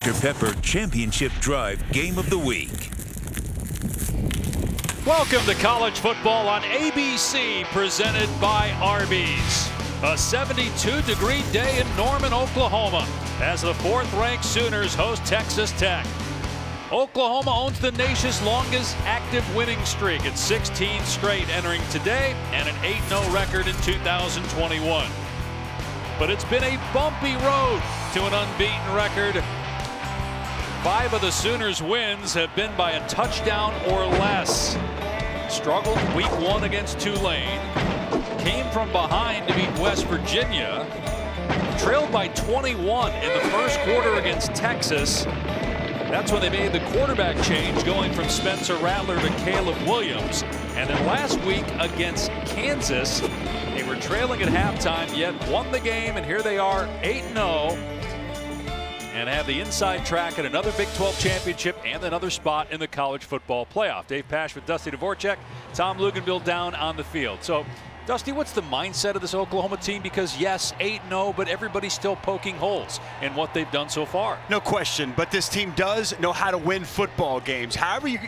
Dr. Pepper Championship Drive Game of the Week. Welcome to college football on ABC, presented by Arby's. A 72-degree day in Norman, Oklahoma, as the fourth-ranked Sooners host Texas Tech. Oklahoma owns the nation's longest active winning streak at 16 straight entering today, and an 8-0 record in 2021. But it's been a bumpy road to an unbeaten record. 5 of the Sooners' wins have been by a touchdown or less. Struggled week 1 against Tulane. Came from behind to beat West Virginia. Trailed by 21 in the first quarter against Texas. That's when they made the quarterback change, going from Spencer Rattler to Caleb Williams. And then last week against Kansas, they were trailing at halftime, yet won the game, and here they are 8-0. And have the inside track at another Big 12 championship and another spot in the college football playoff. Dave Pasch with Dusty Dvorak, Tom Luginbill down on the field. So, Dusty, what's the mindset of this Oklahoma team? Because yes, 8-0, but everybody's still poking holes in what they've done so far. No question, but this team does know how to win football games. However you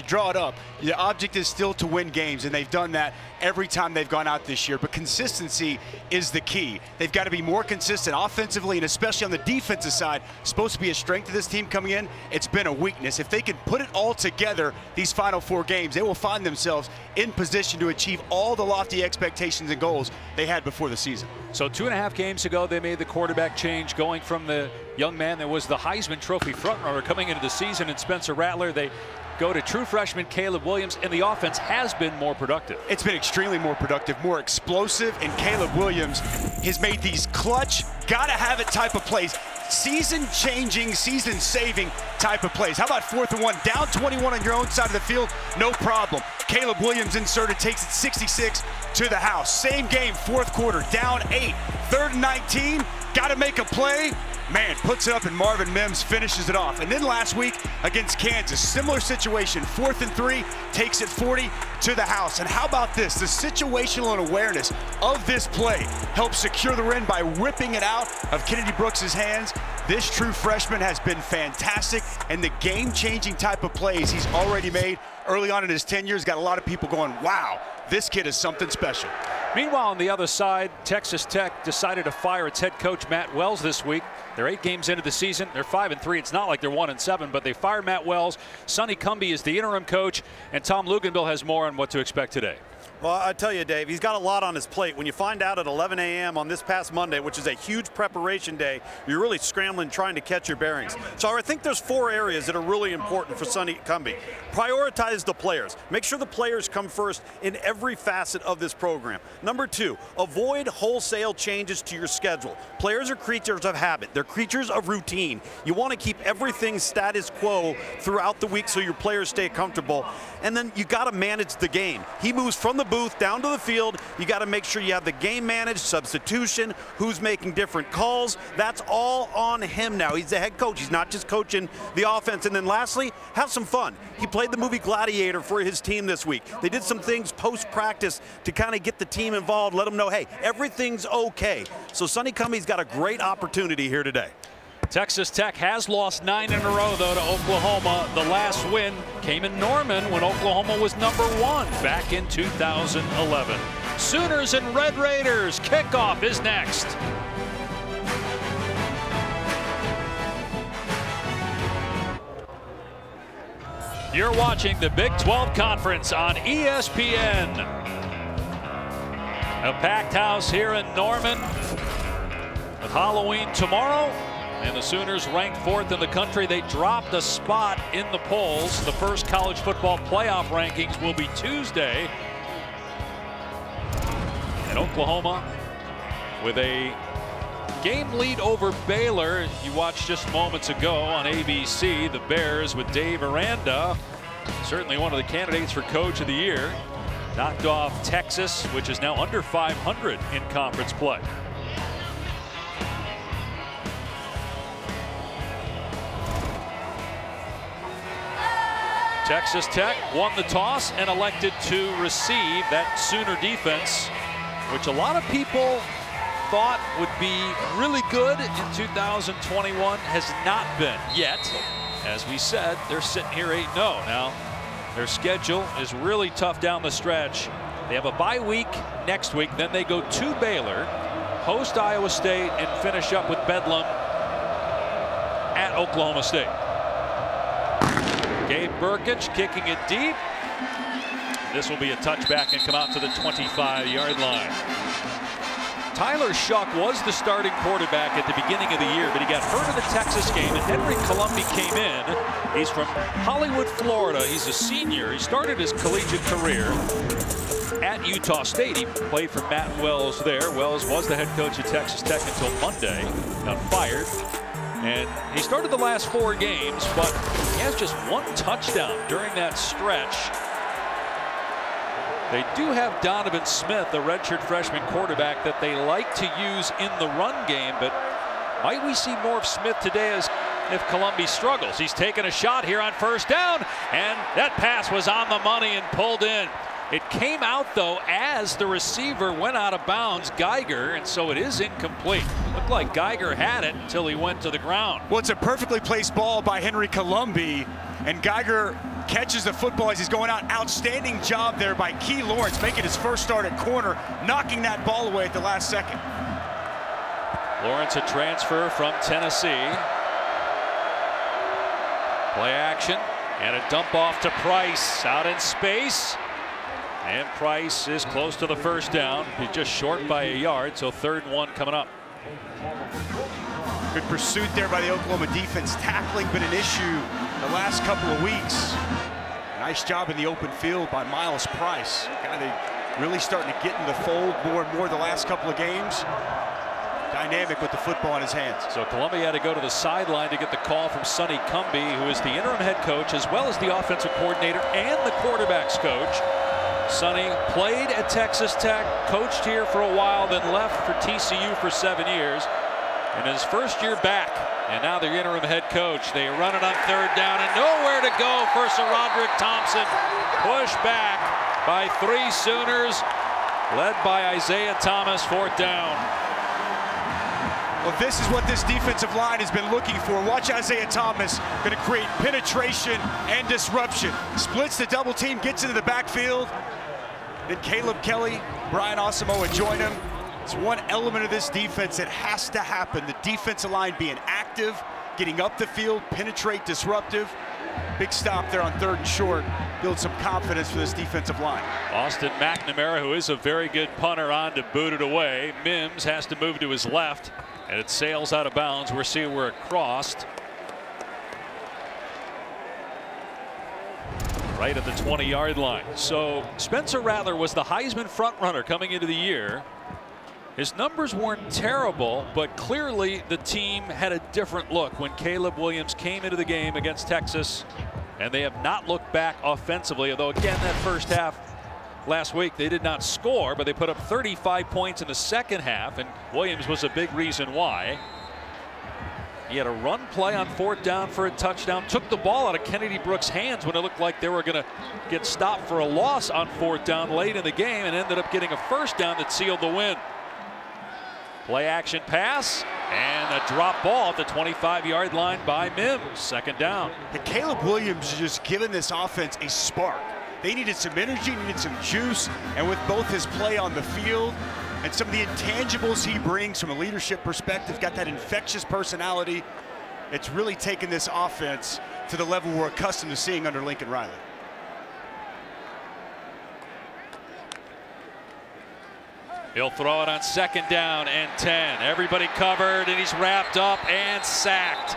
draw it up, the object is still to win games, and they've done that every time they've gone out this year. But consistency is the key. They've got to be more consistent offensively, and especially on the defensive side. Supposed to be a strength of this team coming in. It's been a weakness. If they can put it all together these final 4 games, they will find themselves in position to achieve all the lofty expectations and goals they had before the season. So 2.5 games ago, they made the quarterback change, going from the young man that was the Heisman Trophy frontrunner coming into the season in Spencer Rattler. They go to true freshman Caleb Williams, and the offense has been more productive. It's been extremely more productive, more explosive, and Caleb Williams has made these clutch, gotta have it type of plays. Season-changing, season-saving type of plays. How about 4th and 1, down 21 on your own side of the field? No problem. Caleb Williams inserted, takes it 66 to the house. Same game, 4th quarter, down 8. 3rd and 19, got to make a play. Man, puts it up, and Marvin Mims finishes it off. And then last week against Kansas, similar situation. 4th and 3, takes it 40 to the house. And how about this? The situational awareness of this play helps secure the win by whipping it out of Kennedy Brooks' hands. This true freshman has been fantastic, and the game-changing type of plays he's already made early on in his tenure has got a lot of people going, wow, this kid is something special. Meanwhile, on the other side, Texas Tech decided to fire its head coach, Matt Wells, this week. They're 8 games into the season. They're 5-3. It's not like they're 1-7, but they fired Matt Wells. Sonny Cumbie is the interim coach, and Tom Luginbill has more on what to expect today. Well, I tell you, Dave, he's got a lot on his plate. When you find out at 11 a.m. on this past Monday, which is a huge preparation day, you're really scrambling trying to catch your bearings. So I think there's 4 areas that are really important for Sonny Cumbie. Prioritize the players. Make sure the players come first in every facet of this program. Number 2, avoid wholesale changes to your schedule. Players are creatures of habit. They're creatures of routine. You want to keep everything status quo throughout the week so your players stay comfortable. And then you got to manage the game. He moves from the booth down to the field. You got to make sure you have the game managed, substitution, who's making different calls. That's all on him now. He's the head coach. He's not just coaching the offense. And then lastly, have some fun. He played the movie Gladiator for his team this week. They did some things post-practice to kind of get the team involved, let them know, hey, everything's okay. So Sonny Cumbie's got a great opportunity here today. Texas Tech has lost 9 in a row, though, to Oklahoma. The last win came in Norman when Oklahoma was number 1 back in 2011. Sooners and Red Raiders. Kickoff is next. You're watching the Big 12 Conference on ESPN. A packed house here in Norman with Halloween tomorrow. And the Sooners ranked 4th in the country. They dropped a spot in the polls. The first college football playoff rankings will be Tuesday. And Oklahoma with a game lead over Baylor. You watched just moments ago on ABC, the Bears with Dave Aranda, certainly one of the candidates for Coach of the Year, knocked off Texas, which is now under 500 in conference play. Texas Tech won the toss and elected to receive that Sooner defense, which a lot of people thought would be really good in 2021 has not been yet. As we said, they're sitting here 8-0 now. Their schedule is really tough down the stretch. They have a bye week next week, then they go to Baylor, host Iowa State, and finish up with Bedlam at Oklahoma State. Gabe Burkich kicking it deep. This will be a touchback and come out to the 25-yard line. Tyler Shuck was the starting quarterback at the beginning of the year, but he got hurt in the Texas game, and Henry Colombi came in. He's from Hollywood, Florida. He's a senior. He started his collegiate career at Utah State. He played for Matt Wells there. Wells was the head coach at Texas Tech until Monday. Got fired. And he started the last 4 games, but he has just 1 touchdown during that stretch. They do have Donovan Smith, the redshirt freshman quarterback, that they like to use in the run game, but might we see more of Smith today as if Colombi struggles? He's taking a shot here on first down, and that pass was on the money and pulled in. It came out, though, as the receiver went out of bounds, Geiger, and so it is incomplete. Looked like Geiger had it until he went to the ground. Well, it's a perfectly placed ball by Henry Colombi, and Geiger catches the football as he's going out. Outstanding job there by Key Lawrence, making his first start at corner, knocking that ball away at the last second. Lawrence, a transfer from Tennessee. Play action, and a dump off to Price out in space. And Price is close to the first down. He's just short by a yard, so 3rd and 1 coming up. Good pursuit there by the Oklahoma defense. Tackling been an issue the last couple of weeks. Nice job in the open field by Miles Price. Guy they really starting to get in the fold more and more the last couple of games. Dynamic with the football in his hands. So Columbia had to go to the sideline to get the call from Sonny Cumbie, who is the interim head coach as well as the offensive coordinator and the quarterbacks coach. Sonny played at Texas Tech, coached here for a while, then left for TCU for 7 years. In his first year back, and now they're interim head coach. They run it on 3rd down and nowhere to go for Sir Roderick Thompson. Pushed back by 3 Sooners, led by Isaiah Thomas, 4th down. Well, this is what this defensive line has been looking for. Watch Isaiah Thomas, going to create penetration and disruption. Splits the double team, gets into the backfield. Then Caleb Kelly, Brian Asamoah join him. It's one element of this defense that has to happen. The defensive line being active, getting up the field, penetrate, disruptive. Big stop there on 3rd and short. Build some confidence for this defensive line. Austin McNamara, who is a very good punter, on to boot it away. Mims has to move to his left, and it sails out of bounds. We're seeing where it crossed. Right at the 20-yard line. So Spencer Rattler was the Heisman frontrunner coming into the year. His numbers weren't terrible, but clearly the team had a different look when Caleb Williams came into the game against Texas, and they have not looked back offensively, although again that first half last week they did not score, but they put up 35 points in the second half, and Williams was a big reason why. He had a run play on 4th down for a touchdown, took the ball out of Kennedy Brooks' hands when it looked like they were going to get stopped for a loss on 4th down late in the game, and ended up getting a first down that sealed the win. Play action pass and a drop ball at the 25-yard line by Mims. 2nd down. And Caleb Williams is just giving this offense a spark. They needed some energy, needed some juice, and with both his play on the field and some of the intangibles he brings from a leadership perspective, got that infectious personality, it's really taken this offense to the level we're accustomed to seeing under Lincoln Riley. He'll throw it on 2nd down and 10. Everybody covered, and he's wrapped up and sacked.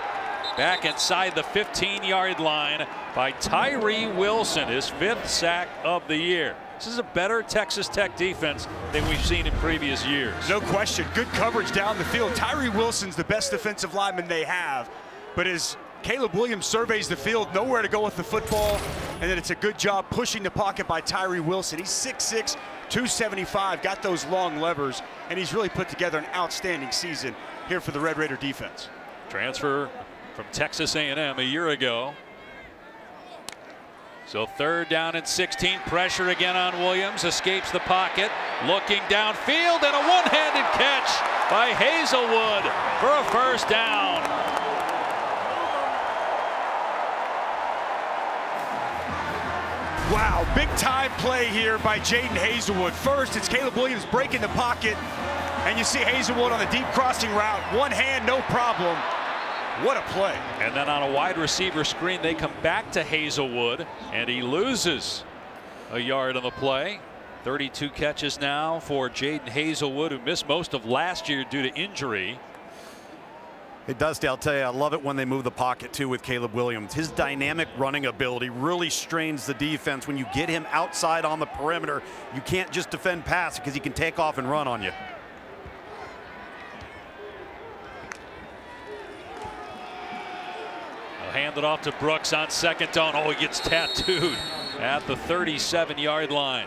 Back inside the 15-yard line by Tyree Wilson, his 5th sack of the year. This is a better Texas Tech defense than we've seen in previous years. No question. Good coverage down the field. Tyree Wilson's the best defensive lineman they have, but as Caleb Williams surveys the field, nowhere to go with the football, and then it's a good job pushing the pocket by Tyree Wilson. He's 6'6", 275, got those long levers, and he's really put together an outstanding season here for the Red Raider defense. Transfer from Texas A&M a year ago. So 3rd down and 16, pressure again on Williams, escapes the pocket, looking downfield, and a one-handed catch by Hazelwood for a first down. Wow, big time play here by Jaden Hazelwood. First, it's Caleb Williams breaking the pocket, and you see Hazelwood on the deep crossing route. One hand, no problem. What a play. And then on a wide receiver screen, they come back to Hazelwood, and he loses a yard on the play. 32 catches now for Jaden Hazelwood, who missed most of last year due to injury. Hey, Dusty, I'll tell you, I love it when they move the pocket, too, with Caleb Williams. His dynamic running ability really strains the defense. When you get him outside on the perimeter, you can't just defend pass because he can take off and run on you. Hand it off to Brooks on second down. Oh, he gets tattooed at the 37-yard line.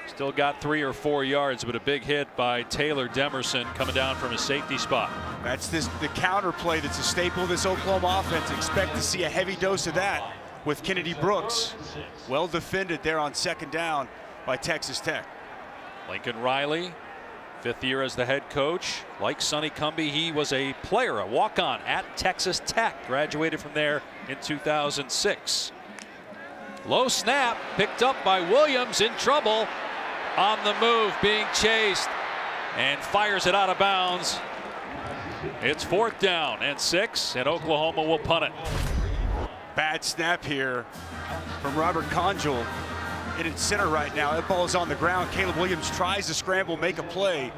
Still got 3 or 4 yards, but a big hit by Taylor Demerson coming down from his safety spot. That's the counter play that's a staple of this Oklahoma offense. Expect to see a heavy dose of that with Kennedy Brooks. Well defended there on second down by Texas Tech. Lincoln Riley, 5th year as the head coach. Like Sonny Cumbie, he was a player, a walk-on at Texas Tech. Graduated from there in 2006. Low snap, picked up by Williams, in trouble. On the move, being chased, and fires it out of bounds. It's 4th down and 6, and Oklahoma will punt it. Bad snap here from Robert Conjul. In its center right now. That ball is on the ground. Caleb Williams tries to scramble, make a play.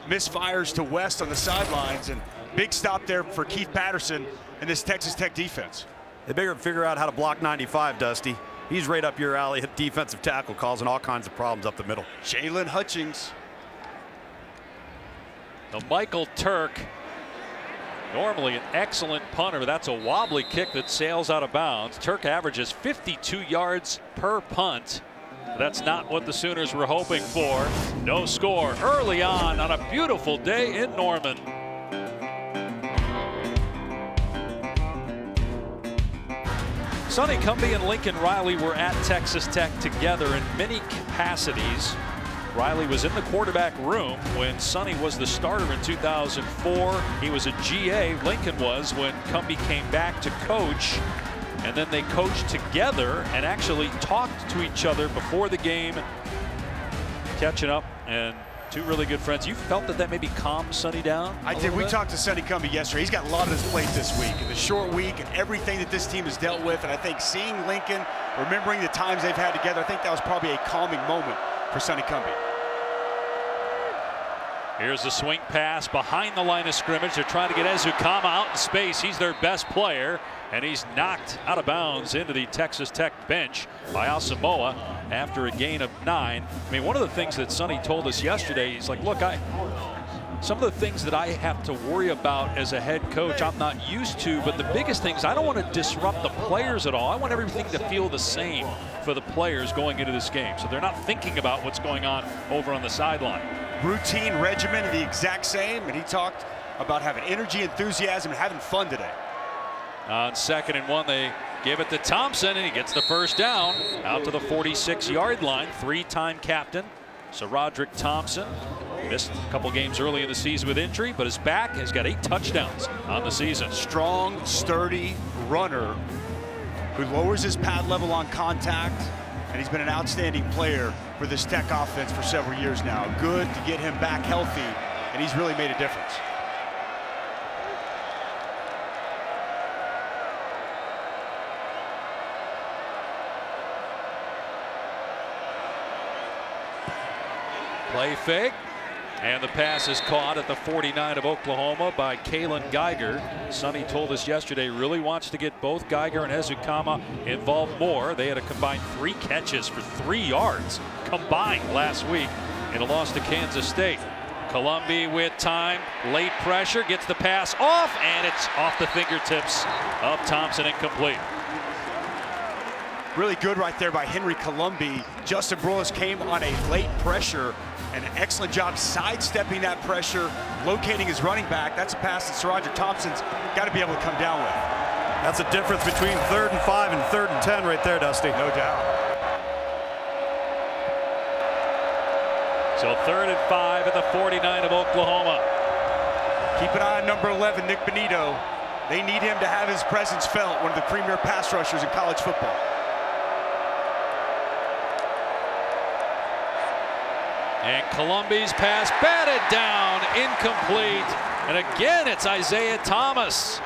Misfires to West on the sidelines, and big stop there for Keith Patterson and this Texas Tech defense. They better figure out how to block 95, Dusty. He's right up your alley, defensive tackle, causing all kinds of problems up the middle. Jalen Hutchings. Now Michael Turk, normally an excellent punter. That's a wobbly kick that sails out of bounds. Turk averages 52 yards per punt. That's not what the Sooners were hoping for. No score early on a beautiful day in Norman. Sonny Cumbie and Lincoln Riley were at Texas Tech together in many capacities. Riley was in the quarterback room when Sonny was the starter in 2004. He was a GA, Lincoln was, when Cumbie came back to coach. And then they coached together and actually talked to each other before the game, catching up, and two really good friends. You felt that maybe calmed Sonny down? I did. We talked to Sonny Cumbie yesterday. He's got a lot on his plate this week, and the short week and everything that this team has dealt with. And I think seeing Lincoln, remembering the times they've had together, I think that was probably a calming moment for Sonny Cumbie. Here's the swing pass behind the line of scrimmage. They're trying to get Ezukama out in space. He's their best player, and he's knocked out of bounds into the Texas Tech bench by Asamoah after a gain of 9. I mean, one of the things that Sonny told us yesterday, he's like, look, some of the things that I have to worry about as a head coach, I'm not used to, but the biggest thing is I don't want to disrupt the players at all. I want everything to feel the same for the players going into this game, so they're not thinking about what's going on over on the sideline. Routine regimen, the exact same, and he talked about having energy, enthusiasm, and having fun today. On 2nd and 1, they give it to Thompson, and he gets the first down out to the 46-yard line. 3-time captain, so Roderick Thompson missed a couple games early in the season with injury, but is back. Has got 8 touchdowns on the season. Strong, sturdy runner who lowers his pad level on contact, and he's been an outstanding player for this Tech offense for several years now. Good to get him back healthy, and he's really made a difference. Play fake, and the pass is caught at the 49 of Oklahoma by Kalen Geiger. Sonny told us yesterday really wants to get both Geiger and Ezukama involved more. They had a combined 3 catches for 3 yards combined last week in a loss to Kansas State. Columbi with time, late pressure, gets the pass off, and it's off the fingertips of Thompson, incomplete. Really good right there by Henry Columbi. Justin Broiles came on a late pressure, and an excellent job sidestepping that pressure, locating his running back. That's a pass that SaRodorick Thompson's got to be able to come down with. That's a difference between 3rd and 5 and 3rd and 10 right there, Dusty. No doubt. So 3rd and 5 at the 49 of Oklahoma. Keep an eye on number 11, Nick Benito. They need him to have his presence felt, one of the premier pass rushers in college football. And Columbia's pass batted down, incomplete. And again, it's Isaiah Thomas.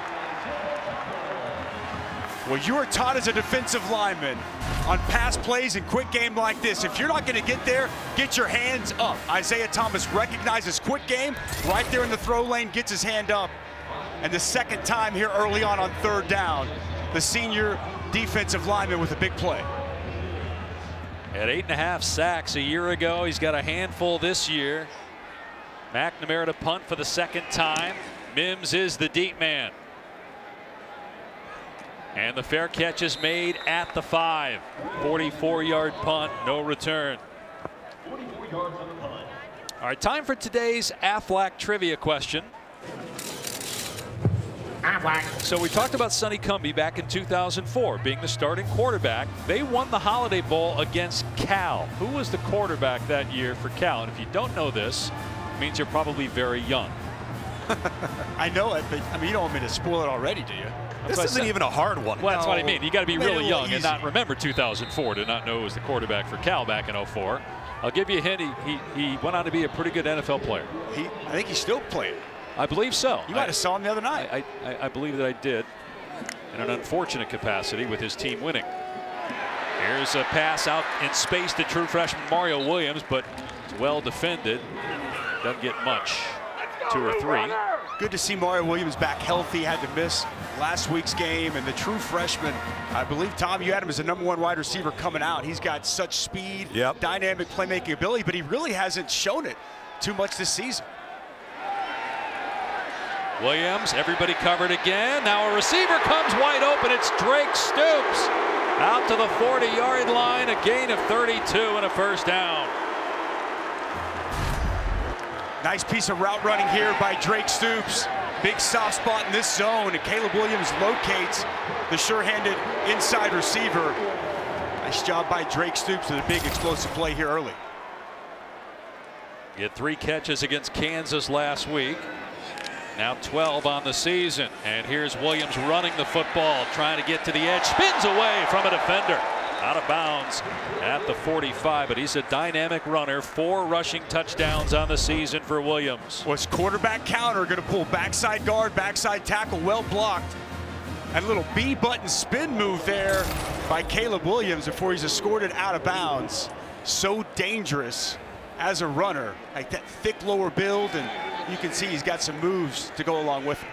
Well, you are taught as a defensive lineman on pass plays and quick game like this. If you're not going to get there, get your hands up. Isaiah Thomas recognizes quick game right there in the throw lane, gets his hand up. And the second time here early on third down, the senior defensive lineman with a big play. At 8.5 sacks a year ago, he's got a handful this year. McNamara to punt for the second time. Mims is the deep man. And the fair catch is made at the 5. 44-yard punt, no return. 44 yards on the punt. All right, time for today's Aflac trivia question. So we talked about Sonny Cumbie back in 2004 being the starting quarterback. They won the Holiday Bowl against Cal. Who was the quarterback that year for Cal? And if you don't know this, it means you're probably very young. I know it, but I mean, you don't want me to spoil it already, do you? This isn't even a hard one. Well, that's what I mean. You got to be really young easy and not remember 2004 to not know who was the quarterback for Cal back in 04. I'll give you a hint. He went on to be a pretty good NFL player. I think he's still playing. I believe so. You might have saw him the other night. I believe that I did, in an unfortunate capacity with his team winning. Here's a pass out in space to true freshman Mario Williams, but it's well defended. Doesn't get much. 2 or 3. Good to see Mario Williams back healthy. Had to miss last week's game, and the true freshman, I believe, Tom, you had him as the #1 wide receiver coming out. He's got such speed, dynamic playmaking ability, but he really hasn't shown it too much this season. Williams, everybody covered again. Now a receiver comes wide open. It's Drake Stoops out to the 40-yard line. A gain of 32 and a first down. Nice piece of route running here by Drake Stoops. Big soft spot in this zone, and Caleb Williams locates the sure-handed inside receiver. Nice job by Drake Stoops with a big explosive play here early. He had 3 catches against Kansas last week. Now 12 on the season. And here's Williams running the football, trying to get to the edge. Spins away from a defender. Out of bounds at the 45, but he's a dynamic runner. 4 rushing touchdowns on the season for Williams. Was quarterback counter going to pull backside guard, backside tackle, well blocked. And a little B button spin move there by Caleb Williams before he's escorted out of bounds. So dangerous as a runner, like that thick lower build, and you can see he's got some moves to go along with it.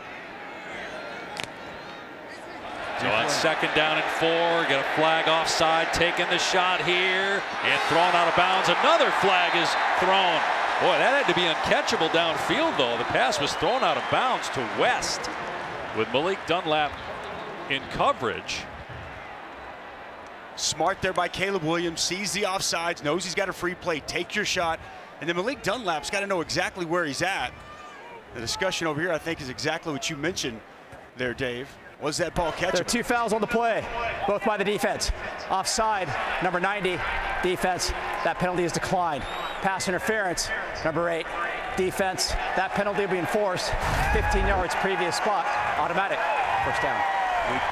So on second down and 4, get a flag offside, taking the shot here, and thrown out of bounds. Another flag is thrown. Boy, that had to be uncatchable downfield, though. The pass was thrown out of bounds to West with Malik Dunlap in coverage. Smart there by Caleb Williams, sees the offsides, knows he's got a free play, take your shot. And then Malik Dunlap's got to know exactly where he's at. The discussion over here, I think, is exactly what you mentioned there, Dave. Was that ball catchable? There are 2 fouls on the play, both by the defense. Offside, number 90, defense, that penalty is declined. Pass interference, number 8, defense, that penalty will be enforced. 15 yards previous spot, automatic, first down.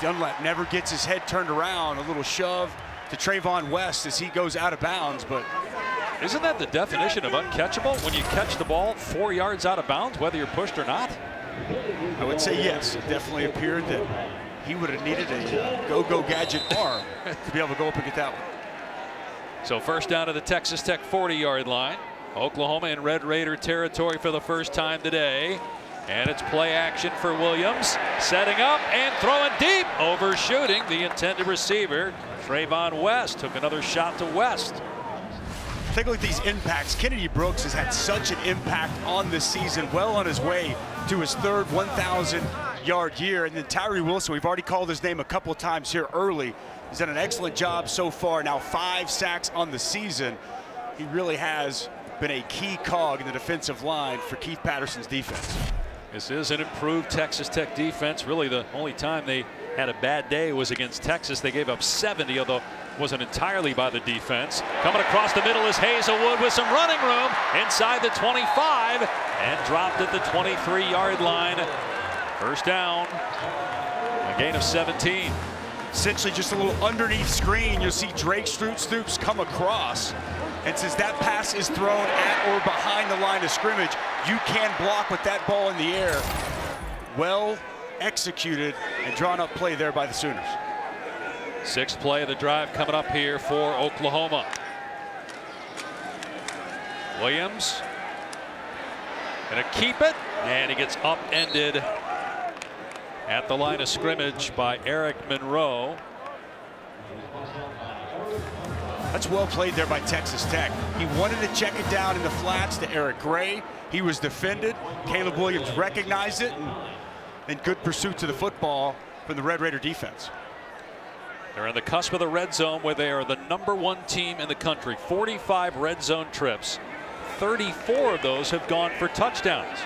Dunlap never gets his head turned around. A little shove to Trayvon West as he goes out of bounds, but isn't that the definition of uncatchable? When you catch the ball 4 yards out of bounds, whether you're pushed or not? I would say yes. It definitely appeared that he would have needed a go-go gadget arm to be able to go up and get that one. So first down to the Texas Tech 40-yard line. Oklahoma in Red Raider territory for the first time today. And it's play action for Williams. Setting up and throwing deep. Overshooting the intended receiver. Trayvon West took another shot to West. Take a look at these impacts. Kennedy Brooks has had such an impact on this season, well on his way to his 3rd 1,000-yard year. And then Tyree Wilson, we've already called his name a couple of times here early. He's done an excellent job so far. Now 5 sacks on the season. He really has been a key cog in the defensive line for Keith Patterson's defense. This is an improved Texas Tech defense. Really the only time they had a bad day was against Texas. They gave up 70, although it wasn't entirely by the defense. Coming across the middle is Hazelwood with some running room inside the 25. and dropped at the 23-yard line. First down, a gain of 17. Essentially just a little underneath screen. You'll see Drake Stoops come across. And since that pass is thrown at or behind the line of scrimmage, you can block with that ball in the air. Well executed and drawn up play there by the Sooners. Sixth play of the drive coming up here for Oklahoma. Williams gonna keep it, and he gets upended at the line of scrimmage by Eric Monroe. That's well played there by Texas Tech. He wanted to check it down in the flats to Eric Gray. He was defended. Caleb Williams recognized it, and good pursuit to the football from the Red Raider defense. They're on the cusp of the red zone, where they are the #1 team in the country. 45 red zone trips. 34 of those have gone for touchdowns.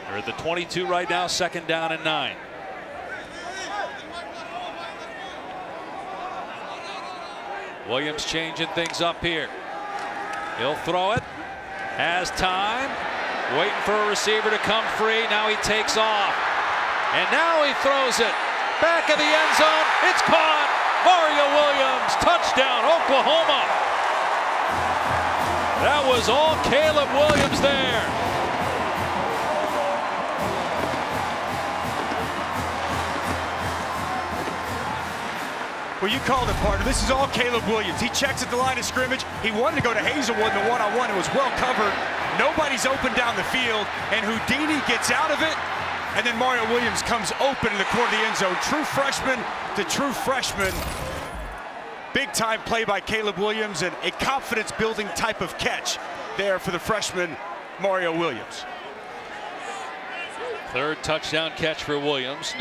They're at the 22 right now, second down and 9. Williams changing things up here. He'll throw it. Has time. Waiting for a receiver to come free. Now he takes off. And now he throws it. Back of the end zone. It's caught. Mario Williams. Touchdown, Oklahoma. That was all Caleb Williams there. Well, you called it, partner. This is all Caleb Williams. He checks at the line of scrimmage. He wanted to go to Hazelwood in the one-on-one. It was well covered. Nobody's open down the field, and Houdini gets out of it, and then Mario Williams comes open in the corner of the end zone. True freshman to true freshman. Big-time play by Caleb Williams, and a confidence-building type of catch there for the freshman, Mario Williams. Third touchdown catch for Williams.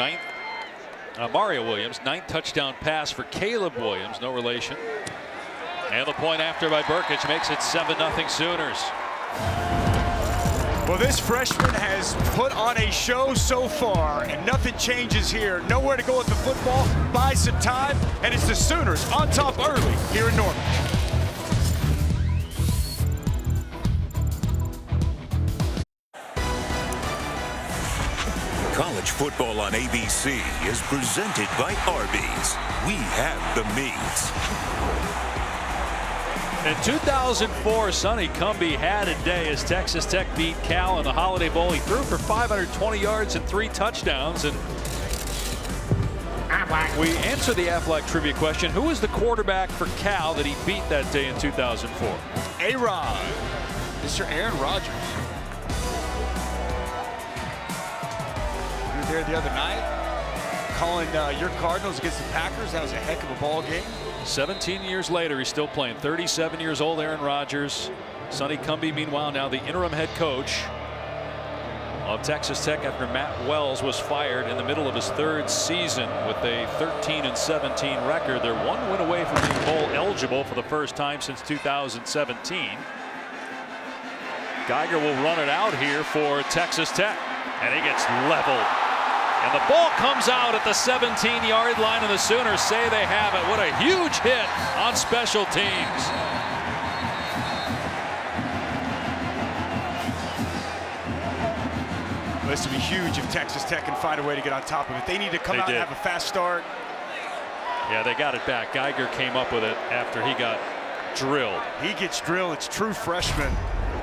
Mario Williams, 9th touchdown pass for Caleb Williams, no relation. And the point after by Burkich makes it 7-0 Sooners. Well, this freshman has put on a show so far, and nothing changes here. Nowhere to go with the football, buy some time, and it's the Sooners on top early here in Norman. College football on ABC is presented by Arby's. We have the meats. In 2004, Sonny Cumbie had a day as Texas Tech beat Cal in the Holiday Bowl. He threw for 520 yards and 3 touchdowns. And we answered the Aflac trivia question. Who was the quarterback for Cal that he beat that day in 2004? A-Rod, Mr. Aaron Rodgers. You were there the other night, calling your Cardinals against the Packers. That was a heck of a ball game. 17 years later, he's still playing. 37 years old, Aaron Rodgers. Sonny Cumbie, meanwhile, now the interim head coach of Texas Tech after Matt Wells was fired in the middle of his 3rd season with a 13-17 record. They're 1 win away from being bowl eligible for the first time since 2017. Geiger will run it out here for Texas Tech, and he gets leveled. And the ball comes out at the 17-yard line, and the Sooners say they have it. What a huge hit on special teams. Well, this would be huge if Texas Tech can find a way to get on top of it. They need to come out and have a fast start. Yeah, they got it back. Geiger came up with it after he got drilled. He gets drilled. It's true freshman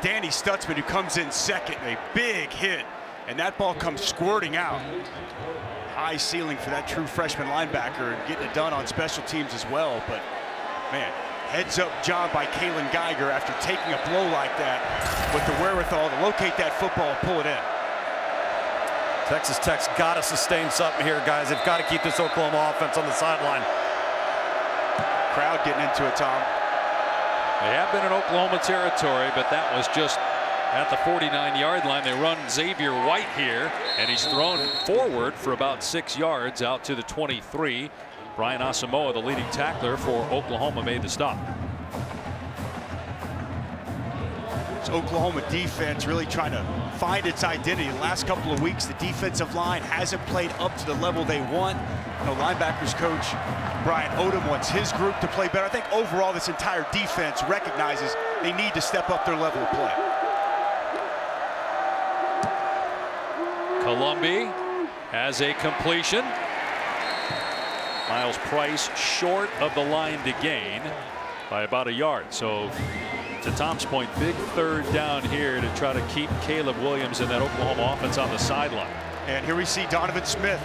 Danny Stutzman who comes in second. A big hit. And that ball comes squirting out. High ceiling for that true freshman linebacker and getting it done on special teams as well. But, man, heads up job by Kalen Geiger after taking a blow like that with the wherewithal to locate that football and pull it in. Texas Tech's got to sustain something here, guys. They've got to keep this Oklahoma offense on the sideline. Crowd getting into it, Tom. They have been in Oklahoma territory, but that was just at the 49-yard line. They run Xavier White here, and he's thrown forward for about 6 yards out to the 23. Brian Asamoah, the leading tackler for Oklahoma, made the stop. It's Oklahoma defense really trying to find its identity. The last couple of weeks, the defensive line hasn't played up to the level they want. Linebackers coach Brian Odom wants his group to play better. I think overall this entire defense recognizes they need to step up their level of play. Columbi has a completion. Miles Price short of the line to gain by about a yard. So to Tom's point, big third down here to try to keep Caleb Williams and that Oklahoma offense on the sideline. And here we see Donovan Smith,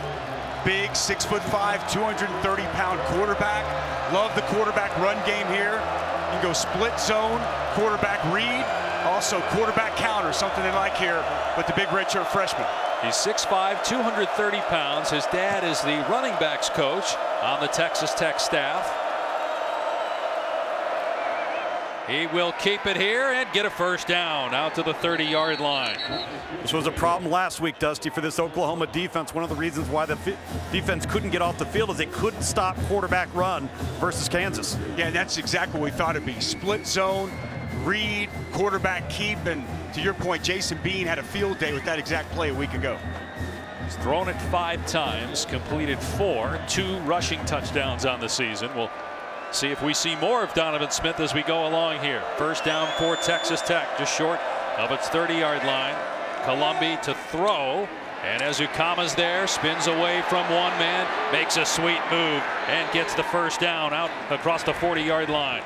big 6'5", 230-pound quarterback. Love the quarterback run game here. You can go split zone, quarterback read, also quarterback counter, something they like here with the big redshirt freshman. He's 6'5", 230 pounds. His dad is the running backs coach on the Texas Tech staff. He will keep it here and get a first down out to the 30-yard line. This was a problem last week, Dusty, for this Oklahoma defense. One of the reasons why the defense couldn't get off the field is they couldn't stop quarterback run versus Kansas. Yeah, that's exactly what we thought it'd be. Split zone, read, quarterback keep, and to your point, Jason Bean had a field day with that exact play a week ago. He's thrown it 5 times, completed 4, 2 rushing touchdowns on the season. We'll see if we see more of Donovan Smith as we go along here. First down for Texas Tech, just short of its 30-yard line. Columbi to throw, and as Ukama's there, spins away from one man, makes a sweet move, and gets the first down out across the 40-yard line.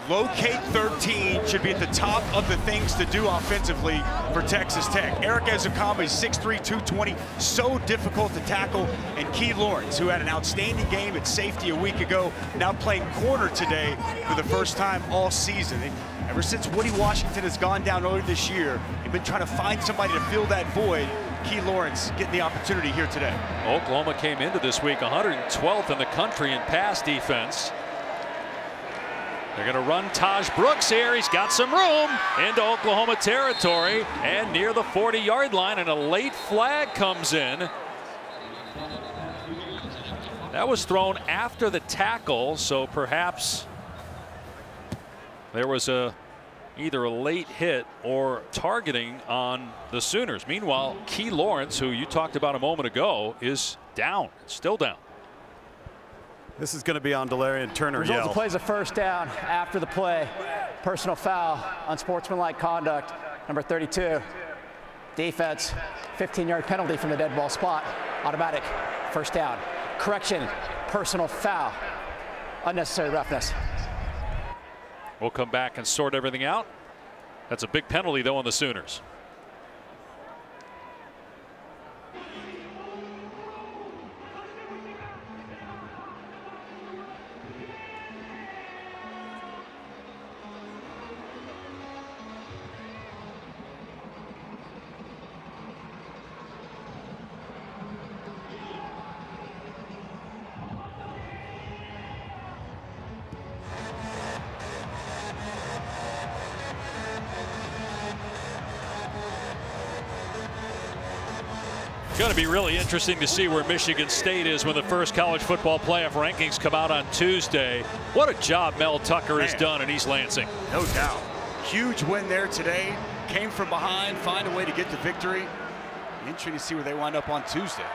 Locate 13 should be at the top of the things to do offensively for Texas Tech. Eric Ezukama is 6'3", 220, so difficult to tackle. And Key Lawrence, who had an outstanding game at safety a week ago, now playing corner today for the first time all season. Ever since Woody Washington has gone down earlier this year, they've been trying to find somebody to fill that void. Key Lawrence getting the opportunity here today. Oklahoma came into this week 112th in the country in pass defense. They're going to run Taj Brooks here. He's got some room into Oklahoma territory and near the 40-yard line, and a late flag comes in. That was thrown after the tackle, so perhaps there was either a late hit or targeting on the Sooners. Meanwhile, Key Lawrence, who you talked about a moment ago, is down, still down. This is going to be on Delarian Turner. Results of plays a first down after the play. Personal foul, unsportsmanlike conduct, number 32. Defense, 15-yard penalty from the dead ball spot. Automatic first down. Correction, personal foul, unnecessary roughness. We'll come back and sort everything out. That's a big penalty, though, on the Sooners. Going to be really interesting to see where Michigan State is when the first college football playoff rankings come out on Tuesday. What a job Mel Tucker has done in East Lansing. No doubt. Huge win there today. Came from behind, find a way to get the victory. Interesting to see where they wind up on Tuesday.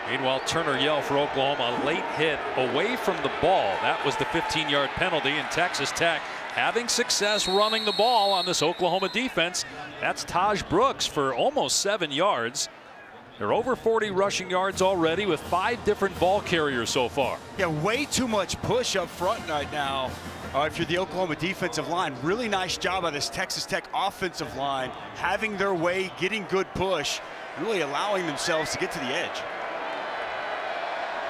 Meanwhile, Turner Yell for Oklahoma, a late hit away from the ball. That was the 15-yard penalty, and Texas Tech having success running the ball on this Oklahoma defense. That's Taj Brooks for almost 7 yards. They're over 40 rushing yards already with 5 different ball carriers so far. Yeah, way too much push up front right now. If you're the Oklahoma defensive line, really nice job by this Texas Tech offensive line, having their way, getting good push, really allowing themselves to get to the edge.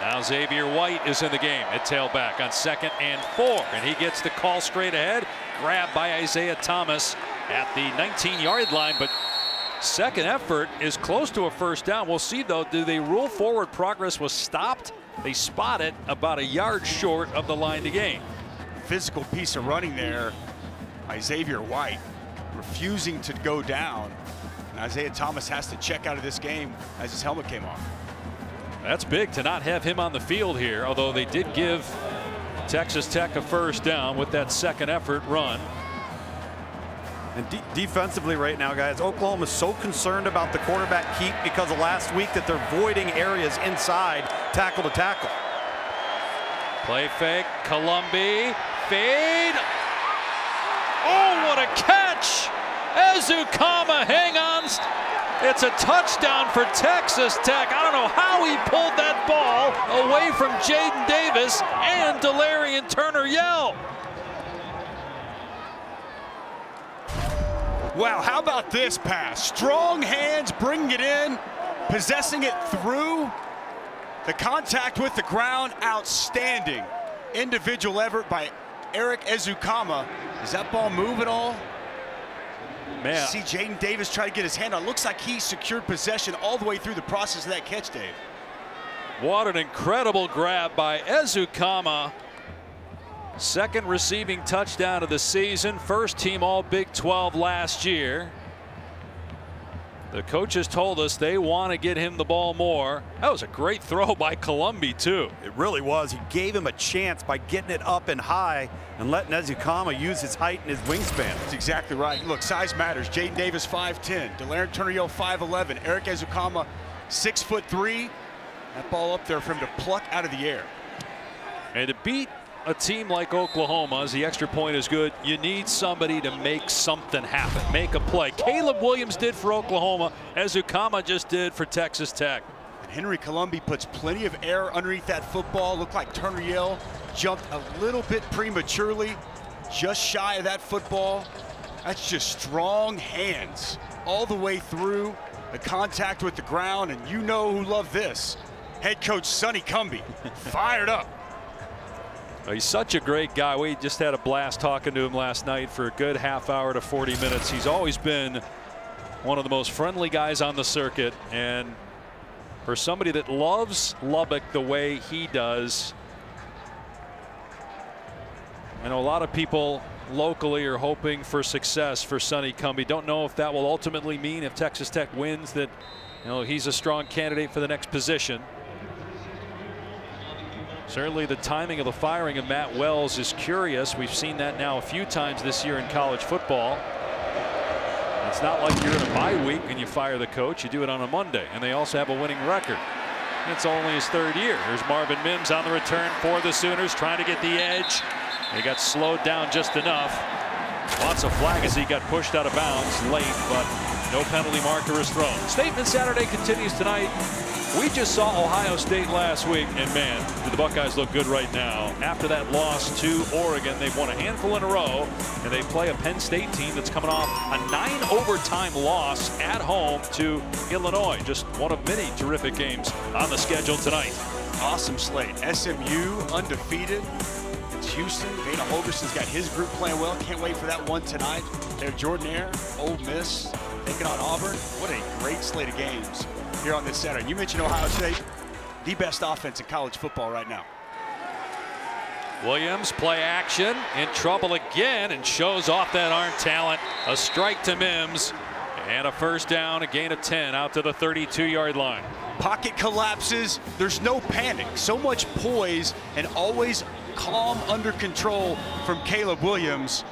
Now Xavier White is in the game at tailback on 2nd and 4, and he gets the call straight ahead, grabbed by Isaiah Thomas at the 19-yard line, but second effort is close to a first down. We'll see, though, do they rule forward progress was stopped? They spot it about a yard short of the line to gain. Physical piece of running there by Xavier White, refusing to go down. And Isaiah Thomas has to check out of this game as his helmet came off. That's big to not have him on the field here, although they did give Texas Tech a first down with that second effort run. And defensively right now, guys, Oklahoma is so concerned about the quarterback keep because of last week that they're voiding areas inside tackle to tackle. Play fake, Columbi, fade. Oh, what a catch! Ezukama, hang on. It's a touchdown for Texas Tech. I don't know how he pulled that ball away from Jaden Davis and Delarian Turner-Yell. Wow, how about this pass? Strong hands, bringing it in, possessing it through. The contact with the ground, outstanding. Individual effort by Eric Ezukama. Does that ball move at all? Man. See Jaden Davis try to get his hand on. Looks like he secured possession all the way through the process of that catch, Dave. What an incredible grab by Ezukama. Second receiving touchdown of the season. First team all Big 12 last year. The coaches told us they want to get him the ball more. That was a great throw by Columbi, too. It really was. He gave him a chance by getting it up and high and letting Ezukama use his height and his wingspan. That's exactly right. Look, size matters. Jaden Davis, 5'10". Delarian Turner-Yell, 5'11". Eric Ezukama, 6'3". That ball up there for him to pluck out of the air. And to beat a team like Oklahoma, as the extra point is good, you need somebody to make something happen, make a play. Caleb Williams did for Oklahoma, Ezukama just did for Texas Tech. And Henry Columbi puts plenty of air underneath that football. Looked like Turner-Yell jumped a little bit prematurely, just shy of that football. That's just strong hands all the way through, the contact with the ground, and you know who loved this. Head coach Sonny Cumbie, fired up. He's such a great guy. We just had a blast talking to him last night for a good half hour to 40 minutes. He's always been one of the most friendly guys on the circuit, and for somebody that loves Lubbock the way he does, I know a lot of people locally are hoping for success for Sonny Cumbie. Don't know if that will ultimately mean, if Texas Tech wins, that he's a strong candidate for the next position. Certainly the timing of the firing of Matt Wells is curious. We've seen that now a few times this year in college football. It's not like you're in a bye week and you fire the coach. You do it on a Monday, and they also have a winning record. It's only his third year. Here's Marvin Mims on the return for the Sooners, trying to get the edge. He got slowed down just enough. Lots of flag as he got pushed out of bounds late, but no penalty marker is thrown. Statement Saturday continues tonight. We just saw Ohio State last week, and man, do the Buckeyes look good right now. After that loss to Oregon, they've won a handful in a row, and they play a Penn State team that's coming off a 9-overtime loss at home to Illinois. Just one of many terrific games on the schedule tonight. Awesome slate. SMU undefeated. It's Houston. Dana Holgerson's got his group playing well. Can't wait for that one tonight. They're Jordan-Hare, Ole Miss, taking on Auburn. What a great slate of games here on this Saturday. You mentioned Ohio State, the best offense in college football right now. Williams, play action, in trouble again, and shows off that arm talent. A strike to Mims, and a first down, a gain of 10 out to the 32-yard line. Pocket collapses. There's no panic. So much poise and always calm, under control from Caleb Williams.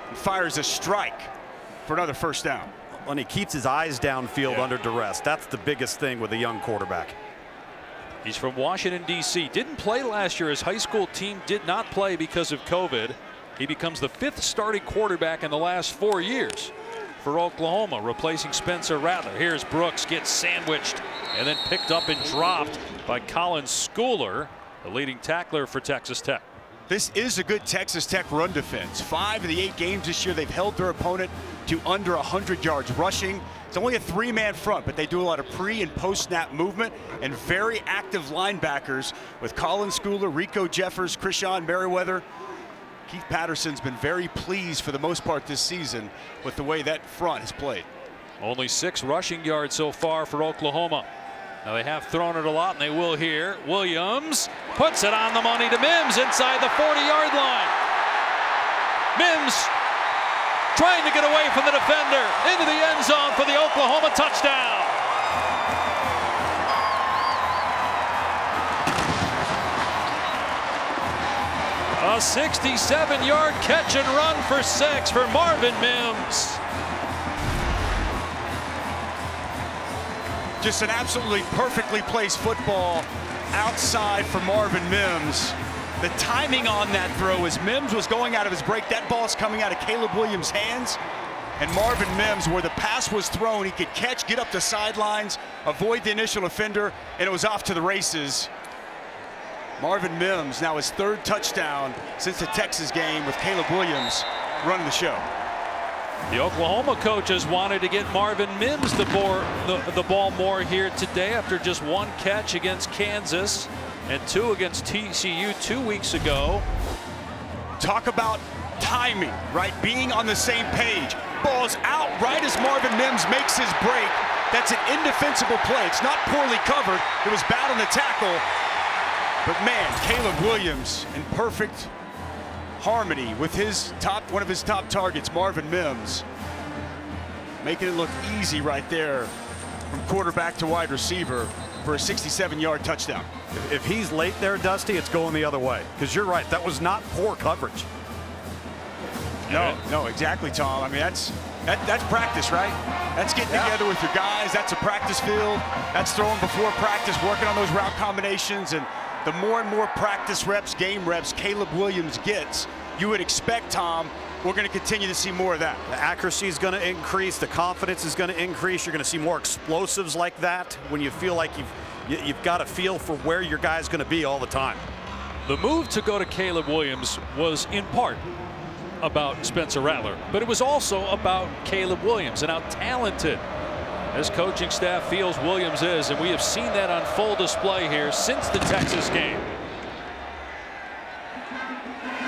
And fires a strike for another first down. When he keeps his eyes downfield under duress. That's the biggest thing with a young quarterback. He's from Washington, D.C. Didn't play last year. His high school team did not play because of COVID. He becomes the 5th starting quarterback in the last 4 years for Oklahoma, replacing Spencer Rattler. Here's Brooks, gets sandwiched and then picked up and dropped by Colin Schooler, the leading tackler for Texas Tech. This is a good Texas Tech run defense. 5 of the 8 games this year, they've held their opponent to under 100 yards rushing. It's only a 3-man front, but they do a lot of pre and post snap movement, and very active linebackers with Colin Schooler, Rico Jeffers, Krishan Merriweather. Keith Patterson's been very pleased for the most part this season with the way that front has played. Only 6 rushing yards so far for Oklahoma. Now they have thrown it a lot, and they will here. Williams puts it on the money to Mims inside the 40-yard line. Mims trying to get away from the defender into the end zone for the Oklahoma touchdown. A 67-yard catch and run for 6 for Marvin Mims. Just an absolutely perfectly placed football outside for Marvin Mims. The timing on that throw as Mims was going out of his break. That ball's coming out of Caleb Williams' hands. and Marvin Mims, where the pass was thrown, he could catch, get up the sidelines, avoid the initial offender, and it was off to the races. Marvin Mims, now his 3rd touchdown since the Texas game, with Caleb Williams running the show. The Oklahoma coaches wanted to get Marvin Mims the ball more here today after just 1 catch against Kansas and 2 against TCU 2 weeks ago. Talk about timing, right? Being on the same page. Ball's out right as Marvin Mims makes his break. That's an indefensible play. It's not poorly covered. It was bad on the tackle. But man, Caleb Williams in perfect harmony with one of his top targets, Marvin Mims, making it look easy right there from quarterback to wide receiver for a 67-yard touchdown. If he's late there, Dusty, it's going the other way. Because you're right, that was not poor coverage. No, exactly, Tom. I mean, that's practice, right? That's getting together with your guys. That's a practice field. That's throwing before practice, working on those route combinations. And the more and more practice reps, game reps Caleb Williams gets, you would expect, Tom, we're going to continue to see more of that. The accuracy is going to increase. The confidence is going to increase. You're going to see more explosives like that when you feel like you've got a feel for where your guy's going to be all the time. The move to go to Caleb Williams was in part about Spencer Rattler, but it was also about Caleb Williams and how talented this coaching staff feels Williams is, and we have seen that on full display here since the Texas game.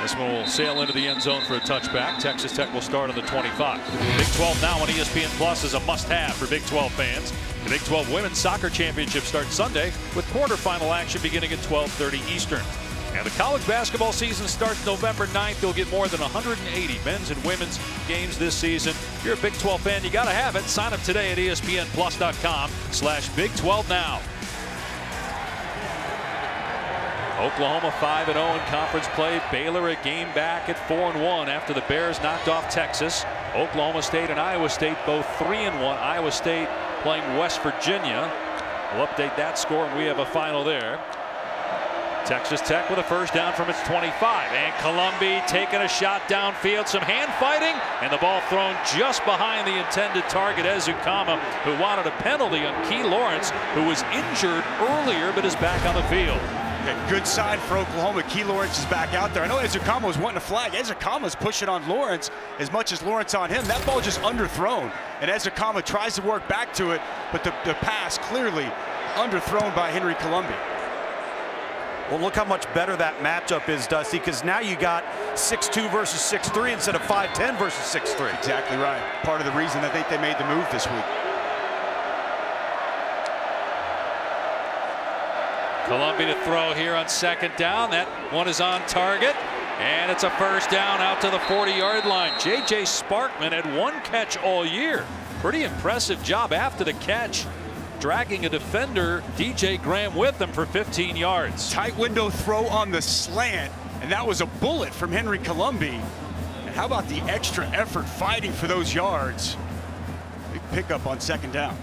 This one will sail into the end zone for a touchback. Texas Tech will start on the 25. Big 12 now on ESPN Plus is a must-have for Big 12 fans. The Big 12 Women's Soccer Championship starts Sunday with quarterfinal action beginning at 12:30 Eastern. And the college basketball season starts November 9th. You'll get more than 180 men's and women's games this season. If you're a Big 12 fan, you got to have it. Sign up today at ESPNplus.com/Big12 Now. Oklahoma 5-0 in conference play. Baylor a game back at 4-1 after the Bears knocked off Texas. Oklahoma State and Iowa State both 3-1. Iowa State playing West Virginia. We'll update that score and we have a final there. Texas Tech with a first down from its 25, and Columbia taking a shot downfield, some hand fighting, and the ball thrown just behind the intended target, Ezukama, who wanted a penalty on Key Lawrence, who was injured earlier but is back on the field. Yeah, good sign for Oklahoma. Key Lawrence is back out there. I know Ezukama was wanting a flag. Ezukama's pushing on Lawrence as much as Lawrence on him. That ball just underthrown, and Ezukama tries to work back to it, but the pass clearly underthrown by Henry Columbia. Well, look how much better that matchup is, Dusty, because now you got 6'2 versus 6'3 instead of 5'10 versus 6'3. Exactly right. Part of the reason I think they made the move this week. Columbia to throw here on second down. That one is on target, and it's a first down out to the 40-yard line. J.J. Sparkman had 1 catch all year. Pretty impressive job after the catch, dragging a defender, DJ Graham, with him for 15 yards. Tight window throw on the slant, and that was a bullet from Henry Columbia. And how about the extra effort fighting for those yards? Big pickup on second down.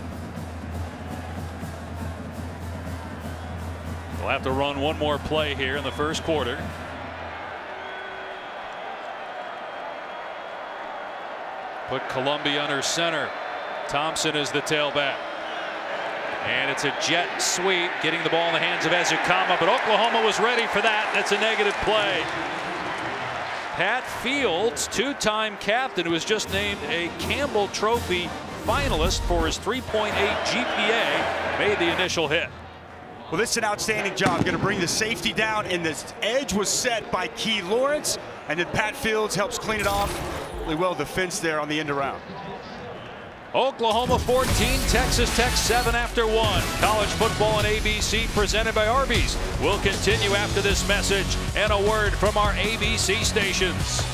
We'll have to run one more play here in the first quarter. Put Columbia under center. Thompson is the tailback. And it's a jet sweep, getting the ball in the hands of Ezukama, but Oklahoma was ready for that. That's a negative play. Pat Fields, 2-time captain, who was just named a Campbell Trophy finalist for his 3.8 GPA, made the initial hit. Well, this is an outstanding job. Going to bring the safety down, and this edge was set by Key Lawrence, and then Pat Fields helps clean it off. Really well defense there on the end around. Oklahoma 14, Texas Tech 7 after 1. College football on ABC presented by Arby's. We'll continue after this message and a word from our ABC stations.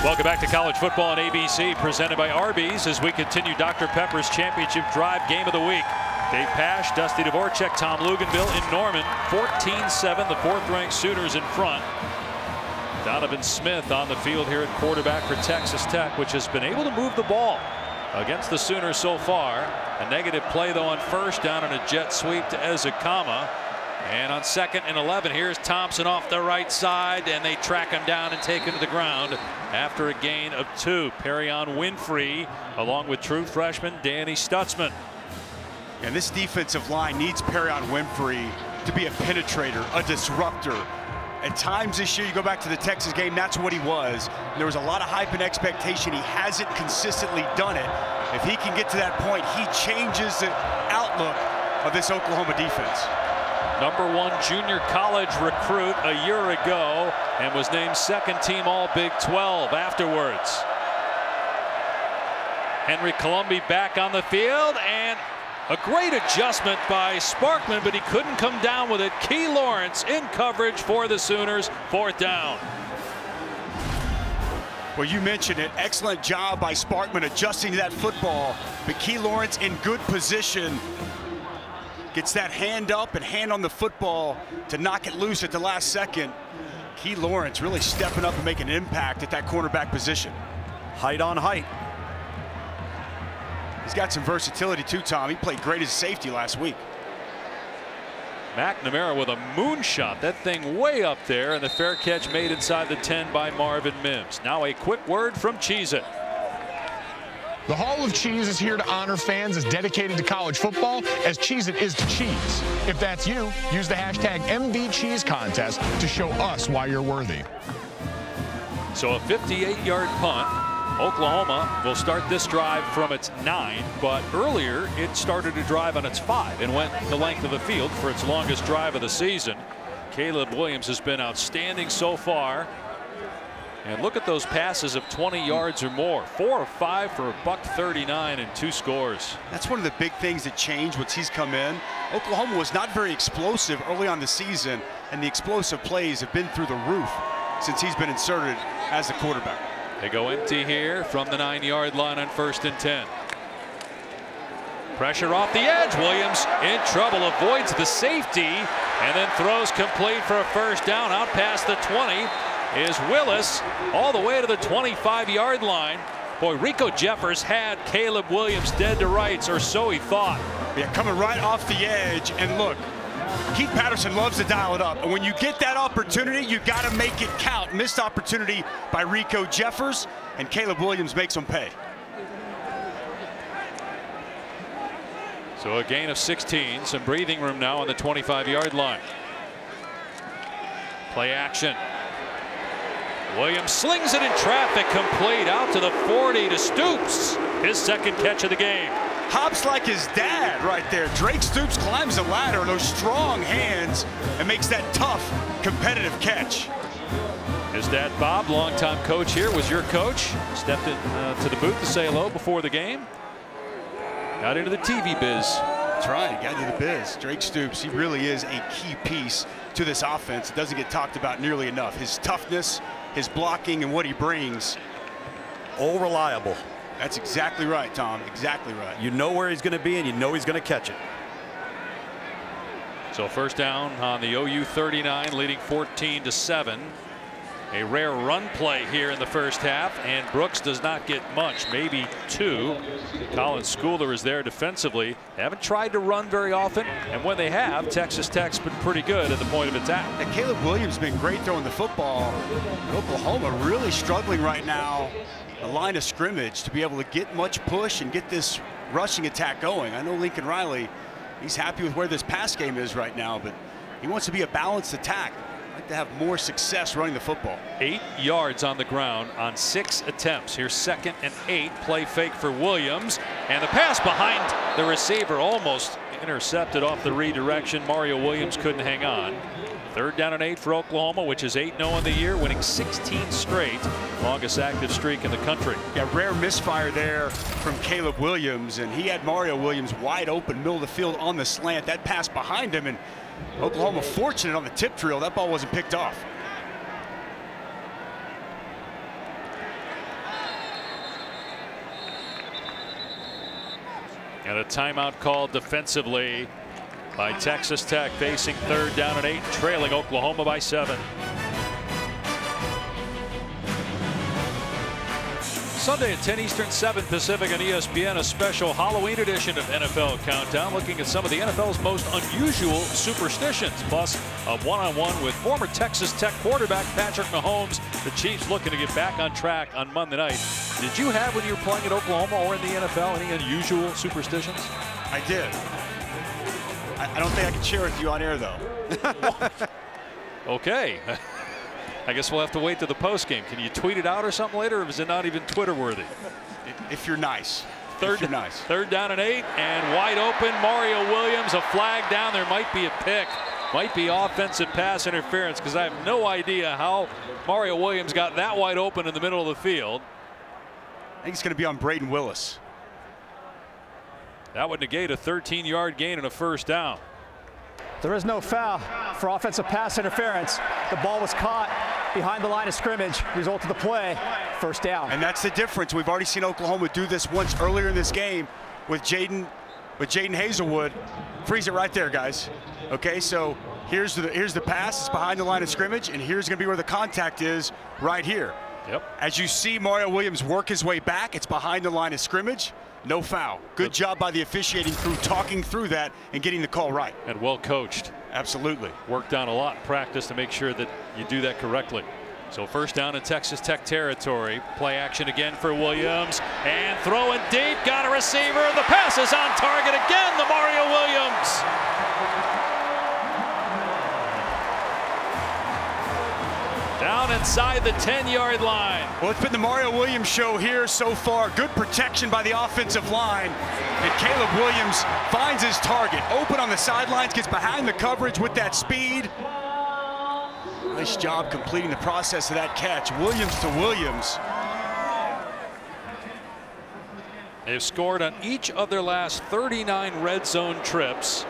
Welcome back to College Football on ABC presented by Arby's as we continue Dr. Pepper's Championship Drive Game of the Week. Dave Pasch, Dusty Dvorak, Tom Luganville in Norman. 14-7, the 4th-ranked Sooners in front. Donovan Smith on the field here at quarterback for Texas Tech, which has been able to move the ball against the Sooners so far. A negative play, though, on first down and a jet sweep to Ezukama. And on 2nd and 11, here's Thompson off the right side, and they track him down and take him to the ground after a gain of 2. Perion Winfrey, along with true freshman Danny Stutzman. And this defensive line needs Perion Winfrey to be a penetrator, a disruptor. At times this year, you go back to the Texas game, that's what he was. And there was a lot of hype and expectation. He hasn't consistently done it. If he can get to that point, he changes the outlook of this Oklahoma defense. #1 junior college recruit a year ago and was named 2nd team All Big 12 afterwards. Henry Colombi back on the field, and a great adjustment by Sparkman, but he couldn't come down with it. Key Lawrence in coverage for the Sooners, 4th down. Well, you mentioned it. Excellent job by Sparkman adjusting to that football. But Key Lawrence in good position. Gets that hand up and hand on the football to knock it loose at the last second. Key Lawrence really stepping up and making an impact at that cornerback position. Height on height. He's got some versatility too, Tom. He played great as a safety last week. McNamara with a moonshot. That thing way up there, and the fair catch made inside the 10 by Marvin Mims. Now a quick word from Cheez-It. The Hall of Cheese is here to honor fans as dedicated to college football as Cheez-It is to cheese. If that's you, use the hashtag MVCheese contest to show us why you're worthy. So a 58-yard punt. Oklahoma will start this drive from its 9, but earlier it started a drive on its 5 and went the length of the field for its longest drive of the season. Caleb Williams has been outstanding so far. And look at those passes of 20 yards or more. 4 of 5 for a $139 and 2 scores. That's one of the big things that changed once he's come in. Oklahoma was not very explosive early on the season, and the explosive plays have been through the roof since he's been inserted as the quarterback. They go empty here from the 9-yard line on 1st and 10. Pressure off the edge. Williams in trouble, avoids the safety, and then throws complete for a 1st down. Out past the 20 is Willis, all the way to the 25-yard line. Boy, Rico Jeffers had Caleb Williams dead to rights, or so he thought. Yeah, coming right off the edge, and look, Keith Patterson loves to dial it up, and when you get that opportunity, you got to make it count. Missed opportunity by Rico Jeffers, and Caleb Williams makes them pay. So a gain of 16, some breathing room now on the 25-yard line. Play action. Williams slings it in traffic, complete out to the 40 to Stoops, his 2nd catch of the game. Hops like his dad right there. Drake Stoops climbs the ladder, those strong hands, and makes that tough, competitive catch. His dad, Bob, longtime coach here, was your coach. Stepped in to the booth to say hello before the game. Got into the TV biz. That's right, he got into the biz. Drake Stoops, he really is a key piece to this offense. It doesn't get talked about nearly enough. His toughness, his blocking, and what he brings. All reliable. That's exactly right, Tom. Exactly right. You know where he's going to be, and you know he's going to catch it. So 1st down on the OU 39, leading 14-7. A rare run play here in the 1st half, and Brooks does not get much, maybe 2. Colin Schooler is there defensively. They haven't tried to run very often, and when they have, Texas Tech's been pretty good at the point of attack. And Caleb Williams has been great throwing the football. Oklahoma really struggling right now, a line of scrimmage, to be able to get much push and get this rushing attack going. I know Lincoln Riley, he's happy with where this pass game is right now, but he wants to be a balanced attack. Like to have more success running the football. 8 yards on the ground on 6 attempts. Here's 2nd and 8. Play fake for Williams, and the pass behind the receiver almost intercepted off the redirection. Mario Williams couldn't hang on. 3rd down and 8 for Oklahoma, which is 8-0 in the year, winning 16 straight. Longest active streak in the country. Yeah, rare misfire there from Caleb Williams, and he had Mario Williams wide open, middle of the field on the slant. That pass behind him, and Oklahoma fortunate on the tip drill. That ball wasn't picked off. And a timeout called defensively by Texas Tech, facing 3rd down and 8, trailing Oklahoma by 7. Sunday at 10 Eastern, 7 Pacific on ESPN, a special Halloween edition of NFL Countdown, looking at some of the NFL's most unusual superstitions, plus a one-on-one with former Texas Tech quarterback Patrick Mahomes. The Chiefs looking to get back on track on Monday night. Did you have, when you were playing at Oklahoma or in the NFL, any unusual superstitions? I did. I don't think I can share with you on air, though. Okay. I guess we'll have to wait to the post game. Can you tweet it out or something later, or is it not even Twitter worthy? If you're nice. Third down and 8, and wide open. Mario Williams, a flag down. There might be a pick. Might be offensive pass interference, because I have no idea how Mario Williams got that wide open in the middle of the field. I think it's going to be on Braden Willis. That would negate a 13-yard gain and a first down. There is no foul for offensive pass interference. The ball was caught behind the line of scrimmage, result of the play, first down. And that's the difference. We've already seen Oklahoma do this once earlier in this game with Jaden Hazelwood. Freeze it right there, guys. Okay, so here's the pass. It's behind the line of scrimmage, and here's going to be where the contact is, right here. Yep. As you see Mario Williams work his way back, it's behind the line of scrimmage. No foul. Good job by the officiating crew talking through that and getting the call right. And well coached. Absolutely. Worked on a lot in practice to make sure that you do that correctly. So first down in Texas Tech territory. Play action again for Williams. And throwing deep. Got a receiver. The pass is on target again. The Mario Williams. Down inside the 10-yard line. Well, it's been the Mario Williams show here so far. Good protection by the offensive line. And Caleb Williams finds his target. Open on the sidelines, gets behind the coverage with that speed. Nice job completing the process of that catch. Williams to Williams. They've scored on each of their last 39 red zone trips.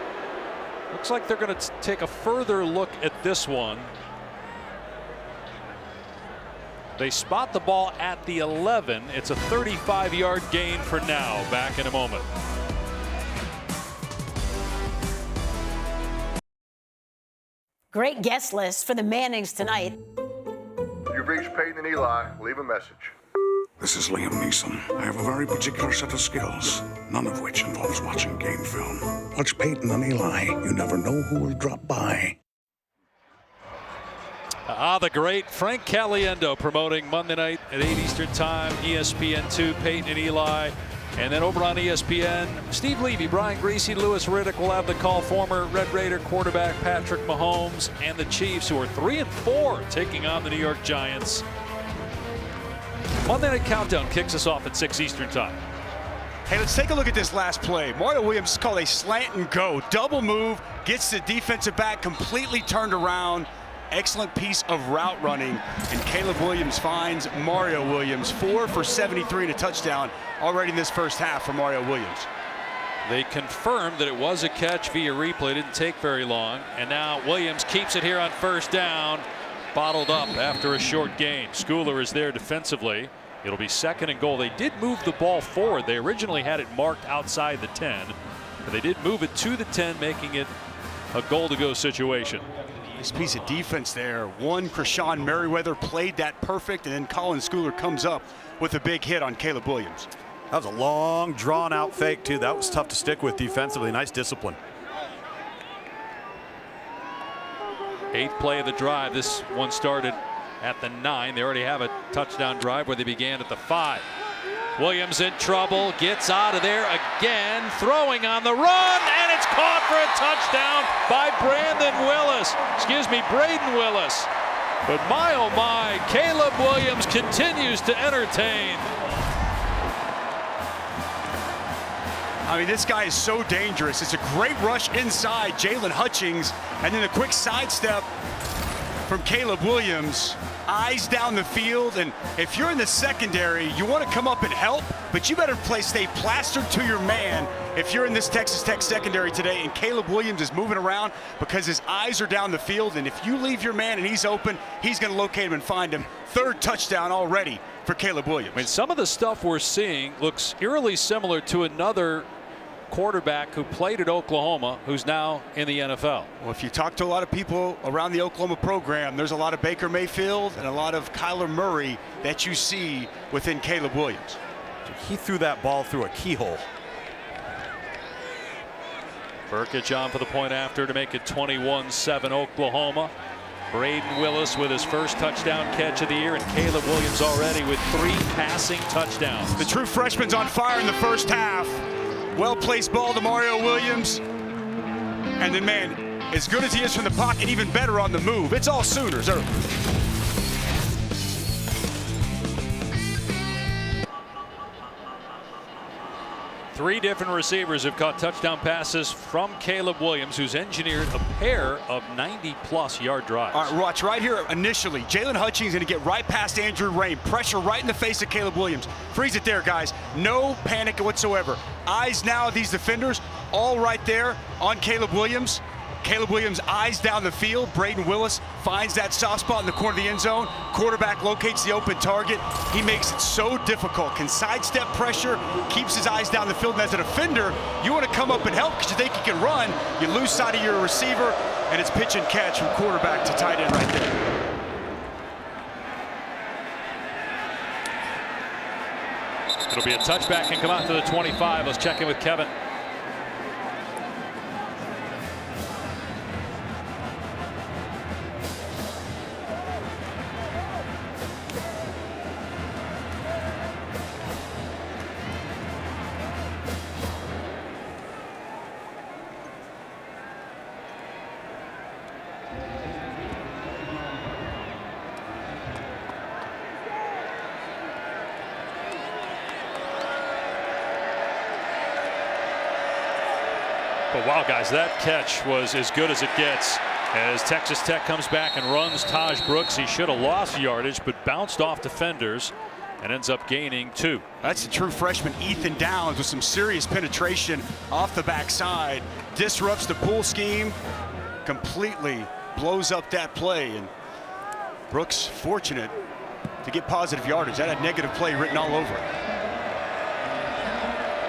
Looks like they're going to take a further look at this one. They spot the ball at the 11. It's a 35-yard gain for now. Back in a moment. Great guest list for the Mannings tonight. You've reached Peyton and Eli. Leave a message. This is Liam Neeson. I have a very particular set of skills, none of which involves watching game film. Watch Peyton and Eli. You never know who will drop by. The great Frank Caliendo promoting Monday night at 8 Eastern Time, ESPN2, Peyton and Eli. And then over on ESPN, Steve Levy, Brian Greasy, Louis Riddick will have the call. Former Red Raider quarterback Patrick Mahomes and the Chiefs, who are 3-4, taking on the New York Giants. Monday Night Countdown kicks us off at 6 Eastern Time. Hey, let's take a look at this last play. Mario Williams is called a slant and go. Double move, gets the defensive back completely turned around. Excellent piece of route running, and Caleb Williams finds Mario Williams. 4 for 73 and a touchdown already in this first half for Mario Williams. They confirmed that it was a catch via replay. Didn't take very long, and now Williams keeps it here on first down. Bottled up after a short gain. Schooler is there defensively. It'll be 2nd and goal. They did move the ball forward. They originally had it marked outside the 10, but they did move it to the 10, making it a goal-to-go situation. Nice piece of defense there. Krishan Merriweather played that perfect, and then Colin Schooler comes up with a big hit on Caleb Williams. That was a long, drawn-out fake, too. That was tough to stick with defensively. Nice discipline. 8th play of the drive. This one started at the 9. They already have a touchdown drive where they began at the 5. Williams in trouble, gets out of there again, throwing on the run, and it's caught for a touchdown by Braden Willis. But my, oh my, Caleb Williams continues to entertain. I mean, this guy is so dangerous. It's a great rush inside, Jalen Hutchings, and then a quick sidestep from Caleb Williams. Eyes down the field, and if you're in the secondary, you want to come up and help, but you better stay plastered to your man if you're in this Texas Tech secondary today. And Caleb Williams is moving around because his eyes are down the field, and if you leave your man and he's open, he's going to locate him and find him. 3rd touchdown already for Caleb Williams. I mean, some of the stuff we're seeing looks eerily similar to another quarterback who played at Oklahoma, who's now in the NFL. Well, if you talk to a lot of people around the Oklahoma program, there's a lot of Baker Mayfield and a lot of Kyler Murray that you see within Caleb Williams. He threw that ball through a keyhole. Burkett on for the point after to make it 21-7 Oklahoma. Braden Willis with his first touchdown catch of the year, and Caleb Williams already with 3 passing touchdowns. The true freshman's on fire in the first half. Well-placed ball to Mario Williams. And then, man, as good as he is from the pocket, even better on the move. It's all Sooners. 3 different receivers have caught touchdown passes from Caleb Williams, who's engineered a pair of 90-plus yard drives. All right, watch right here initially. Jalen Hutchings going to get right past Andrew Rain. Pressure right in the face of Caleb Williams. Freeze it there, guys. No panic whatsoever. Eyes now of these defenders all right there on Caleb Williams. Caleb Williams eyes down the field. Braden Willis finds that soft spot in the corner of the end zone. Quarterback locates the open target. He makes it so difficult. Can sidestep pressure, keeps his eyes down the field. And as a defender, you want to come up and help because you think you can run. You lose sight of your receiver, and it's pitch and catch from quarterback to tight end right there. It'll be a touchback and come out to the 25. Let's check in with Kevin. But wow, guys, that catch was as good as it gets as Texas Tech comes back and runs Taj Brooks. He should have lost yardage, but bounced off defenders and ends up gaining 2. That's the true freshman Ethan Downs with some serious penetration off the backside. Disrupts the pool scheme, completely blows up that play. And Brooks fortunate to get positive yardage. That had negative play written all over it.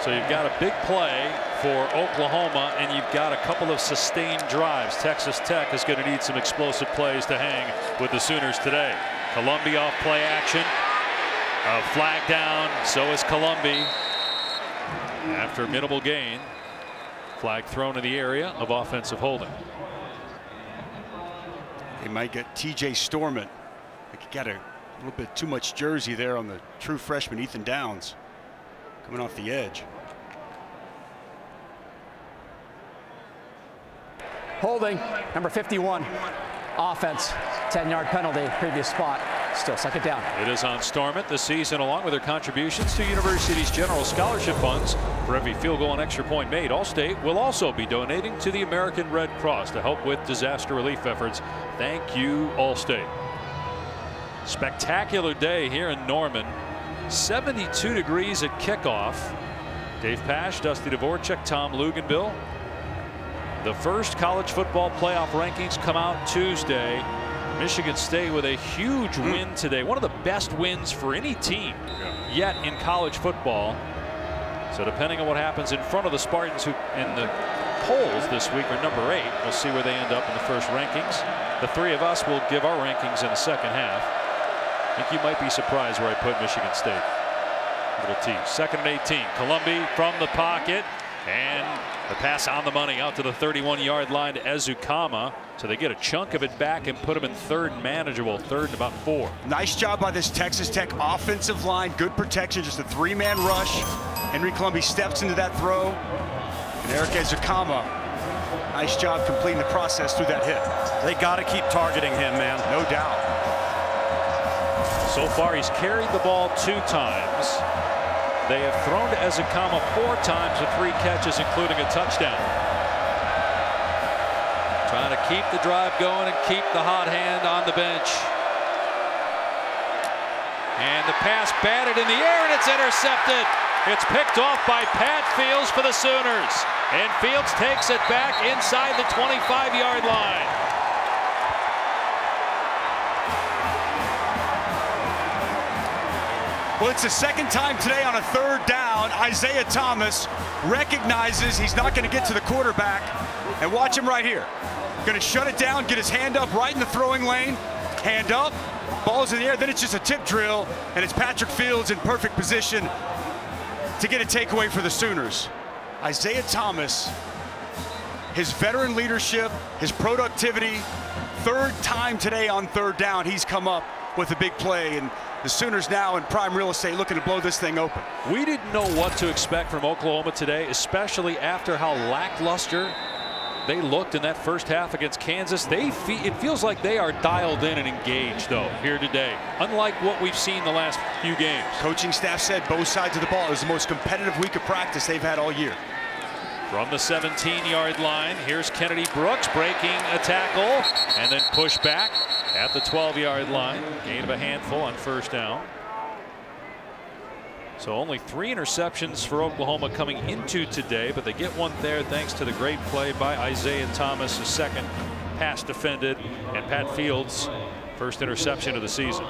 So you've got a big play for Oklahoma, and you've got a couple of sustained drives. Texas Tech is going to need some explosive plays to hang with the Sooners today. Columbia off play action. Flag down. So is Columbia. After minimal gain. Flag thrown in the area of offensive holding. They might get TJ Storment. They got a little bit too much jersey there on the true freshman Ethan Downs. Coming off the edge. Holding, number 51. Offense, 10-yard penalty, previous spot. Still second down. It is on Storment this season, along with their contributions to university's general scholarship funds. For every field goal and extra point made, Allstate will also be donating to the American Red Cross to help with disaster relief efforts. Thank you, Allstate. Spectacular day here in Norman. 72 degrees at kickoff. Dave Pasch, Dusty Dvorak, Tom Luganville. The first college football playoff rankings come out Tuesday. Michigan State with a huge win today. One of the best wins for any team yet in college football. So depending on what happens in front of the Spartans, who in the polls this week are number 8, we'll see where they end up in the first rankings. The 3 of us will give our rankings in the second half. I think you might be surprised where I put Michigan State. Little T. Second and 18. Columbia from the pocket. And the pass on the money out to the 31-yard line to Ezukama. So they get a chunk of it back and put him in third and manageable. Third and about 4. Nice job by this Texas Tech offensive line. Good protection. Just a 3-man rush. Henry Columbia steps into that throw. And Eric Ezukama, nice job completing the process through that hit. They got to keep targeting him, man. No doubt. So far, he's carried the ball 2 times. They have thrown to Ezukama 4 times with 3 catches, including a touchdown. Trying to keep the drive going and keep the hot hand on the bench. And the pass batted in the air, and it's intercepted. It's picked off by Pat Fields for the Sooners. And Fields takes it back inside the 25-yard line. Well, it's the second time today on a third down. Isaiah Thomas recognizes he's not going to get to the quarterback. And watch him right here. Going to shut it down, get his hand up right in the throwing lane. Hand up, ball's in the air. Then it's just a tip drill, and it's Patrick Fields in perfect position to get a takeaway for the Sooners. Isaiah Thomas, his veteran leadership, his productivity, third time today on third down, he's come up with a big play, and the Sooners now in prime real estate looking to blow this thing open. We didn't know what to expect from Oklahoma today, especially after how lackluster they looked in that first half against Kansas. It feels like they are dialed in and engaged, though, here today, unlike what we've seen the last few games. Coaching staff said both sides of the ball. It was the most competitive week of practice they've had all year. From the 17-yard line, here's Kennedy Brooks breaking a tackle and then push back at the 12-yard line. Gain of a handful on first down. So only 3 interceptions for Oklahoma coming into today, but they get one there thanks to the great play by Isaiah Thomas, his second pass defended, and Pat Fields' first interception of the season.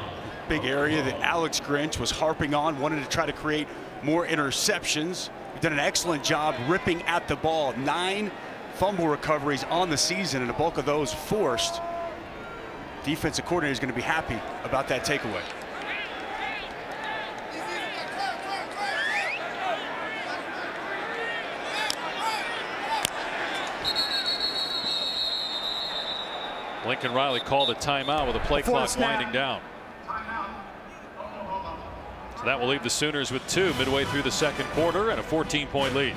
Big area that Alex Grinch was harping on, wanted to try to create more interceptions. He's done an excellent job ripping at the ball. 9 fumble recoveries on the season, and a bulk of those forced. Defensive coordinator is going to be happy about that takeaway. Lincoln Riley called a timeout with a play clock winding down. So that will leave the Sooners with 2 midway through the second quarter and a 14-point lead.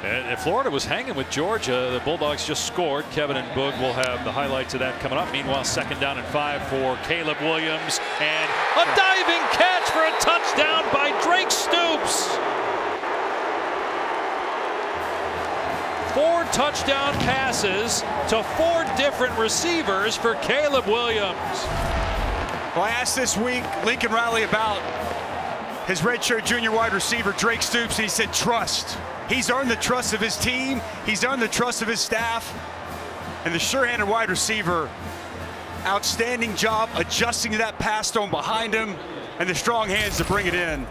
And Florida was hanging with Georgia. The Bulldogs just scored. Kevin and Boog will have the highlights of that coming up. Meanwhile, second down and 5 for Caleb Williams. And a diving catch for a touchdown by Drake Stoops. 4 touchdown passes to 4 different receivers for Caleb Williams. Well, I asked this week Lincoln Riley about his redshirt junior wide receiver, Drake Stoops, and he said trust. He's earned the trust of his team. He's earned the trust of his staff. And the sure-handed wide receiver, outstanding job adjusting to that pass thrown behind him and the strong hands to bring it in.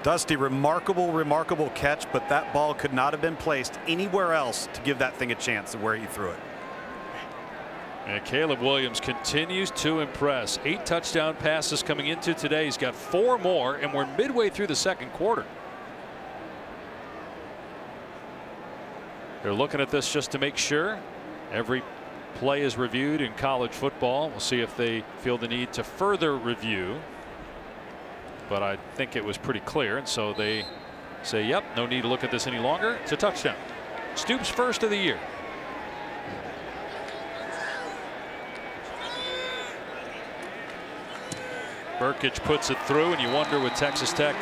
Dusty, remarkable catch, but that ball could not have been placed anywhere else to give that thing a chance of where he threw it. And Caleb Williams continues to impress. 8 touchdown passes coming into today. He's got 4 more, and we're midway through the second quarter. They're looking at this just to make sure every play is reviewed in college football. We'll see if they feel the need to further review. But I think it was pretty clear, and so they say, yep, no need to look at this any longer. It's a touchdown. Stoops' first of the year. Burkich puts it through, and you wonder with Texas Tech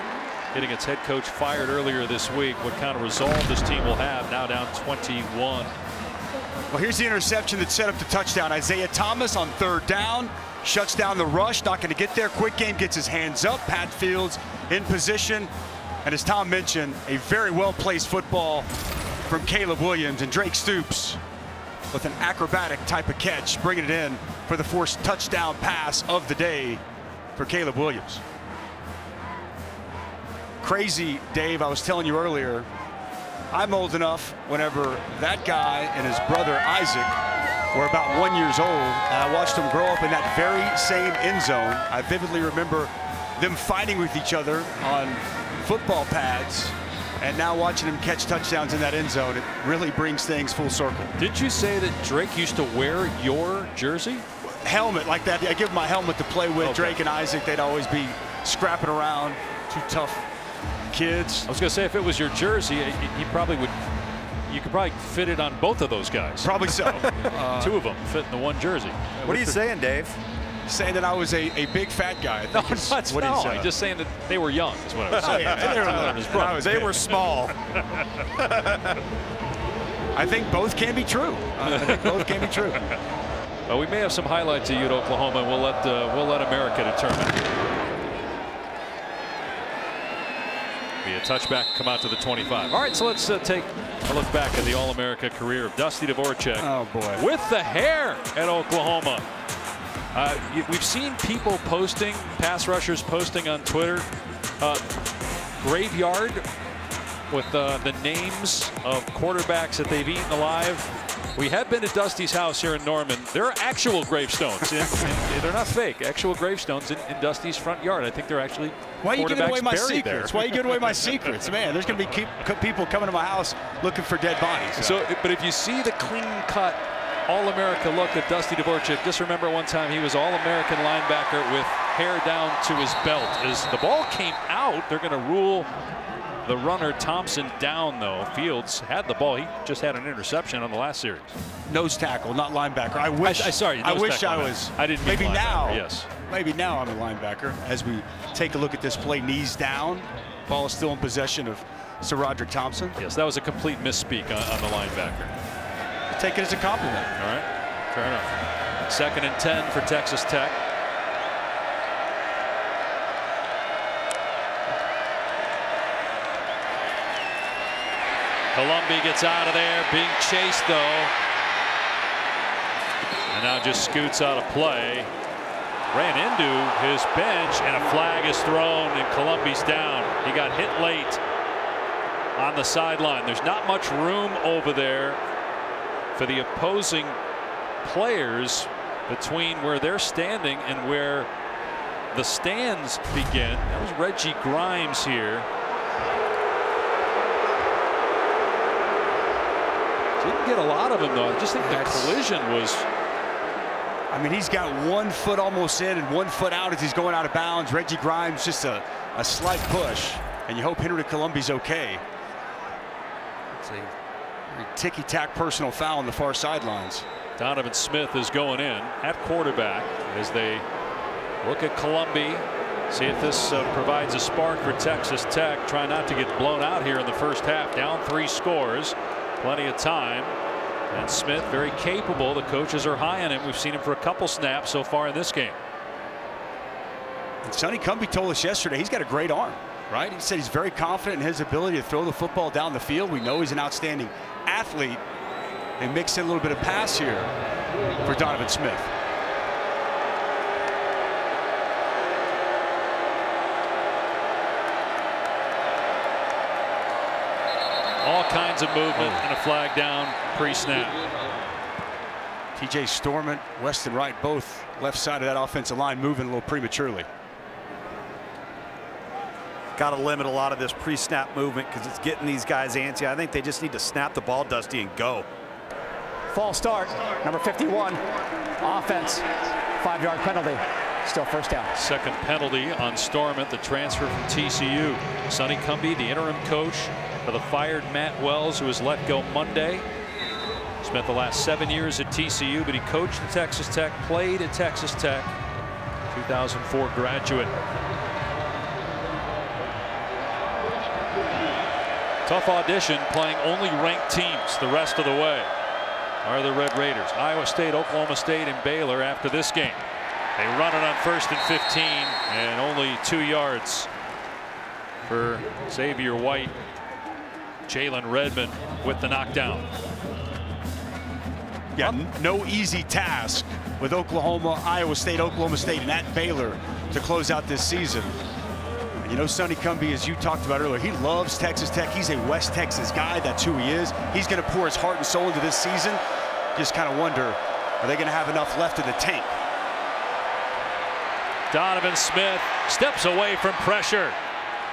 getting its head coach fired earlier this week what kind of resolve this team will have now down 21. Well, here's the interception that set up the touchdown. Isaiah Thomas on third down shuts down the rush, not going to get there. Quick game, gets his hands up. Pat Fields in position, and as Tom mentioned, a very well placed football from Caleb Williams, and Drake Stoops with an acrobatic type of catch, bringing it in for the first touchdown pass of the day for Caleb Williams. Crazy, Dave, I was telling you earlier, I'm old enough whenever that guy and his brother Isaac were about 1 year old. I watched them grow up in that very same end zone. I vividly remember them fighting with each other on football pads, and now watching them catch touchdowns in that end zone, it really brings things full circle. Did you say that Drake used to wear your jersey? Helmet like that. I give him my helmet to play with. Okay. Drake and Isaac, they'd always be scrapping around. 2 tough kids. I was going to say, if it was your jersey, you probably would. You could probably fit it on both of those guys. Probably so. 2 of them fit in the one jersey. What are you saying, Dave? saying that I was a big fat guy. No, I'm just saying that they were young is what I was saying. They were small. I think both can be true. Well, we may have some highlights of you at Oklahoma, and we'll let America determine. Be a touchback, come out to the 25. All right, so let's take a look back at the All-America career of Dusty Dvorak. Oh boy, with the hair at Oklahoma. We've seen people posting, pass rushers posting on Twitter, graveyard with the names of quarterbacks that they've eaten alive. We have been at Dusty's house here in Norman. There are actual gravestones. They're not fake. Actual gravestones in Dusty's front yard. I think they're actually Why are you giving away my secrets? There. Why are you giving away my secrets? Man, there's going to be people coming to my house looking for dead bodies. So, but if you see the clean-cut All-America look at Dusty Dvorak, just remember one time he was All-American linebacker with hair down to his belt. As the ball came out, they're going to rule the runner Thompson down, though. Fields had the ball. He just had an interception on the last series. Nose tackle, not linebacker. I wish I was. I didn't mean maybe now. Yes. Maybe now I'm a linebacker. As we take a look at this play, knees down. Ball is still in possession of Sir Roderick Thompson. Yes, that was a complete misspeak on the linebacker. Take it as a compliment. All right, fair enough. 2nd and 10 for Texas Tech. Columbia gets out of there, being chased though. And now just scoots out of play. Ran into his bench and a flag is thrown and Columbia's down. He got hit late on the sideline. There's not much room over there for the opposing players between where they're standing and where the stands begin. That was Reggie Grimes here. Didn't get a lot of them though. I just think the collision was. I mean, he's got 1 foot almost in and 1 foot out as he's going out of bounds. Reggie Grimes just a slight push, and you hope Henry Columbia's okay. It's a very ticky-tack personal foul on the far sidelines. Donovan Smith is going in at quarterback as they look at Columbia. See if this provides a spark for Texas Tech. Try not to get blown out here in the first half. Down 3 scores. Plenty of time. And Smith very capable. The coaches are high on him. We've seen him for a couple snaps so far in this game. And Sonny Cumbie told us yesterday he's got a great arm, right? He said he's very confident in his ability to throw the football down the field. We know he's an outstanding athlete. And mix in a little bit of pass here for Donovan Smith. All kinds of movement and a flag down pre-snap. TJ Storment, Weston Wright, both left side of that offensive line moving a little prematurely. Got to limit a lot of this pre-snap movement because it's getting these guys antsy. I think they just need to snap the ball, Dusty, and go. False start, number 51, offense, 5-yard penalty, still first down. Second penalty on Storment, the transfer from TCU. Sonny Cumbie, the interim coach for the fired Matt Wells, who was let go Monday. Spent the last 7 years at TCU, but he coached at Texas Tech, played at Texas Tech, 2004 graduate. Tough audition, playing only ranked teams the rest of the way are the Red Raiders. Iowa State, Oklahoma State, and Baylor after this game. They run it on 1st and 15 and only 2 yards for Xavier White. Jalen Redmond with the knockdown. Yeah, no easy task with Oklahoma, Iowa State, Oklahoma State, and at Baylor to close out this season. And you know, Sonny Cumbie, as you talked about earlier, he loves Texas Tech. He's a West Texas guy. That's who he is. He's going to pour his heart and soul into this season. Just kind of wonder, are they going to have enough left in the tank? Donovan Smith steps away from pressure.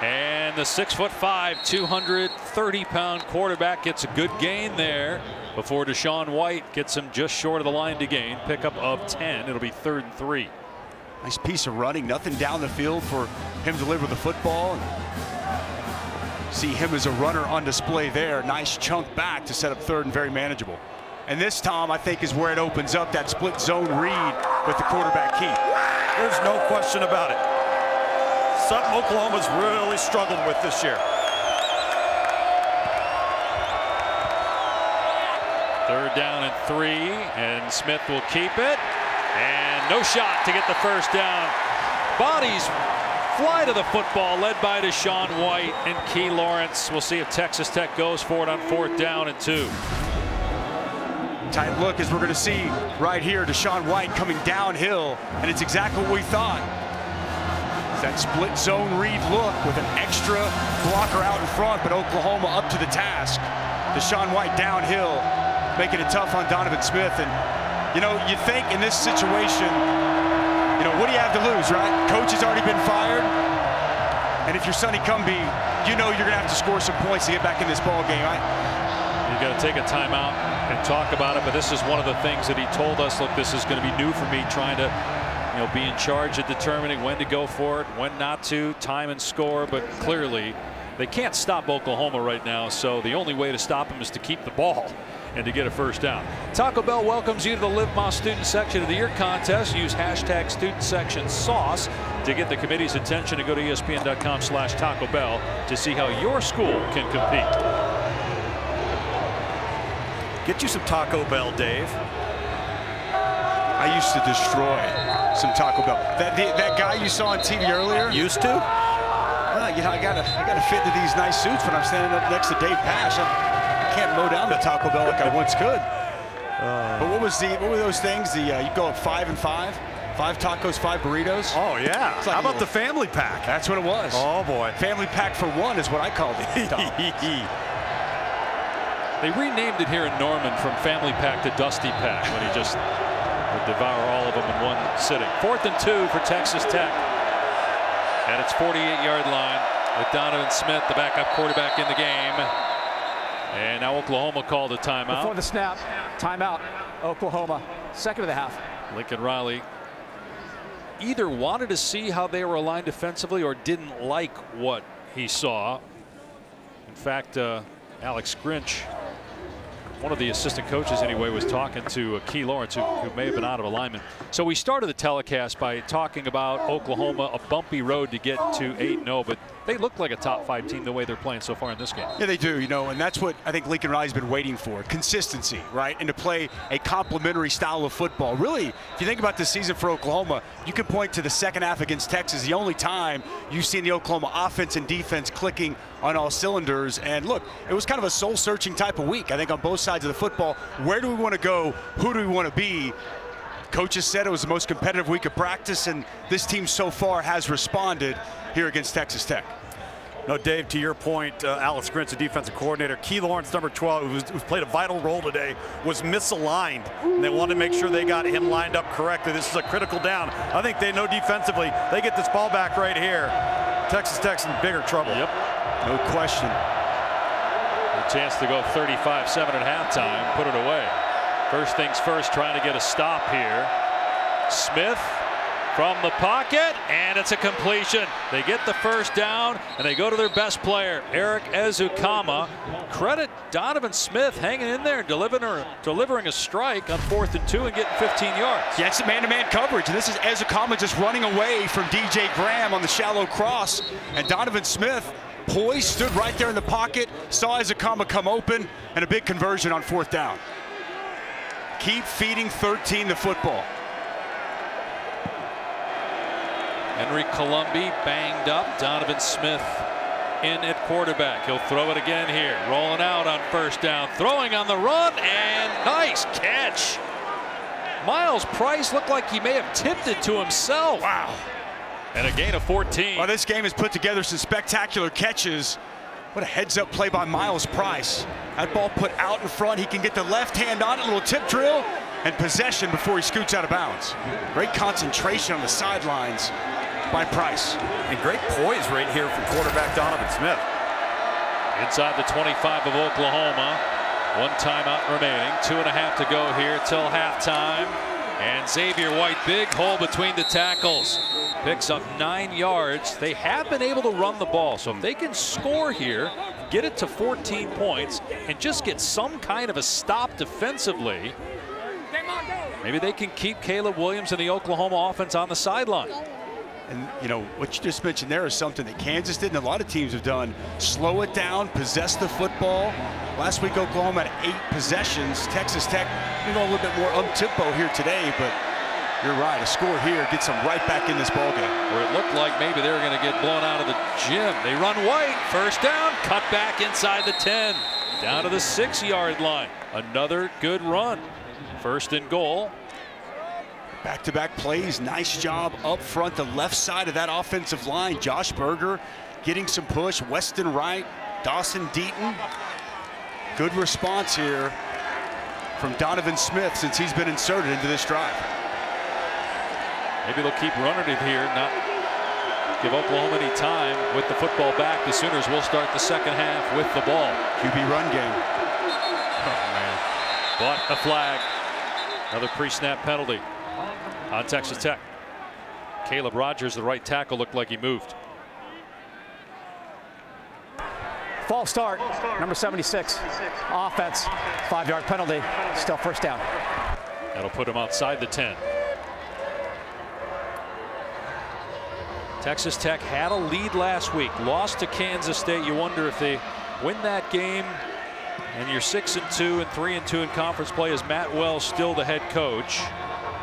And the 6'5", 230-pound quarterback gets a good gain there before Deshaun White gets him just short of the line to gain. Pickup of 10. It'll be 3rd and 3. Nice piece of running. Nothing down the field for him to deliver the football. See him as a runner on display there. Nice chunk back to set up 3rd and very manageable. And this, Tom, I think is where it opens up that split zone read with the quarterback keep. There's no question about it. Something Oklahoma's really struggled with this year. Third down and 3, and Smith will keep it. And no shot to get the first down. Bodies fly to the football, led by Deshaun White and Key Lawrence. We'll see if Texas Tech goes for it on 4th down and 2. Tight look, as we're going to see right here. Deshaun White coming downhill, and it's exactly what we thought. That split zone read look with an extra blocker out in front, but Oklahoma up to the task. Deshaun White downhill, making it tough on Donovan Smith. And, you know, you think in this situation, you know, what do you have to lose, right? Coach has already been fired. And if you're Sonny Cumbie, you know you're going to have to score some points to get back in this ball game. You got to take a timeout and talk about it, but this is one of the things that he told us, look, this is going to be new for me, trying to, you know, be in charge of determining when to go for it, when not to, time and score. But clearly they can't stop Oklahoma right now, so the only way to stop them is to keep the ball and to get a first down. Taco Bell welcomes you to the Live Moss Student Section of the Year contest. Use hashtag Student Section Sauce to get the committee's attention, and go to ESPN.com/Taco Bell to see how your school can compete. Get you some Taco Bell, Dave. I used to destroy some Taco Bell. That guy you saw on TV earlier? Used to? Well, you know, I gotta fit into these nice suits when I'm standing up next to Dave Pash. I can't mow down the Taco Bell like I once could. But what were those things? You go up 5 and 5? 5 tacos, 5 burritos? Oh, yeah. Like how about the family pack? That's what it was. Oh, boy. Family pack for one is what I called it. They renamed it here in Norman from Family Pack to Dusty Pack when he just would devour all of them in one sitting. 4th and 2 for Texas Tech. At its 48-yard line with Donovan Smith, the backup quarterback, in the game. And now Oklahoma called a timeout. Before the snap, timeout, Oklahoma, second of the half. Lincoln Riley either wanted to see how they were aligned defensively or didn't like what he saw. In fact, Alex Grinch, one of the assistant coaches anyway, was talking to Key Lawrence, who may have been out of alignment. So we started the telecast by talking about Oklahoma, a bumpy road to get to 8-0, but they look like a top 5 team the way they're playing so far in this game. Yeah, they do, you know, and that's what I think Lincoln Riley's been waiting for. Consistency, right? And to play a complementary style of football. Really, if you think about this season for Oklahoma, you can point to the second half against Texas, the only time you've seen the Oklahoma offense and defense clicking on all cylinders. And look, it was kind of a soul-searching type of week, I think, on both sides of the football. Where do we want to go? Who do we want to be? Coaches said it was the most competitive week of practice, and this team so far has responded here against Texas Tech. No, Dave, to your point, Alex Grinch, the defensive coordinator, Key Lawrence, number 12, who's played a vital role today, was misaligned. And they wanted to make sure they got him lined up correctly. This is a critical down. I think they know defensively, they get this ball back right here. Texas Tech's in bigger trouble. Yep. No question. A chance to go 35-7 at halftime, put it away. First things first, trying to get a stop here. Smith from the pocket, and it's a completion. They get the first down, and they go to their best player, Eric Ezukama. Credit Donovan Smith hanging in there and delivering a strike on 4th and 2 and getting 15 yards. Yeah, it's man-to-man coverage, and this is Ezukama just running away from DJ Graham on the shallow cross, and Donovan Smith poised, stood right there in the pocket, saw Ezukama come open, and a big conversion on 4th down. Keep feeding 13 the football. Henry Columbi banged up. Donovan Smith in at quarterback. He'll throw it again here. Rolling out on 1st down. Throwing on the run, and nice catch. Miles Price looked like he may have tipped it to himself. Wow. And a gain of 14. Well, this game has put together some spectacular catches. What a heads-up play by Miles Price. That ball put out in front. He can get the left hand on it, a little tip drill, and possession before he scoots out of bounds. Great concentration on the sidelines by Price. And great poise right here from quarterback Donovan Smith. Inside the 25 of Oklahoma. 1 timeout remaining. 2.5 to go here till halftime. And Xavier White, big hole between the tackles. Picks up 9 yards. They have been able to run the ball, so if they can score here, get it to 14 points, and just get some kind of a stop defensively, Maybe they can keep Caleb Williams and the Oklahoma offense on the sideline. And, you know, what you just mentioned there is something that Kansas did and a lot of teams have done. Slow it down, possess the football. Last week, Oklahoma had 8 possessions. Texas Tech, a little bit more up-tempo here today, but you're right. A score here gets them right back in this ballgame. Where it looked like maybe they were going to get blown out of the gym. They run white. First down. Cut back inside the 10. Down to the 6-yard line. Another good run. First and goal. Back-to-back plays. Nice job up front, the left side of that offensive line. Josh Berger getting some push. Weston Wright, Dawson Deaton. Good response here from Donovan Smith since he's been inserted into this drive. Maybe they'll keep running it here, not give Oklahoma any time with the football back. The Sooners will start the second half with the ball. QB run game. Oh, man. But a flag. Another pre-snap penalty on Texas Tech. Caleb Rogers, the right tackle, looked like he moved. False start, number 76. Offense, 5-yard penalty, still first down. That'll put him outside the 10. Texas Tech had a lead last week, lost to Kansas State. You wonder if they win that game and you're 6-2 and 3-2 in conference play. Is Matt Wells still the head coach?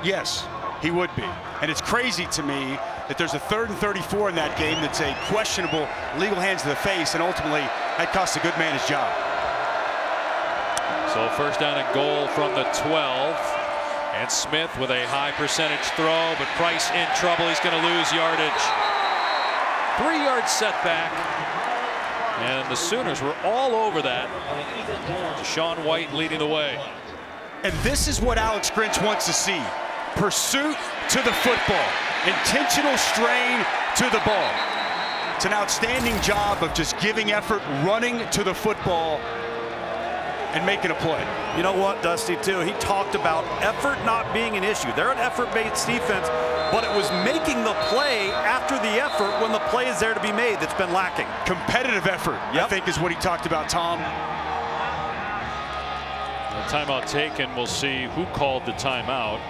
Yes, he would be. And it's crazy to me that there's a 3rd and 34 in that game that's a questionable legal hands to the face, and ultimately that costs a good man his job. So first down and goal from the 12. And Smith with a high percentage throw, but Price in trouble. He's going to lose yardage. 3-yard setback. And the Sooners were all over that. Deshaun White leading the way. And this is what Alex Grinch wants to see. Pursuit to the football. Intentional strain to the ball. It's an outstanding job of just giving effort, running to the football, and making a play. You know what, Dusty, too? He talked about effort not being an issue. They're an effort-based defense, but it was making the play after the effort when the play is there to be made that's been lacking. Competitive effort, I think, is what he talked about, Tom. The timeout taken. We'll see who called the timeout.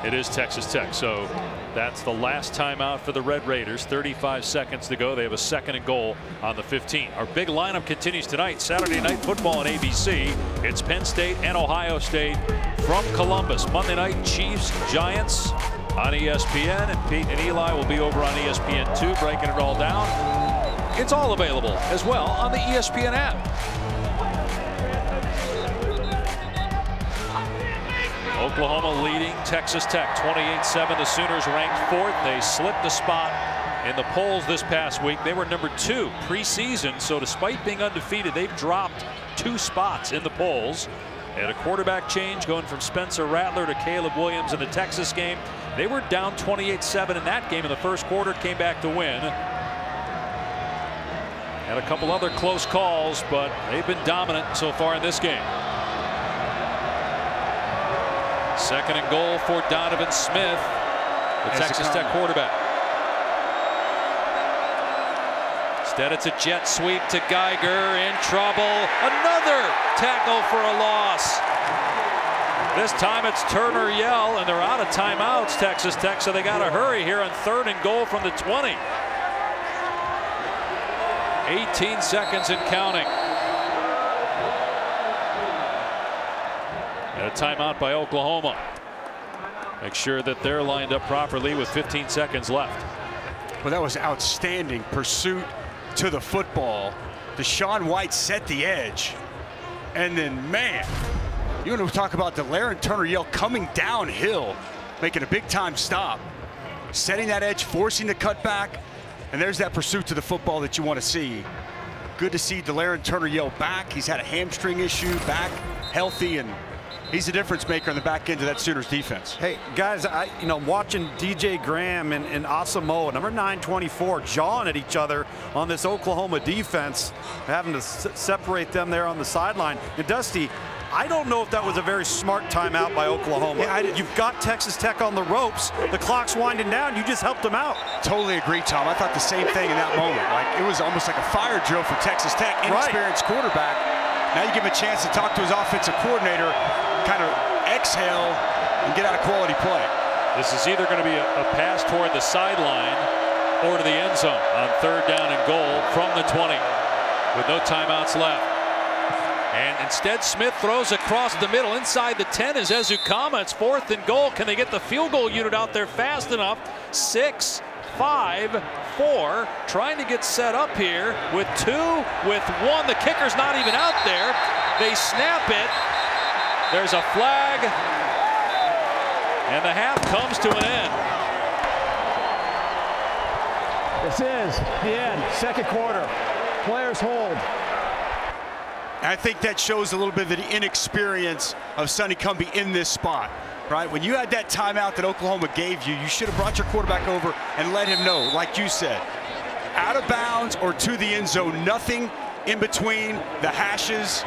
It is Texas Tech. So that's the last timeout for the Red Raiders. 35 seconds to go. They have a 2nd and goal on the 15. Our big lineup continues tonight. Saturday Night Football on ABC. It's Penn State and Ohio State from Columbus. Monday night, Chiefs, Giants on ESPN. And Pete and Eli will be over on ESPN2 breaking it all down. It's all available as well on the ESPN app. Oklahoma leading Texas Tech 28-7. The Sooners ranked 4th. They slipped a spot in the polls this past week. They were number 2 preseason. So despite being undefeated, they've dropped 2 spots in the polls. They had a quarterback change going from Spencer Rattler to Caleb Williams in the Texas game. They were down 28-7 in that game in the first quarter. Came back to win. Had a couple other close calls, but they've been dominant so far in this game. 2nd and goal for Donovan Smith, the Texas Tech quarterback. Instead, it's a jet sweep to Geiger, in trouble. Another tackle for a loss. This time it's Turner Yell, and they're out of timeouts, Texas Tech, so they got to hurry here on 3rd and goal from the 20. 18 seconds and counting. And a timeout by Oklahoma. Make sure that they're lined up properly with 15 seconds left. Well, that was outstanding pursuit to the football. Deshaun White set the edge. And then, man, you want to talk about Delaren Turner-Yell coming downhill, making a big-time stop, setting that edge, forcing the cutback, and there's that pursuit to the football that you want to see. Good to see Delaren Turner-Yell back. He's had a hamstring issue, back healthy, and he's a difference maker on the back end of that Sooners defense. Hey, guys, watching DJ Graham and Asamoah, number 924, jawing at each other on this Oklahoma defense, having to separate them there on the sideline. And Dusty, I don't know if that was a very smart timeout by Oklahoma. Yeah, you've got Texas Tech on the ropes. The clock's winding down. You just helped them out. Totally agree, Tom. I thought the same thing in that moment. Like, it was almost like a fire drill for Texas Tech. Inexperienced quarterback. Now you give him a chance to talk to his offensive coordinator, kind of exhale, and get out of quality play. This is either going to be a pass toward the sideline or to the end zone on 3rd down and goal from the 20 with no timeouts left. And instead Smith throws across the middle. Inside the 10 is Ezukama. It's 4th and goal. Can they get the field goal unit out there fast enough? 6, 5, 4. Trying to get set up here with 2, with 1. The kicker's not even out there. They snap it. There's a flag. And the half comes to an end. This is the end. 2nd quarter. Players hold. I think that shows a little bit of the inexperience of Sonny Cumbie in this spot, right? When you had that timeout that Oklahoma gave you, you should have brought your quarterback over and let him know, like you said, out of bounds or to the end zone, nothing in between the hashes,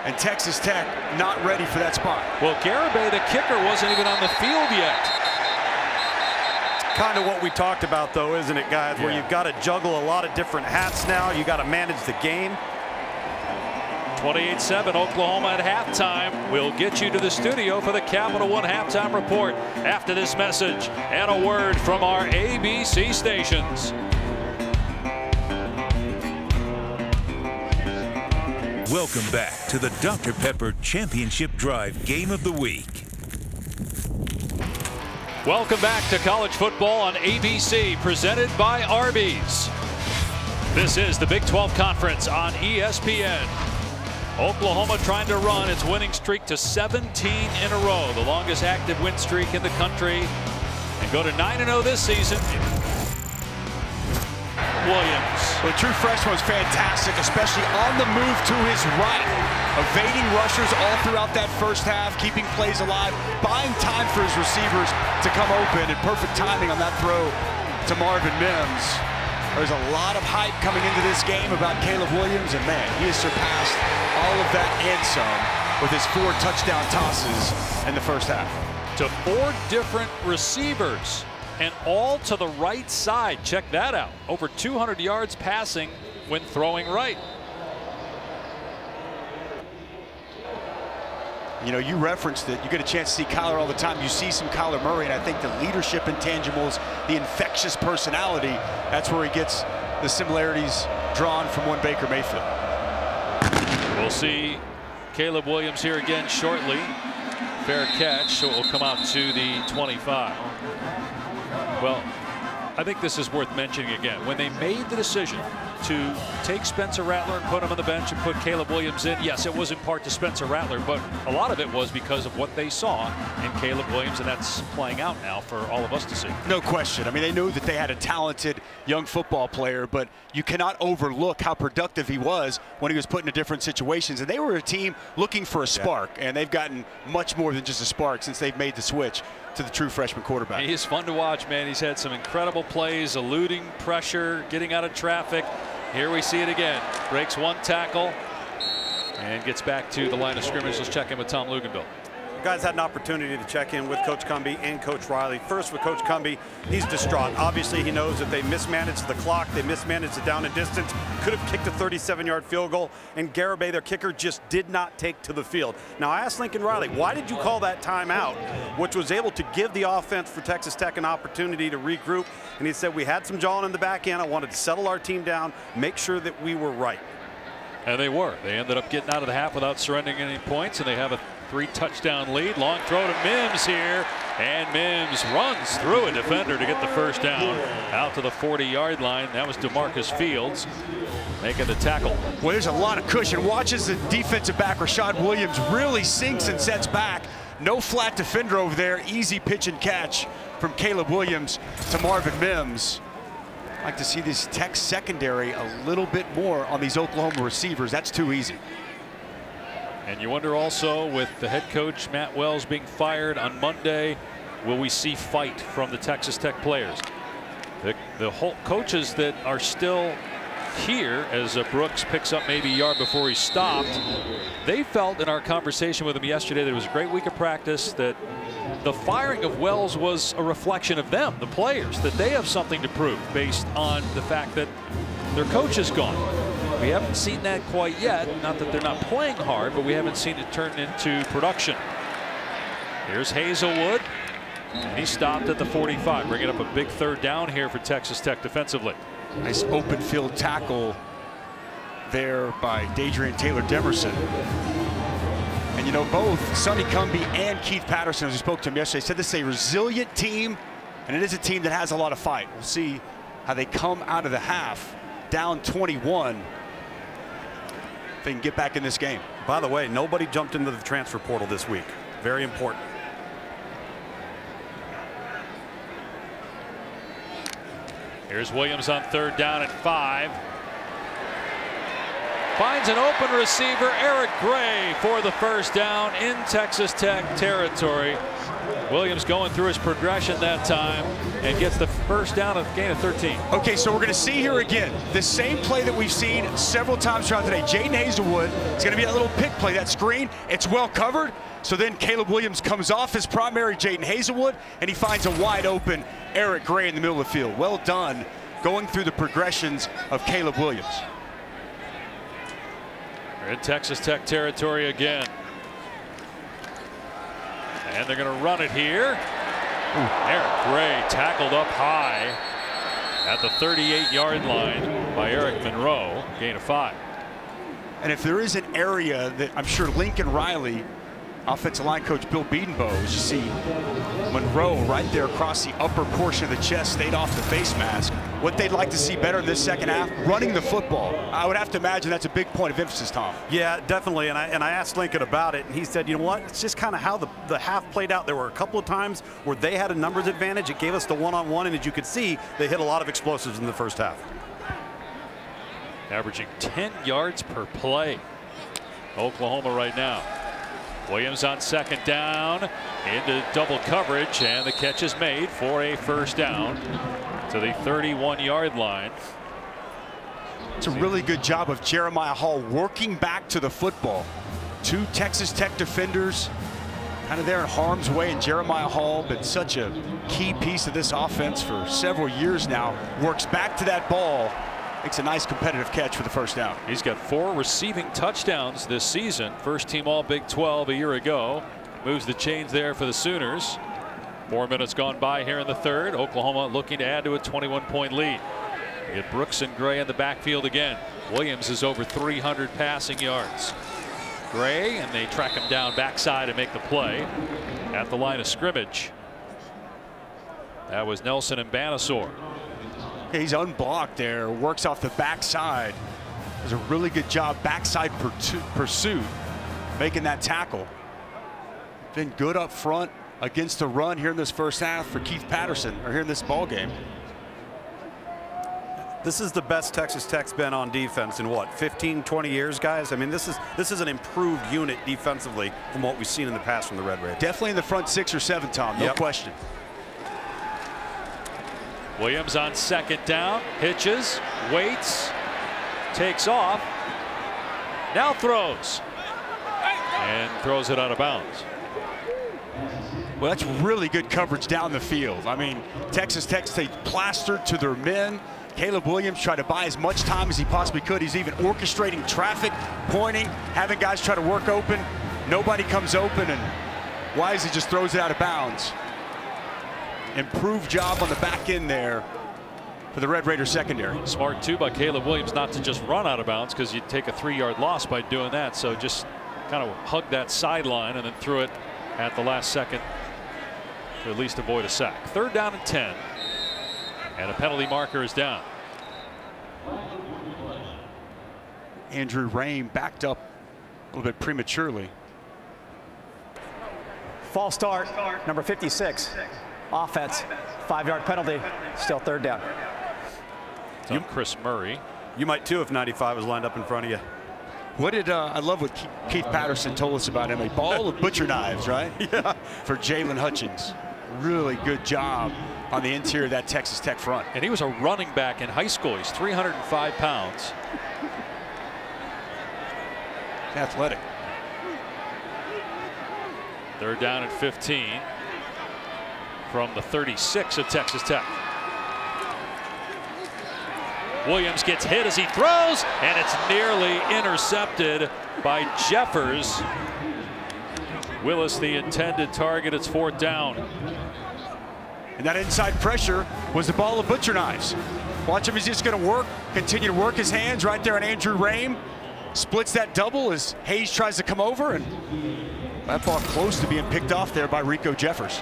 and Texas Tech not ready for that spot. Well, Garibay, the kicker, wasn't even on the field yet. Kind of what we talked about, though, isn't it, guys? Where you've got to juggle a lot of different hats now. You got to manage the game. 28-7 Oklahoma at halftime. We'll get you to the studio for the Capital One halftime report after this message and a word from our ABC stations. Welcome back to the Dr. Pepper Championship Drive Game of the Week. Welcome back to college football on ABC, presented by Arby's. This is the Big 12 Conference on ESPN. Oklahoma trying to run its winning streak to 17 in a row, the longest active win streak in the country, and go to 9-0 this season. Williams. Well, the true freshman was fantastic, especially on the move to his right, evading rushers all throughout that first half, keeping plays alive, buying time for his receivers to come open, and perfect timing on that throw to Marvin Mims. There's a lot of hype coming into this game about Caleb Williams, and man, he has surpassed all of that and some with his 4 touchdown tosses in the first half. To 4 different receivers, and all to the right side. Check that out. Over 200 yards passing when throwing right. You know, you referenced it. You get a chance to see Kyler all the time. You see some Kyler Murray, and I think the leadership intangibles, the infectious personality, that's where he gets the similarities drawn from one Baker Mayfield. We'll see Caleb Williams here again shortly. Fair catch, so it will come out to the 25. Well, I think this is worth mentioning again. When they made the decision to take Spencer Rattler and put him on the bench and put Caleb Williams in, yes, it was in part to Spencer Rattler, but a lot of it was because of what they saw in Caleb Williams, and that's playing out now for all of us to see. No question. I mean, they knew that they had a talented young football player, but you cannot overlook how productive he was when he was put into different situations. And they were a team looking for a spark, and they've gotten much more than just a spark since they've made the switch to the true freshman quarterback. He is fun to watch, man. He's had some incredible plays, eluding pressure, getting out of traffic. Here we see it again. Breaks 1 tackle and gets back to the line of scrimmage. Let's check in with Tom Luginbill. Guys had an opportunity to check in with Coach Cumbie and Coach Riley. First with Coach Cumbie, he's distraught. Obviously, he knows that they mismanaged the clock. They mismanaged the down and distance. Could have kicked a 37-yard field goal. And Garibay, their kicker, just did not take to the field. Now, I asked Lincoln Riley, why did you call that timeout, which was able to give the offense for Texas Tech an opportunity to regroup? And he said, we had some jawing in the back end. I wanted to settle our team down, make sure that we were right. And they were. They ended up getting out of the half without surrendering any points, and they have a 3-touchdown lead. Long throw to Mims here, and Mims runs through a defender to get the first down out to the 40-yard line. That was DeMarcus Fields making the tackle. Well, there's a lot of cushion. Watch as the defensive back, Rashad Williams, really sinks and sets back. No flat defender over there. Easy pitch and catch from Caleb Williams to Marvin Mims. I'd like to see this Tech secondary a little bit more on these Oklahoma receivers. That's too easy. And you wonder also, with the head coach Matt Wells being fired on Monday, will we see fight from the Texas Tech players? The whole coaches that are still here, as Brooks picks up maybe a yard before he stopped, they felt in our conversation with him yesterday that it was a great week of practice, that the firing of Wells was a reflection of them, the players, that they have something to prove based on the fact that their coach is gone. We haven't seen that quite yet. Not that they're not playing hard, but we haven't seen it turn into production. Here's Hazelwood. And he stopped at the 45, bringing up a big third down here for Texas Tech defensively. Nice open field tackle there by Dadrian Taylor-Demerson. And you know, both Sonny Cumbie and Keith Patterson, as we spoke to him yesterday, said this is a resilient team, and it is a team that has a lot of fight. We'll see how they come out of the half down 21 if they can get back in this game. By the way, nobody jumped into the transfer portal this week. Very important. Here's Williams on third down at 5. Finds an open receiver, Eric Gray, for the first down in Texas Tech territory. Williams going through his progression that time and gets the first down of gain of 13. Okay, so we're going to see here again the same play that we've seen several times throughout today. Jaden Hazelwood is going to be a little pick play. That screen, it's well covered. So then Caleb Williams comes off his primary, Jaden Hazelwood, and he finds a wide open Eric Gray in the middle of the field. Well done going through the progressions of Caleb Williams. We're in Texas Tech territory again. And they're going to run it here. Eric Gray tackled up high at the 38-yard line by Eric Monroe. Gain of 5. And if there is an area that I'm sure Lincoln Riley, offensive line coach Bill Bedenbaugh, as you see Monroe right there across the upper portion of the chest, stayed off the face mask. What they'd like to see better in this second half, running the football. I would have to imagine that's a big point of emphasis, Tom. Yeah, definitely. And I asked Lincoln about it, and he said, you know what, it's just kind of how the half played out. There were a couple of times where they had a numbers advantage. It gave us the one-on-one, and as you could see, they hit a lot of explosives in the first half. Averaging 10 yards per play. Oklahoma right now. Williams on second down into double coverage, and the catch is made for a first down to the 31-yard line. It's a really good job of Jeremiah Hall working back to the football. 2 Texas Tech defenders kind of there in harm's way, and Jeremiah Hall, been such a key piece of this offense for several years now, works back to that ball, makes a nice competitive catch for the first down. He's got 4 receiving touchdowns this season. First team all Big 12 a year ago. Moves the chains there for the Sooners. 4 minutes gone by here in the third. Oklahoma looking to add to a 21-point lead. Get Brooks and Gray in the backfield again. Williams is over 300 passing yards. Gray, and they track him down backside and make the play at the line of scrimmage. That was Nelson and Banasour. He's unblocked there, works off the backside. Does a really good job backside pursuit, making that tackle. Been good up front against the run here in this first half for Keith Patterson, or here in this ball game. This is the best Texas Tech's been on defense in what, 15, 20 years, guys? I mean, this is an improved unit defensively from what we've seen in the past from the Red Raiders. Definitely in the front 6 or 7, Tom, no question. Williams on second down, hitches, waits, takes off, now throws, and throws it out of bounds. Well, that's really good coverage down the field. I mean, Texas Tech stayed plastered to their men. Caleb Williams tried to buy as much time as he possibly could. He's even orchestrating traffic, pointing, having guys try to work open. Nobody comes open, and Wisely just throws it out of bounds. Improved job on the back end there for the Red Raider secondary. Smart too by Caleb Williams not to just run out of bounds, because you'd take a 3-yard loss by doing that. So just kind of hugged that sideline and then threw it at the last second to at least avoid a sack. Third down and 10, and a penalty marker is down. Andrew Rain backed up a little bit prematurely. False start, number 56. Offense, 5-yard penalty, still third down. You, Chris Murray. You might too if 95 was lined up in front of you. What did I love what Keith Patterson told us about him? A ball of butcher knives, right? Yeah. For Jalen Hutchins. Really good job on the interior of that Texas Tech front. And he was a running back in high school. He's 305 pounds. Athletic. Third down and 15 from the 36 of Texas Tech. Williams gets hit as he throws, and it's nearly intercepted by Jeffers. Willis the intended target. It's 4th down. And that inside pressure was the ball of butcher knives. Watch him, he's just going to work, continue to work his hands right there on Andrew Rame. Splits that double as Hayes tries to come over, and that ball close to being picked off there by Rico Jeffers.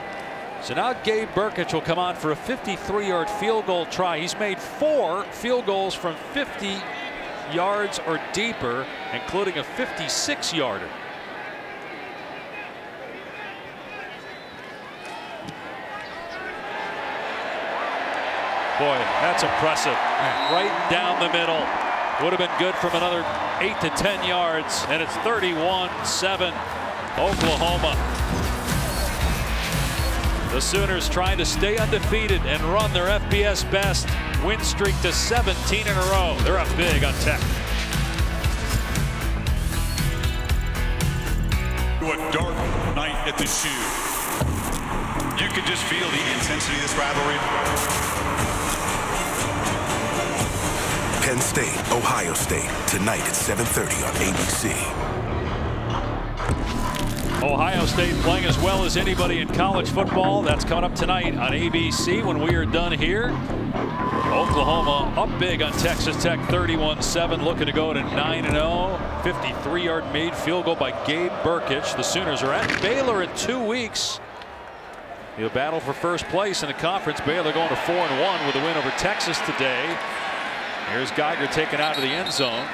So now Gabe Burkich will come on for a 53-yard field goal try. He's made 4 field goals from 50 yards or deeper, including a 56-yarder. Boy, that's impressive. Right down the middle. Would have been good from another 8 to 10 yards, and it's 31-7 Oklahoma. The Sooners trying to stay undefeated and run their FBS best win streak to 17 in a row. They're up big on Tech. A dark night at the shoe. You could just feel the intensity of this rivalry. Penn State, Ohio State, tonight at 7:30 on ABC. Ohio State playing as well as anybody in college football. That's coming up tonight on ABC when we are done here. Oklahoma up big on Texas Tech, 31-7, looking to go to 9-0. 53-yard made field goal by Gabe Burkich. The Sooners are at Baylor in 2 weeks. He'll battle for first place in the conference. Baylor going to 4-1 with a win over Texas today. Here's Geiger taken out of the end zone.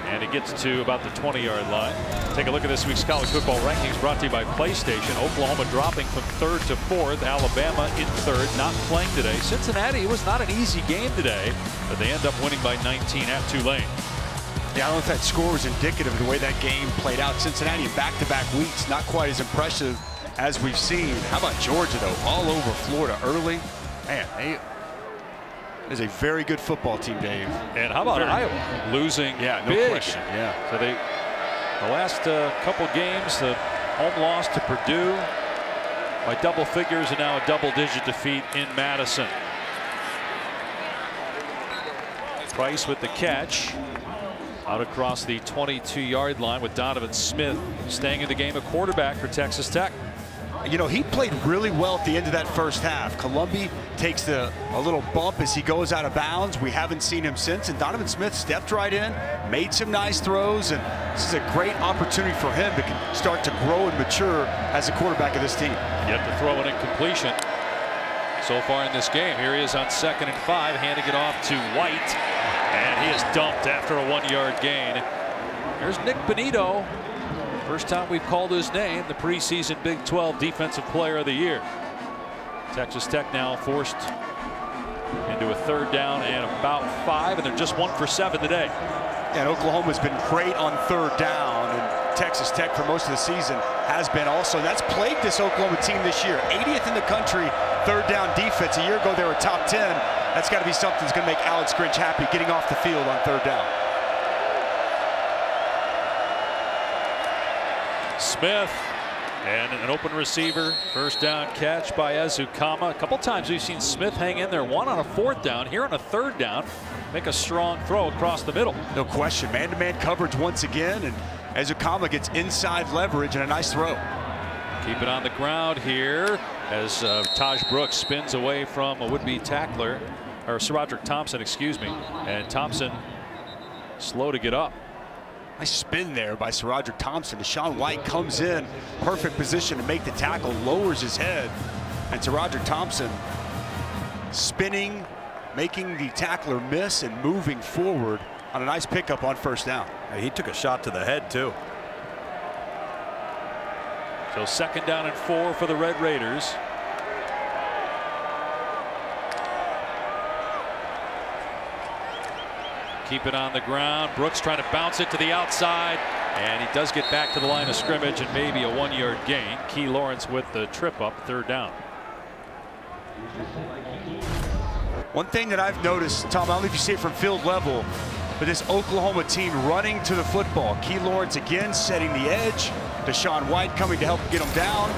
And he gets to about the 20-yard line. Take a look at this week's college football rankings brought to you by PlayStation. Oklahoma dropping from 3rd to 4th. Alabama in 3rd, not playing today. Cincinnati, it was not an easy game today, but they end up winning by 19 at Tulane. Yeah, I don't know if that score was indicative of the way that game played out. Cincinnati in back-to-back weeks, not quite as impressive as we've seen. How about Georgia, though? All over Florida early. Man, is a very good football team, Dave. And how about Iowa losing no big? Question. Yeah. So the last couple games, the home loss to Purdue by double figures, and now a double-digit defeat in Madison. Price with the catch out across the 22-yard line with Donovan Smith staying in the game, a quarterback for Texas Tech. You know, he played really well at the end of that first half. Columbia takes a little bump as he goes out of bounds. We haven't seen him since, and Donovan Smith stepped right in, made some nice throws, and this is a great opportunity for him to start to grow and mature as a quarterback of this team. Yet to throw an incompletion so far in this game. Here he is on 2nd and 5, handing it off to White, and he is dumped after a 1-yard gain. There's Nick Benito. First time we've called his name, the preseason Big 12 Defensive Player of the Year. Texas Tech now forced into a 3rd down and about 5, and they're just 1 for 7 today. And Oklahoma's been great on 3rd down, and Texas Tech for most of the season has been also. That's plagued this Oklahoma team this year. 80th in the country, 3rd down defense. A year ago they were top 10. That's got to be something that's going to make Alex Grinch happy, getting off the field on 3rd down. Smith and an open receiver. First down catch by Ezukama. A couple times we've seen Smith hang in there, one on a 4th down, here on a 3rd down, make a strong throw across the middle. No question, man-to-man coverage once again, and Ezukama gets inside leverage and a nice throw. Keep it on the ground here as Taj Brooks spins away from a would-be tackler, or Sir Roderick Thompson, excuse me, and Thompson slow to get up. Nice spin there by Sir Roderick Thompson. Deshaun White comes in, perfect position to make the tackle, lowers his head, and Sir Roderick Thompson spinning, making the tackler miss and moving forward on a nice pickup on 1st down. He took a shot to the head too. So 2nd down and 4 for the Red Raiders. Keep it on the ground. Brooks trying to bounce it to the outside, and he does get back to the line of scrimmage and maybe a 1-yard gain. Key Lawrence with the trip up, 3rd down. One thing that I've noticed, Tom, I don't know if you see it from field level, but this Oklahoma team running to the football. Key Lawrence again setting the edge. Deshaun White coming to help get him down.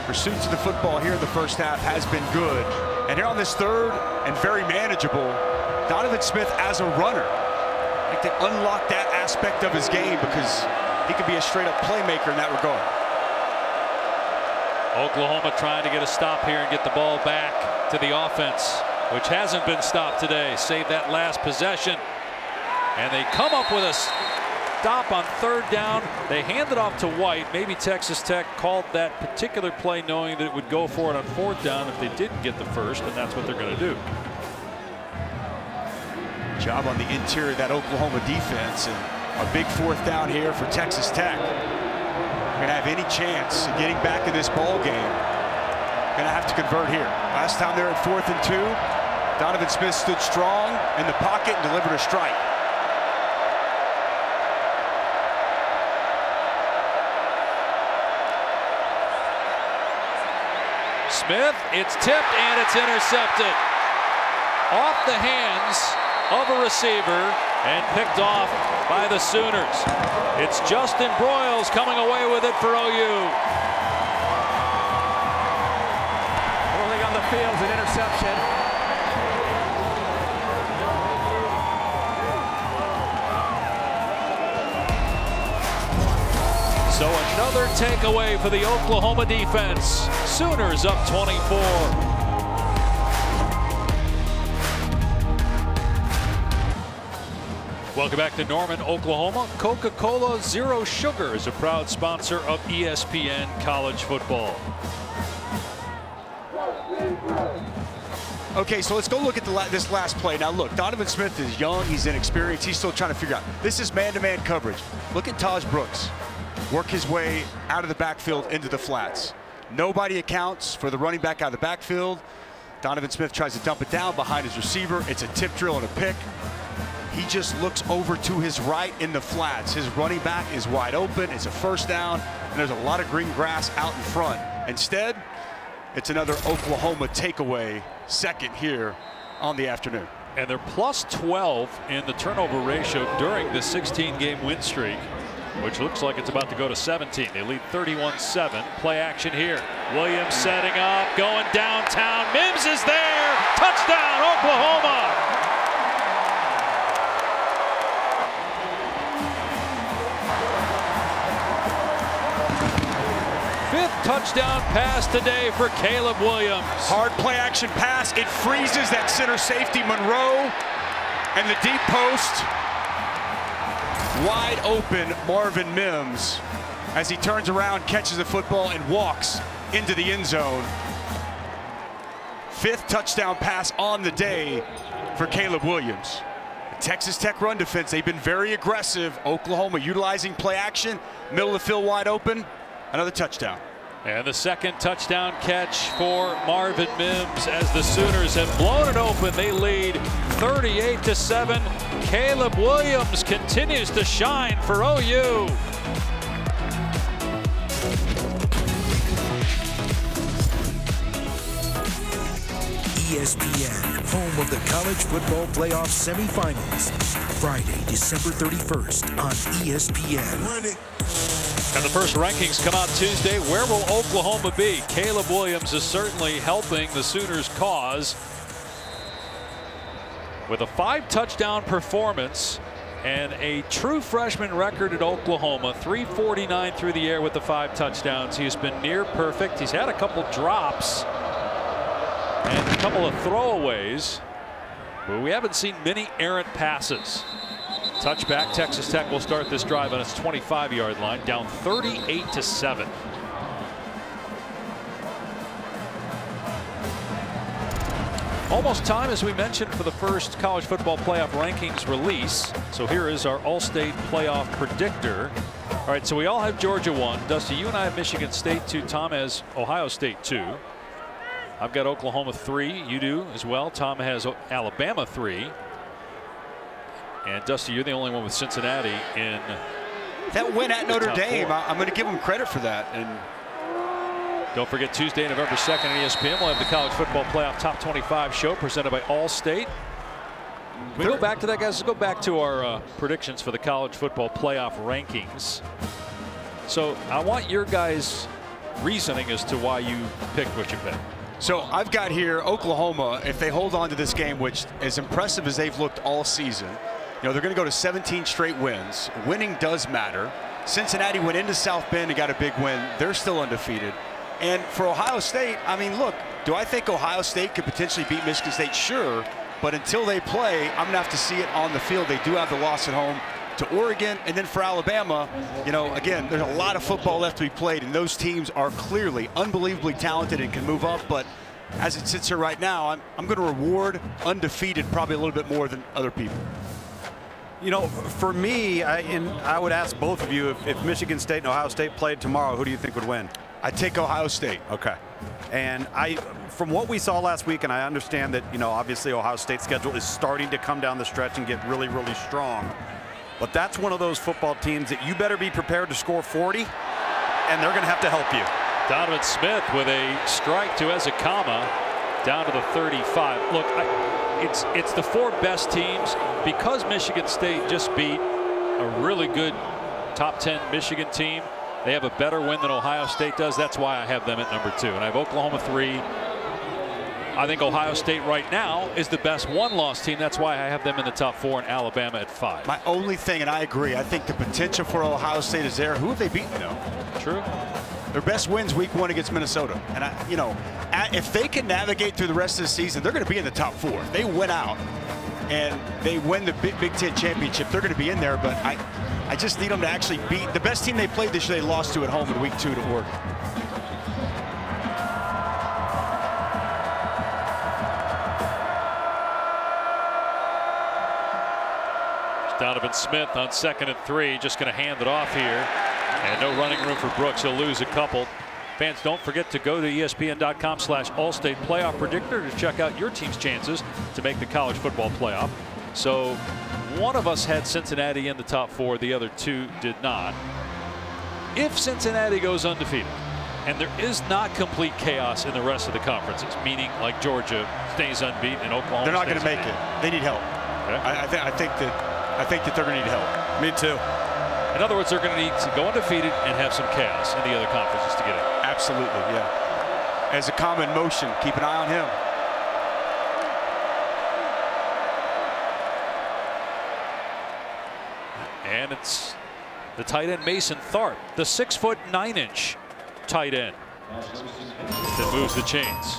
Pursuit to the football here in the first half has been good. And here on this 3rd and very manageable, Donovan Smith as a runner. I think to unlock that aspect of his game because he could be a straight-up playmaker in that regard. Oklahoma trying to get a stop here and get the ball back to the offense, which hasn't been stopped today, save that last possession. And they come up with a stop on 3rd down. They hand it off to White. Maybe Texas Tech called that particular play knowing that it would go for it on 4th down if they didn't get the first, and that's what they're going to do. Job on the interior of that Oklahoma defense, and a big 4th down here for Texas Tech. Going to have any chance of getting back in this ball game. Going to have to convert here. Last time they're at 4th and 2, Donovan Smith stood strong in the pocket and delivered a strike. Smith, it's tipped and it's intercepted. Off the hands of a receiver and picked off by the Sooners. It's Justin Broyles coming away with it for OU. Rolling on the field, an interception. So another takeaway for the Oklahoma defense. Sooners up 24. Welcome back to Norman, Oklahoma. Coca-Cola Zero Sugar is a proud sponsor of ESPN College Football. Okay, so let's go look at this last play. Now look, Donovan Smith is young, he's inexperienced, he's still trying to figure out. This is man-to-man coverage. Look at Taj Brooks work his way out of the backfield into the flats. Nobody accounts for the running back out of the backfield. Donovan Smith tries to dump it down behind his receiver. It's a tip drill and a pick. He just looks over to his right in the flats. His running back is wide open. It's a 1st down, and there's a lot of green grass out in front. Instead, it's another Oklahoma takeaway, 2nd here on the afternoon. And they're plus 12 in the turnover ratio during the 16-game win streak, which looks like it's about to go to 17. They lead 31-7. Play action here. Williams setting up, going downtown. Mims is there. Touchdown, Oklahoma. 5th touchdown pass today for Caleb Williams. Hard play action pass. It freezes that center safety Monroe, and the deep post. Wide open Marvin Mims as he turns around, catches the football, and walks into the end zone. 5th touchdown pass on the day for Caleb Williams. Texas Tech run defense, they've been very aggressive. Oklahoma utilizing play action, middle of the field wide open. Another touchdown. And the 2nd touchdown catch for Marvin Mims as the Sooners have blown it open. They lead 38-7. Caleb Williams continues to shine for OU. ESPN, home of the College Football Playoff Semifinals. Friday, December 31st on ESPN. And the first rankings come out Tuesday. Where will Oklahoma be? Caleb Williams is certainly helping the Sooners' cause with a 5-touchdown performance and a true freshman record at Oklahoma. 349 through the air with the 5 touchdowns. He has been near perfect. He's had a couple drops and a couple of throwaways, but we haven't seen many errant passes. Touchback. Texas Tech will start this drive on its 25-yard line, down 38-7. Almost time, as we mentioned, for the first college football playoff rankings release. So here is our all-state playoff predictor. All right, so we all have Georgia 1. Dusty, you and I have Michigan State 2. Tom has Ohio State 2. I've got Oklahoma 3. You do as well. Tom has Alabama 3. And Dusty, you're the only one with Cincinnati in that win at Notre Dame. I'm going to give them credit for that. And don't forget, Tuesday, November 2nd on ESPN, we'll have the College Football Playoff Top 25 show presented by Allstate. Can we go back to that, guys? Let's go back to our predictions for the College Football Playoff rankings. So I want your guys' reasoning as to why you picked what you picked. So I've got here Oklahoma, if they hold on to this game, which as impressive as they've looked all season, you know, they're going to go to 17 straight wins. Winning does matter. Cincinnati went into South Bend and got a big win. They're still undefeated. And for Ohio State, I mean, look, do I think Ohio State could potentially beat Michigan State? Sure. But until they play, I'm going to have to see it on the field. They do have the loss at home to Oregon. And then for Alabama, you know, again, there's a lot of football left to be played. And those teams are clearly unbelievably talented and can move up. But as it sits here right now, I'm going to reward undefeated probably a little bit more than other people. You know, for me, I would ask both of you, if Michigan State and Ohio State played tomorrow, who do you think would win? I'd take Ohio State. Okay. And from what we saw last week, and I understand that, you know, obviously Ohio State's schedule is starting to come down the stretch and get really, really strong. But that's one of those football teams that you better be prepared to score 40, and they're going to have to help you. Donovan Smith with a strike to Ezekama down to the 35. Look, it's the 4 best teams because Michigan State just beat a really good top 10 Michigan team. They have a better win than Ohio State does. That's why I have them at number 2. And I have Oklahoma 3. I think Ohio State right now is the best one-loss team. That's why I have them in the top 4 and Alabama at 5. My only thing, and I agree, I think the potential for Ohio State is there. Who have they beaten, though? True. Their best wins week 1 against Minnesota. And, you know, if they can navigate through the rest of the season, they're going to be in the top 4. If they win out and they win the Big Ten championship, they're going to be in there. But I just need them to actually beat the best team they played this year. They lost to at home in week 2 to Oregon. Donovan Smith on 2nd and 3, just going to hand it off here. And no running room for Brooks. He'll lose a couple. Fans, don't forget to go to ESPN.com/All-State Playoff Predictor to check out your team's chances to make the college football playoff. So one of us had Cincinnati in the top 4. The other 2 did not. If Cincinnati goes undefeated and there is not complete chaos in the rest of the conferences, meaning like Georgia stays unbeaten and Oklahoma, they're not going to make it. They need help. Okay. I think that they're going to need help. Me too. In other words, they're going to need to go undefeated and have some chaos in the other conferences to get it. Absolutely, yeah. As a common motion, keep an eye on him. And it's the tight end Mason Tharp, the 6'9" tight end that moves the chains.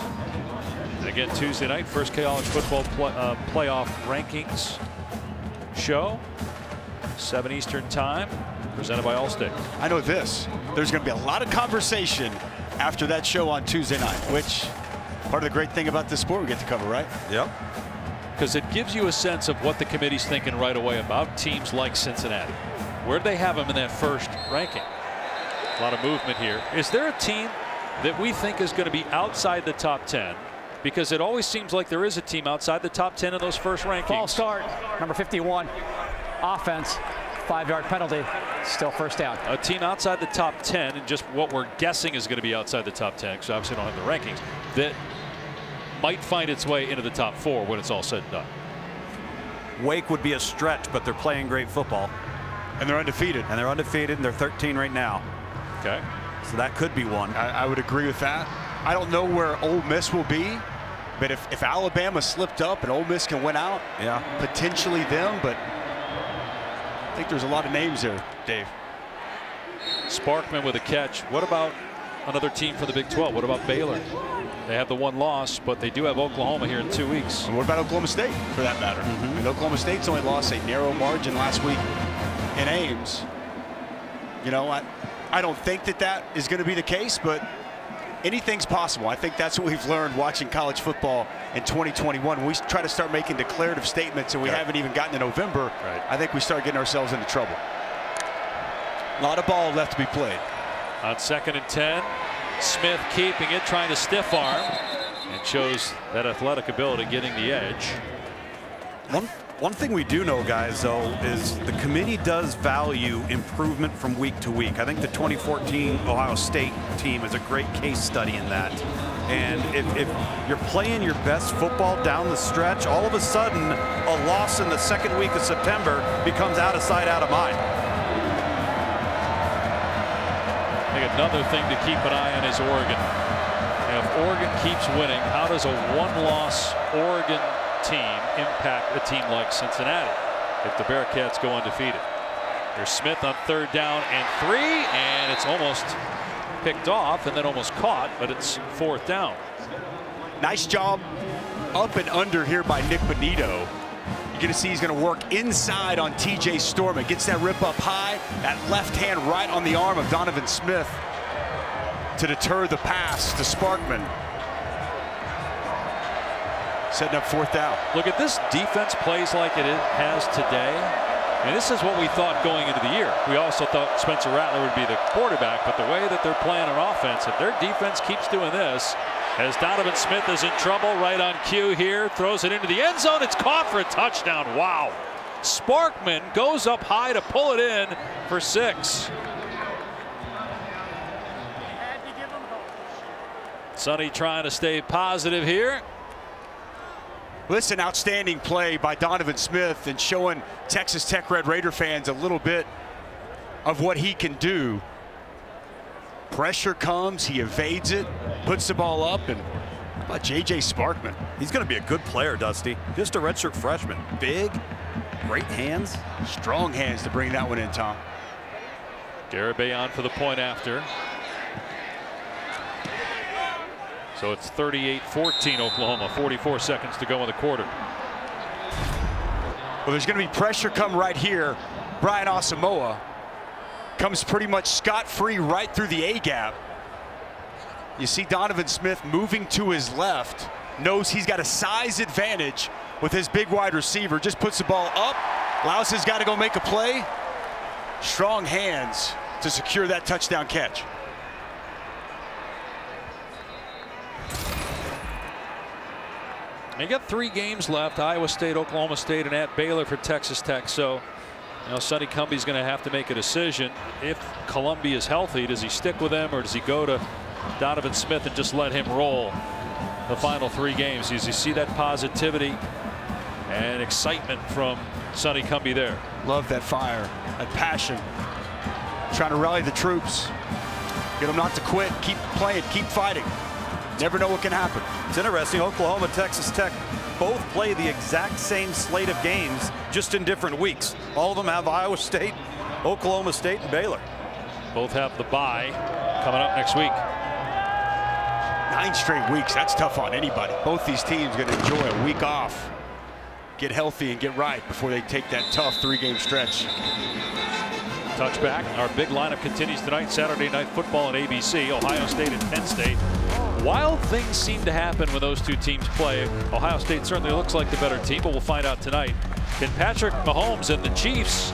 And again, Tuesday night, first college football playoff rankings show, 7 Eastern time, presented by Allstate. I know this. There's going to be a lot of conversation after that show on Tuesday night, which part of the great thing about this sport we get to cover, right? Yep. Because it gives you a sense of what the committee's thinking right away about teams like Cincinnati. Where do they have them in that first ranking? A lot of movement here. Is there a team that we think is going to be outside the top 10? Because it always seems like there is a team outside the top 10 in those first rankings. False start, number 51. Offense, 5-yard penalty, still first down. A team outside the top 10, and just what we're guessing is going to be outside the top 10, because obviously don't have the rankings, that might find its way into the top 4 when it's all said and done. Wake would be a stretch, but they're playing great football. And they're undefeated. And they're undefeated, and they're 13 right now. Okay. So that could be one. I would agree with that. I don't know where Ole Miss will be, but if Alabama slipped up and Ole Miss can win out, yeah, potentially them, but I think there's a lot of names there, Dave. Sparkman with a catch. What about another team from the Big 12? What about Baylor? They have the 1 loss, but they do have Oklahoma here in 2 weeks. And what about Oklahoma State, for that matter? I mean, Oklahoma State's only lost a narrow margin last week in Ames. You know, I don't think that is going to be the case, but anything's possible. I think that's what we've learned watching college football in 2021. We try to start making declarative statements, and we haven't even gotten to November. Right. I think we start getting ourselves into trouble. A lot of ball left to be played. On 2nd and 10, Smith keeping it, trying to stiff arm, and shows that athletic ability getting the edge. One thing we do know, guys, though, is the committee does value improvement from week to week. I think the 2014 Ohio State team is a great case study in that. And if you're playing your best football down the stretch, all of a sudden a loss in the 2nd week of September becomes out of sight, out of mind. I think another thing to keep an eye on is Oregon. And if Oregon keeps winning, how does a 1-loss Oregon team impact a team like Cincinnati if the Bearcats go undefeated? There's Smith on 3rd down and 3, and it's almost picked off and then almost caught, but it's 4th down. Nice job up and under here by Nick Bonito. You're going to see he's going to work inside on TJ Storm. It gets that rip up high, that left hand right on the arm of Donovan Smith to deter the pass to Sparkman. Setting up 4th down. Look at this defense plays like it has today. And this is what we thought going into the year. We also thought Spencer Rattler would be the quarterback, but the way that they're playing on offense, if their defense keeps doing this, as Donovan Smith is in trouble right on cue here, throws it into the end zone, it's caught for a touchdown. Wow. Sparkman goes up high to pull it in for 6. Sonny trying to stay positive here. Listen, outstanding play by Donovan Smith and showing Texas Tech Red Raider fans a little bit of what he can do. Pressure comes, he evades it, puts the ball up, and how about J.J. Sparkman? He's going to be a good player, Dusty. Just a redshirt freshman. Big, great hands. Strong hands to bring that one in, Tom. Garibay on for the point after. So it's 38-14 Oklahoma, 44 seconds to go in the quarter. Well, there's going to be pressure come right here. Brian Asamoah comes pretty much scot-free right through the A-gap. You see Donovan Smith moving to his left, knows he's got a size advantage with his big wide receiver, just puts the ball up, allows his guy to go make a play. Strong hands to secure that touchdown catch. You got 3 games left: Iowa State, Oklahoma State, and at Baylor for Texas Tech. So, Sonny Cumbie's going to have to make a decision. If Columbia is healthy, does he stick with them, or does he go to Donovan Smith and just let him roll the final 3 games? Does you see that positivity and excitement from Sonny Cumbie there? Love that fire, that passion, trying to rally the troops, get them not to quit, keep playing, keep fighting. Never know what can happen. It's interesting. Oklahoma, Texas Tech both play the exact same slate of games, just in different weeks. All of them have Iowa State, Oklahoma State, and Baylor. Both have the bye coming up next week. 9 straight weeks. That's tough on anybody. Both these teams going to enjoy a week off, get healthy and get right before they take that tough 3-game stretch. Touchback. Our big lineup continues tonight. Saturday Night Football on ABC. Ohio State and Penn State. Wild things seem to happen when those 2 teams play. Ohio State certainly looks like the better team, but we'll find out tonight. Can Patrick Mahomes and the Chiefs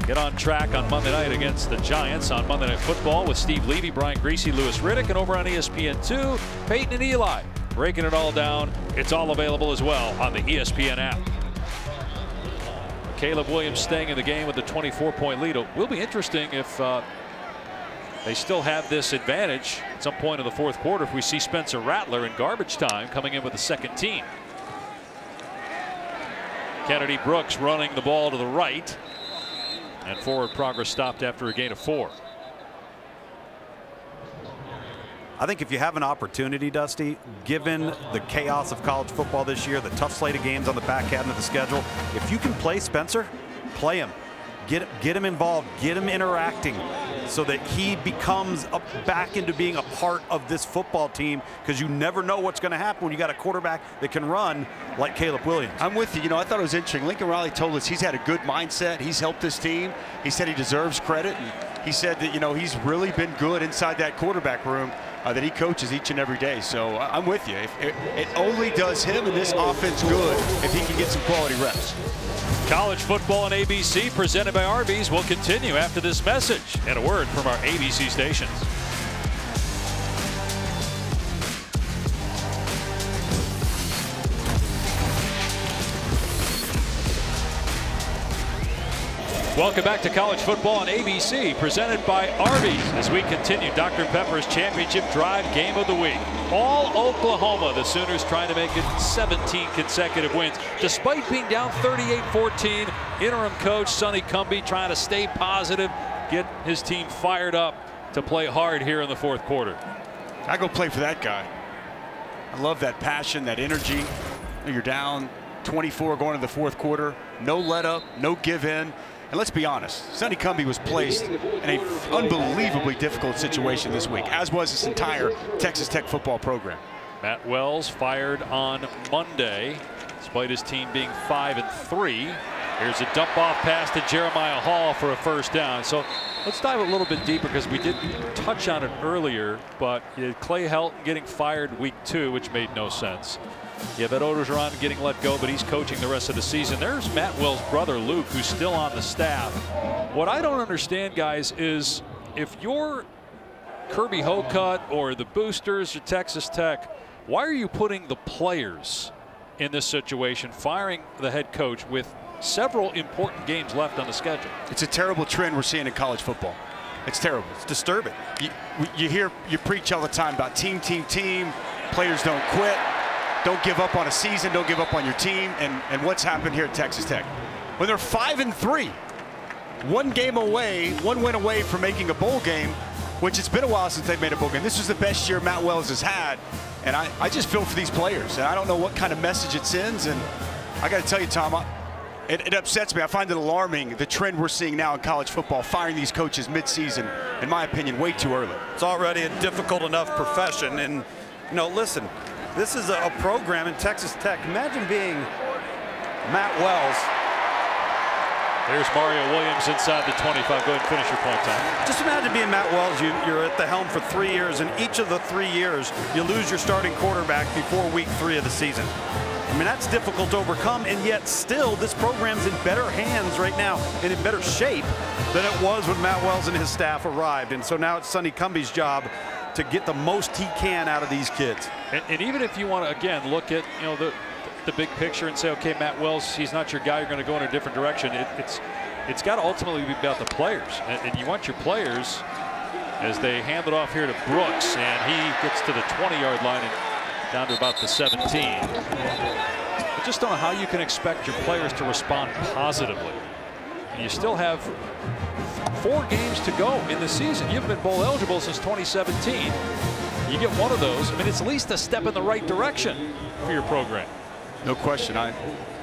get on track on Monday night against the Giants on Monday Night Football with Steve Levy, Brian Griese, Louis Riddick, and over on ESPN2, Peyton and Eli breaking it all down. It's all available as well on the ESPN app. Caleb Williams staying in the game with the 24-point lead. It will be interesting if they still have this advantage at some point in the 4th quarter if we see Spencer Rattler in garbage time coming in with the 2nd team. Kennedy Brooks running the ball to the right, and forward progress stopped after a gain of 4. I think if you have an opportunity, Dusty, given the chaos of college football this year, the tough slate of games on the back end of the schedule, if you can play Spencer, play him. Get him involved, get him interacting so that he becomes back into being a part of this football team, because you never know what's going to happen when you got a quarterback that can run like Caleb Williams. I'm with you. I thought it was interesting. Lincoln Riley told us he's had a good mindset. He's helped this team. He said he deserves credit. And he said that, he's really been good inside that quarterback room that he coaches each and every day. So I'm with you. It only does him and this offense good if he can get some quality reps. College football on ABC presented by Arby's will continue after this message and a word from our ABC stations. Welcome back to college football on ABC, presented by Arby's, as we continue Dr. Pepper's championship drive game of the week. All Oklahoma, the Sooners trying to make it 17 consecutive wins. Despite being down 38-14, interim coach Sonny Cumbie trying to stay positive, get his team fired up to play hard here in the 4th quarter. I go play for that guy. I love that passion, that energy. You're down 24 going to the 4th quarter. No let up, no give in. And let's be honest, Sonny Cumbie was placed in an unbelievably difficult situation this week, as was this entire Texas Tech football program. Matt Wells fired on Monday, despite his team being 5-3. Here's a dump off pass to Jeremiah Hall for a first down. So let's dive a little bit deeper because we did touch on it earlier, but you had Clay Helton getting fired week 2, which made no sense. You have Ed Odogeron getting let go, but he's coaching the rest of the season. There's Matt Wells' brother, Luke, who's still on the staff. What I don't understand, guys, is if you're Kirby Hocutt or the Boosters or Texas Tech, why are you putting the players in this situation, firing the head coach with several important games left on the schedule? It's a terrible trend we're seeing in college football. It's terrible. It's disturbing. You preach all the time about team. Players don't quit. Don't give up on a season. Don't give up on your team. And what's happened here at Texas Tech? When they're 5-3, one win away from making a bowl game, which it's been a while since they've made a bowl game. This was the best year Matt Wells has had. And I just feel for these players. And I don't know what kind of message it sends. And I got to tell you, Tom, it upsets me. I find it alarming, the trend we're seeing now in college football, firing these coaches mid-season, in my opinion, way too early. It's already a difficult enough profession. And, listen, this is a program in Texas Tech. Imagine being Matt Wells. There's Mario Williams inside the 25. Go ahead and finish your point, Tom. Just imagine being Matt Wells. You're at the helm for 3 years, and each of the 3 years, you lose your starting quarterback before week 3 of the season. I mean, that's difficult to overcome, and yet still this program's in better hands right now and in better shape than it was when Matt Wells and his staff arrived. And so now it's Sonny Cumbie's job to get the most he can out of these kids. And even if you want to, again, look at, the big picture and say, okay, Matt Wells, he's not your guy, you're going to go in a different direction. It's got to ultimately be about the players. And you want your players, as they hand it off here to Brooks, and he gets to the 20-yard line and down to about the 17. I just don't know how you can expect your players to respond positively. And you still have 4 games to go in the season. You've been bowl eligible since 2017. You get one of those. I mean, it's at least a step in the right direction for your program. No question. I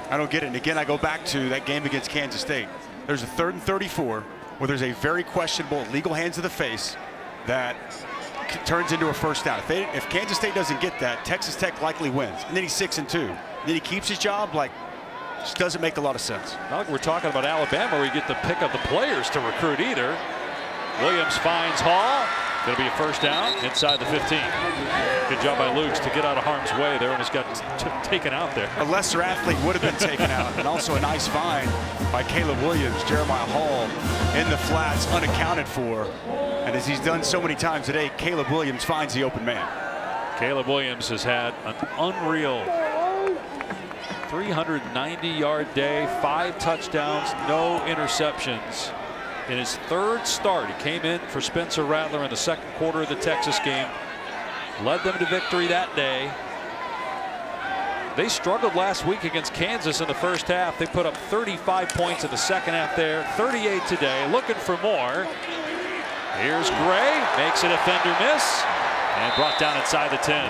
don't get it. And again, I go back to that game against Kansas State. There's a 3rd and 34 where there's a very questionable illegal hands to the face that turns into a first down. If Kansas State doesn't get that, Texas Tech likely wins. And then he's 6-2. Then he keeps his job. Just doesn't make a lot of sense. Not like we're talking about Alabama where you get to pick up the players to recruit either. Williams finds Hall. Going to be a first down inside the 15. Good job by Lukes to get out of harm's way. They almost got taken out there. A lesser athlete would have been taken out. And also a nice find by Caleb Williams. Jeremiah Hall in the flats, unaccounted for. And as he's done so many times today, Caleb Williams finds the open man. Caleb Williams has had an unreal 390-yard day, 5 touchdowns, no interceptions. In his 3rd start, he came in for Spencer Rattler in the 2nd quarter of the Texas game. Led them to victory that day. They struggled last week against Kansas in the first half. They put up 35 points in the second half there, 38 today, looking for more. Here's Gray, makes a defender miss, and brought down inside the 10.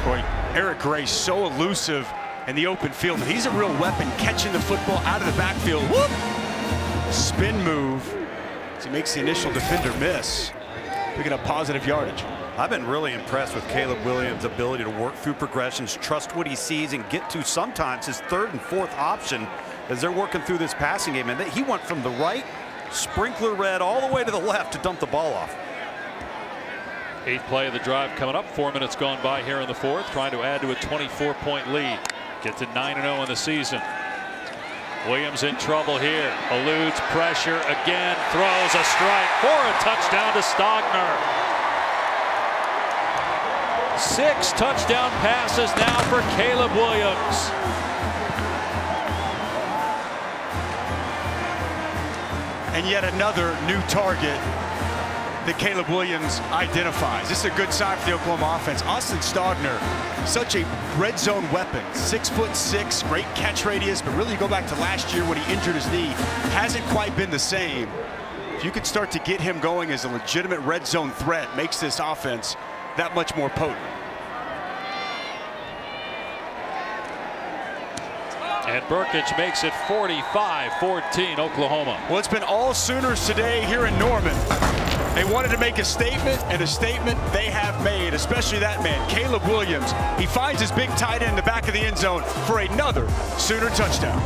Boy, Eric Gray so elusive in the open field. He's a real weapon, catching the football out of the backfield. Whoop! Spin move as he makes the initial defender miss, picking up positive yardage. I've been really impressed with Caleb Williams' ability to work through progressions, trust what he sees, and get to sometimes his 3rd and 4th option as they're working through this passing game. And he went from the right, sprinkler red, all the way to the left to dump the ball off. 8th play of the drive coming up. 4 minutes gone by here in the 4th, trying to add to a 24-point lead. Get to 9-0 in the season. Williams in trouble here. Eludes pressure again. Throws a strike for a touchdown to Stogner. 6 touchdown passes now for Caleb Williams. And yet another new target that Caleb Williams identifies. This is a good sign for the Oklahoma offense. Austin Stogner, such a red zone weapon. 6'6", great catch radius, but really you go back to last year when he injured his knee, hasn't quite been the same. If you could start to get him going as a legitimate red zone threat, makes this offense that much more potent. And Burkich makes it 45-14 Oklahoma. Well, it's been all Sooners today here in Norman. They wanted to make a statement, and a statement they have made, especially that man, Caleb Williams. He finds his big tight end in the back of the end zone for another Sooner touchdown.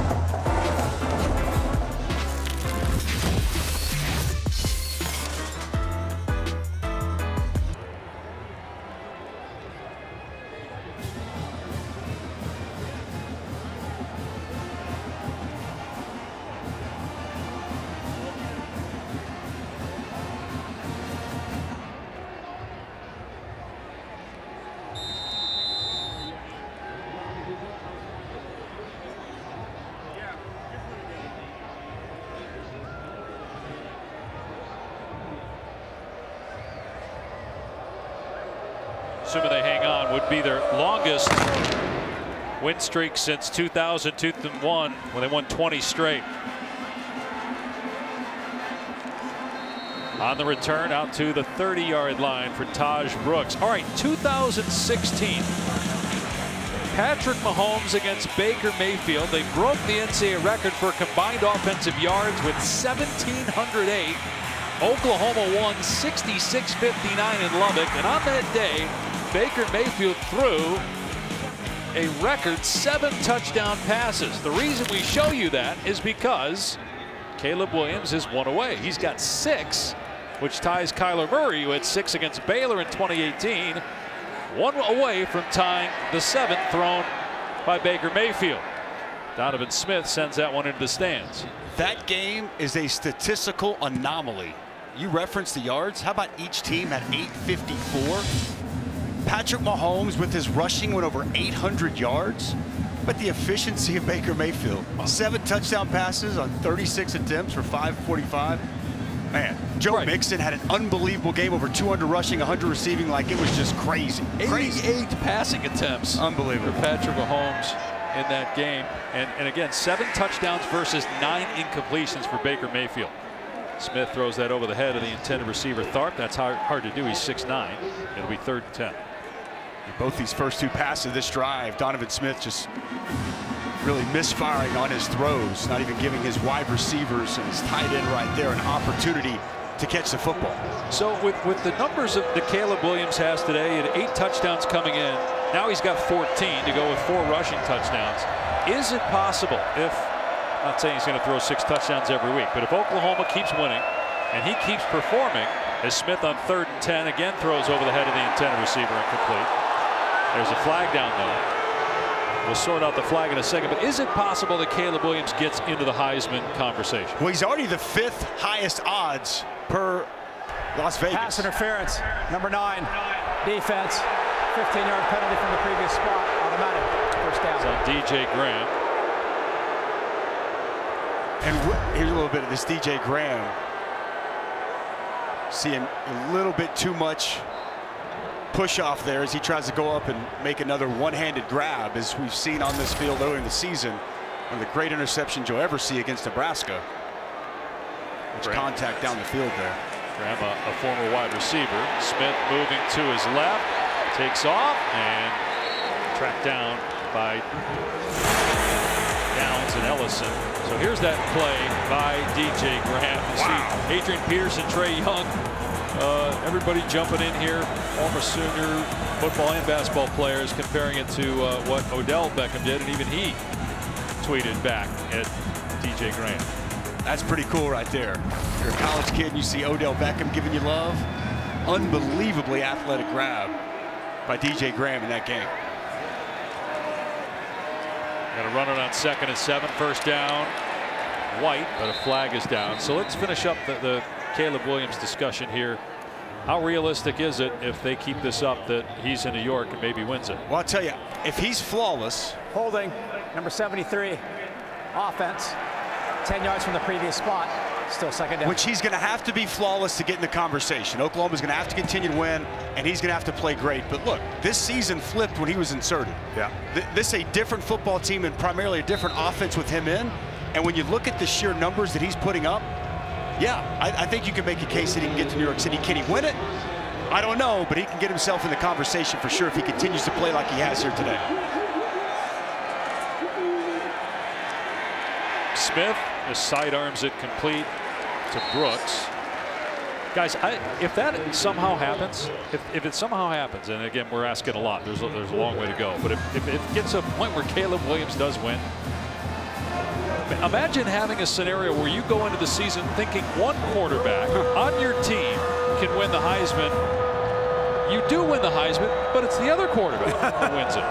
Assuming they hang on, would be their longest win streak since 2001 when they won 20 straight. On the return out to the 30-yard line for Taj Brooks. All right, 2016. Patrick Mahomes against Baker Mayfield. They broke the NCAA record for combined offensive yards with 1,708. Oklahoma won 66-59 in Lubbock, and on that day, Baker Mayfield threw a record 7 touchdown passes. The reason we show you that is because Caleb Williams is 1 away. He's got 6, which ties Kyler Murray, who had 6 against Baylor in 2018, 1 away from tying the 7th thrown by Baker Mayfield. Donovan Smith sends that one into the stands. That game is a statistical anomaly. You referenced the yards. How about each team at 854? Patrick Mahomes with his rushing went over 800 yards. But the efficiency of Baker Mayfield, 7 touchdown passes on 36 attempts for 545. Man, Joe Mixon had an unbelievable game, over 200 rushing, 100 receiving, like it was just crazy. 88 passing attempts. Unbelievable. For Patrick Mahomes in that game. And again, 7 touchdowns versus 9 incompletions for Baker Mayfield. Smith throws that over the head of the intended receiver, Tharp. That's hard to do. He's 6'9". It'll be 3rd and 10. Both these first 2 passes of this drive, Donovan Smith just really misfiring on his throws, not even giving his wide receivers and his tight end right there an opportunity to catch the football. So with the numbers that Caleb Williams has today, he had 8 touchdowns coming in. Now he's got 14 to go with 4 rushing touchdowns. Is it possible, if, I'm not saying he's going to throw 6 touchdowns every week, but if Oklahoma keeps winning and he keeps performing, as Smith on 3rd and 10 again throws over the head of the intended receiver incomplete. There's a flag down though. We'll sort out the flag in a second, but is it possible that Caleb Williams gets into the Heisman conversation? Well, he's already the 5th highest odds per Las Vegas. Pass interference, number 9, defense, 15-yard penalty from the previous spot, automatic, first down. It's on DJ Graham. And here's a little bit of this DJ Graham. Seeing a little bit too much push off there as he tries to go up and make another one-handed grab, as we've seen on this field earlier in the season. One of the great interceptions you'll ever see against Nebraska. Much contact down the field there. Graham, a former wide receiver. Smith moving to his left, takes off and tracked down by Downs and Ellison. So here's that play by DJ Graham. You see Adrian Peterson, Trey Young, everybody jumping in here, former Sooner football and basketball players, comparing it to what Odell Beckham did, and even he tweeted back at DJ Graham. That's pretty cool right there. You're a college kid and you see Odell Beckham giving you love. Unbelievably athletic grab by DJ Graham in that game. Got to run it on 2nd and 7, first down. White, but a flag is down. So let's finish up the Caleb Williams discussion here. How realistic is it, if they keep this up, that he's in New York and maybe wins it? Well, I'll tell you, if he's flawless. Holding, number 73, offense, 10 yards from the previous spot, still second down. Which he's going to have to be flawless to get in the conversation. Oklahoma's going to have to continue to win, and he's going to have to play great. But look, this season flipped when he was inserted. Yeah. This is a different football team and primarily a different offense with him in. And when you look at the sheer numbers that he's putting up, yeah, I think you can make a case that he can get to New York City. Can he win it? I don't know, but he can get himself in the conversation for sure if he continues to play like he has here today. Smith just sidearms it complete to Brooks. Guys, if that somehow happens, if it somehow happens, and again, we're asking a lot, there's a long way to go, but if it gets to a point where Caleb Williams does win, imagine having a scenario where you go into the season thinking one quarterback on your team can win the Heisman. You do win the Heisman, but it's the other quarterback who wins it.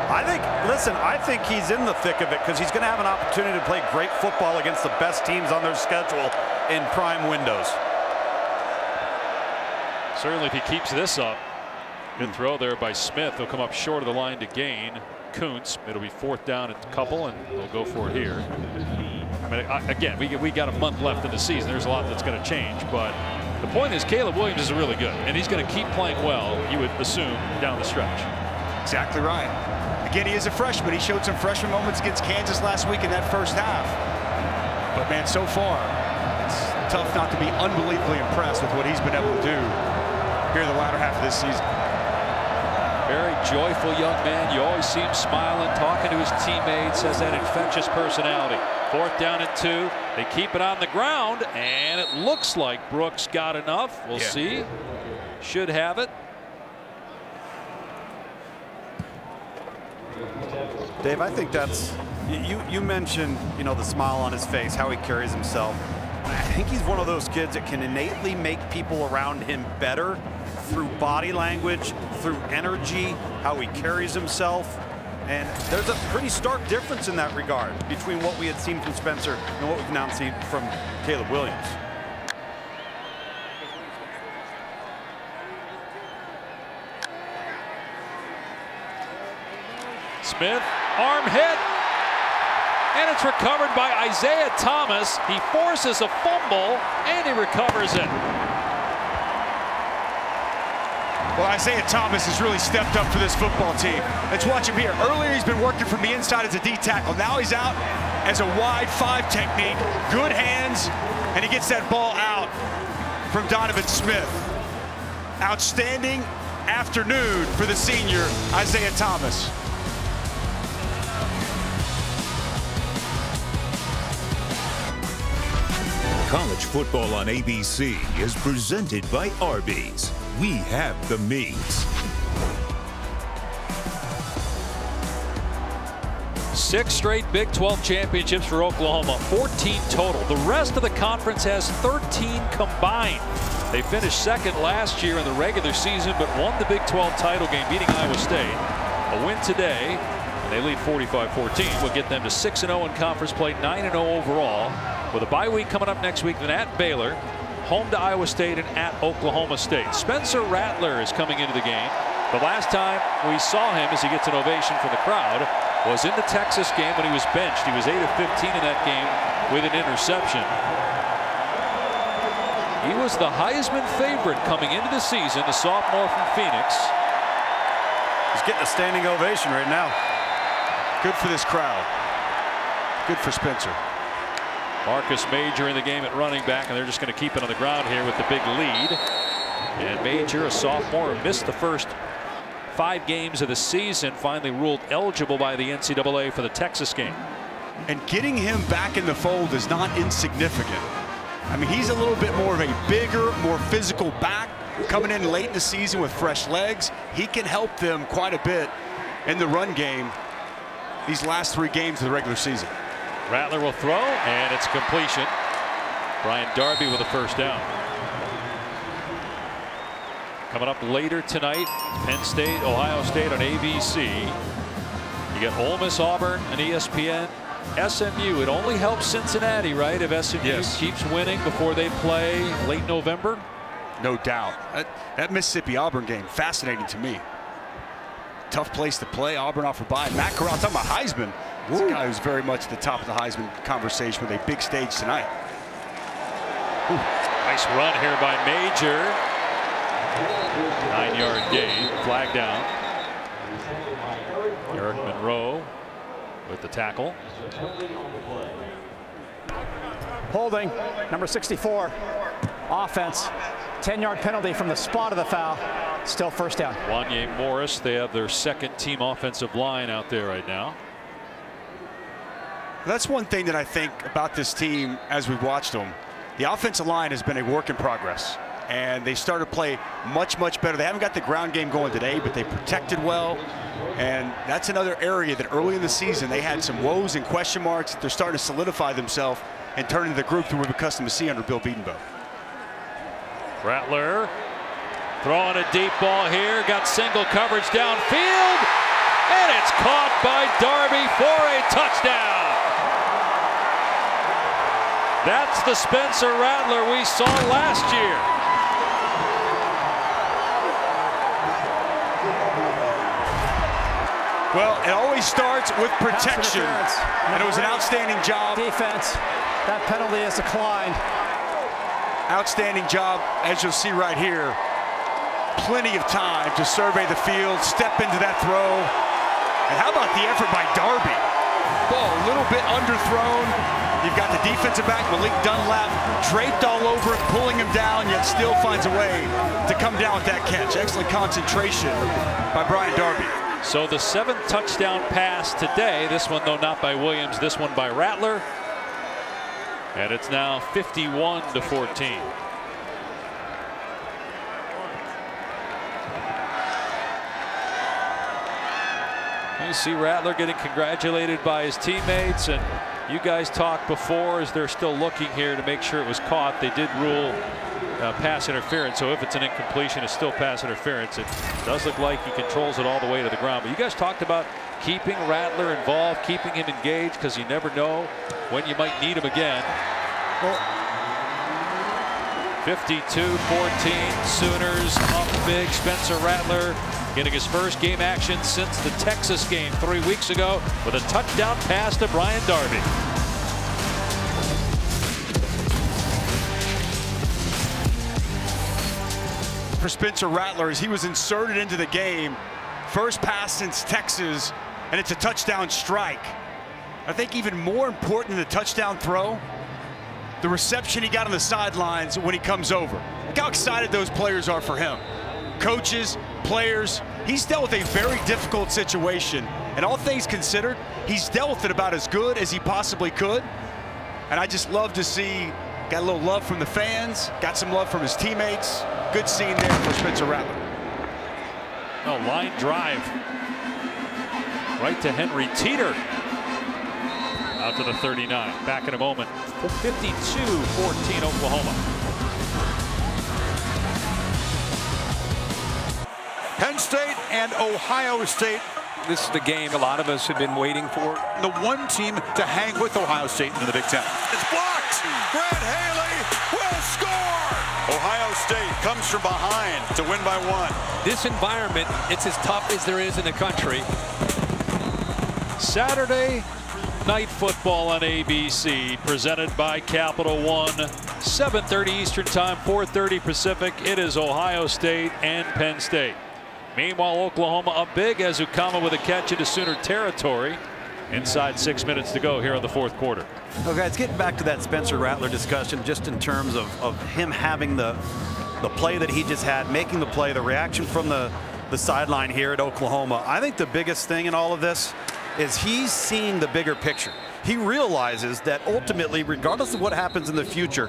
I think he's in the thick of it because he's going to have an opportunity to play great football against the best teams on their schedule in prime windows. Certainly if he keeps this up. Good throw there by Smith. He'll come up short of the line to gain. Kuntz, it'll be 4th down at a couple, and they'll go for it here. I mean, again, we got a month left in the season. There's a lot that's going to change, but the point is Caleb Williams is really good, and he's going to keep playing well, you would assume, down the stretch. Exactly right. Again, he is a freshman. He showed some freshman moments against Kansas last week in that first half. But, man, so far, it's tough not to be unbelievably impressed with what he's been able to do here in the latter half of this season. Very joyful young man. You always see him smiling, talking to his teammates, has that infectious personality. 4th down and 2. They keep it on the ground, and it looks like Brooks got enough. We'll see. Should have it. Dave, I think that's, you mentioned, the smile on his face, how he carries himself. I think he's one of those kids that can innately make people around him better through body language, through energy, how he carries himself. And there's a pretty stark difference in that regard between what we had seen from Spencer and what we've now seen from Caleb Williams. Smith, arm hit, and it's recovered by Isaiah Thomas. He forces a fumble, and he recovers it. Well, Isaiah Thomas has really stepped up for this football team. Let's watch him here. Earlier, he's been working from the inside as a D tackle. Now he's out as a wide 5 technique. Good hands, and he gets that ball out from Donovan Smith. Outstanding afternoon for the senior, Isaiah Thomas. College football on ABC is presented by Arby's. We have the meats. 6 straight Big 12 championships for Oklahoma, 14 total. The rest of the conference has 13 combined. They finished 2nd last year in the regular season, but won the Big 12 title game, beating Iowa State. A win today, and they lead 45-14. Will get them to 6-0 in conference play, 9-0 overall. With a bye week coming up next week, then at Baylor, home to Iowa State, and at Oklahoma State. Spencer Rattler is coming into the game. The last time we saw him, as he gets an ovation from the crowd, was in the Texas game when he was benched. He was 8 of 15 in that game with an interception. He was the Heisman favorite coming into the season, the sophomore from Phoenix. He's getting a standing ovation right now. Good for this crowd. Good for Spencer. Marcus Major in the game at running back, and they're just going to keep it on the ground here with the big lead. And Major, a sophomore, missed the first 5 games of the season, finally ruled eligible by the NCAA for the Texas game. And getting him back in the fold is not insignificant. I mean, he's a little bit more of a bigger, more physical back, coming in late in the season with fresh legs. He can help them quite a bit in the run game these last 3 games of the regular season. Rattler will throw, and it's completion. Brian Darby with a 1st down. Coming up later tonight, Penn State, Ohio State on ABC. You got Ole Miss, Auburn, and ESPN. SMU, it only helps Cincinnati, right, if SMU keeps winning before they play late November? No doubt. That Mississippi-Auburn game, fascinating to me. Tough place to play. Auburn off a bye. Matt Corral, talking about Heisman. He's a guy who's very much at the top of the Heisman conversation with a big stage tonight. Ooh, nice run here by Major. 9-yard gain, flag down. Eric Monroe with the tackle. Holding, number 64, offense. 10-yard penalty from the spot of the foul. Still 1st down. Wanye Morris, they have their 2nd team offensive line out there right now. That's one thing that I think about this team as we've watched them. The offensive line has been a work in progress, and they started to play much, much better. They haven't got the ground game going today, but they protected well, and that's another area that early in the season they had some woes and question marks that they're starting to solidify themselves and turn into the group that we've accustomed to see under Bill Bedenbaugh. Rattler throwing a deep ball here, got single coverage downfield, and it's caught by Darby for a touchdown. That's the Spencer Rattler we saw last year. Well, it always starts with protection, and it was an outstanding job. Defense, that penalty is declined. Outstanding job, as you'll see right here. Plenty of time to survey the field, step into that throw. And how about the effort by Darby? Ball a little bit underthrown. You've got the defensive back, Malik Dunlap, draped all over it, pulling him down, yet still finds a way to come down with that catch. Excellent concentration by Brian Darby. So the 7th touchdown pass today, this one though not by Williams, this one by Rattler. And it's now 51-14. You see Rattler getting congratulated by his teammates, and you guys talked before as they're still looking here to make sure it was caught. They did rule pass interference, so if it's an incompletion, it's still pass interference. It does look like he controls it all the way to the ground. But you guys talked about keeping Rattler involved, keeping him engaged, because you never know when you might need him again. 52-14, Sooners up big. Spencer Rattler getting his first game action since the Texas game 3 weeks ago with a touchdown pass to Brian Darby. For Spencer Rattler, as he was inserted into the game, first pass since Texas, and it's a touchdown strike. I think even more important than the touchdown throw, the reception he got on the sidelines when he comes over. Look how excited those players are for him. Coaches, players, he's dealt with a very difficult situation, and all things considered, he's dealt with it about as good as he possibly could. And I just love to see, got a little love from the fans, got some love from his teammates. Good scene there for Spencer Rattler. Oh, line drive right to Henry Teeter. Out to the 39. Back in a moment. 52-14 Oklahoma. Penn State and Ohio State. This is the game a lot of us have been waiting for. The one team to hang with Ohio State in the Big Ten. It's blocked. Grant Haley will score. Ohio State comes from behind to win by 1. This environment, it's as tough as there is in the country. Saturday Night Football on ABC, presented by Capital One. 7:30 Eastern Time, 4:30 Pacific. It is Ohio State and Penn State. Meanwhile, Oklahoma up big as Ukama with a catch into Sooner territory. Inside 6 minutes to go here in the fourth quarter. Well, guys, getting back to that Spencer Rattler discussion, just in terms of him having the play that he just had, making the play, the reaction from the sideline here at Oklahoma. I think the biggest thing in all of this is he's seeing the bigger picture. He realizes that ultimately, regardless of what happens in the future,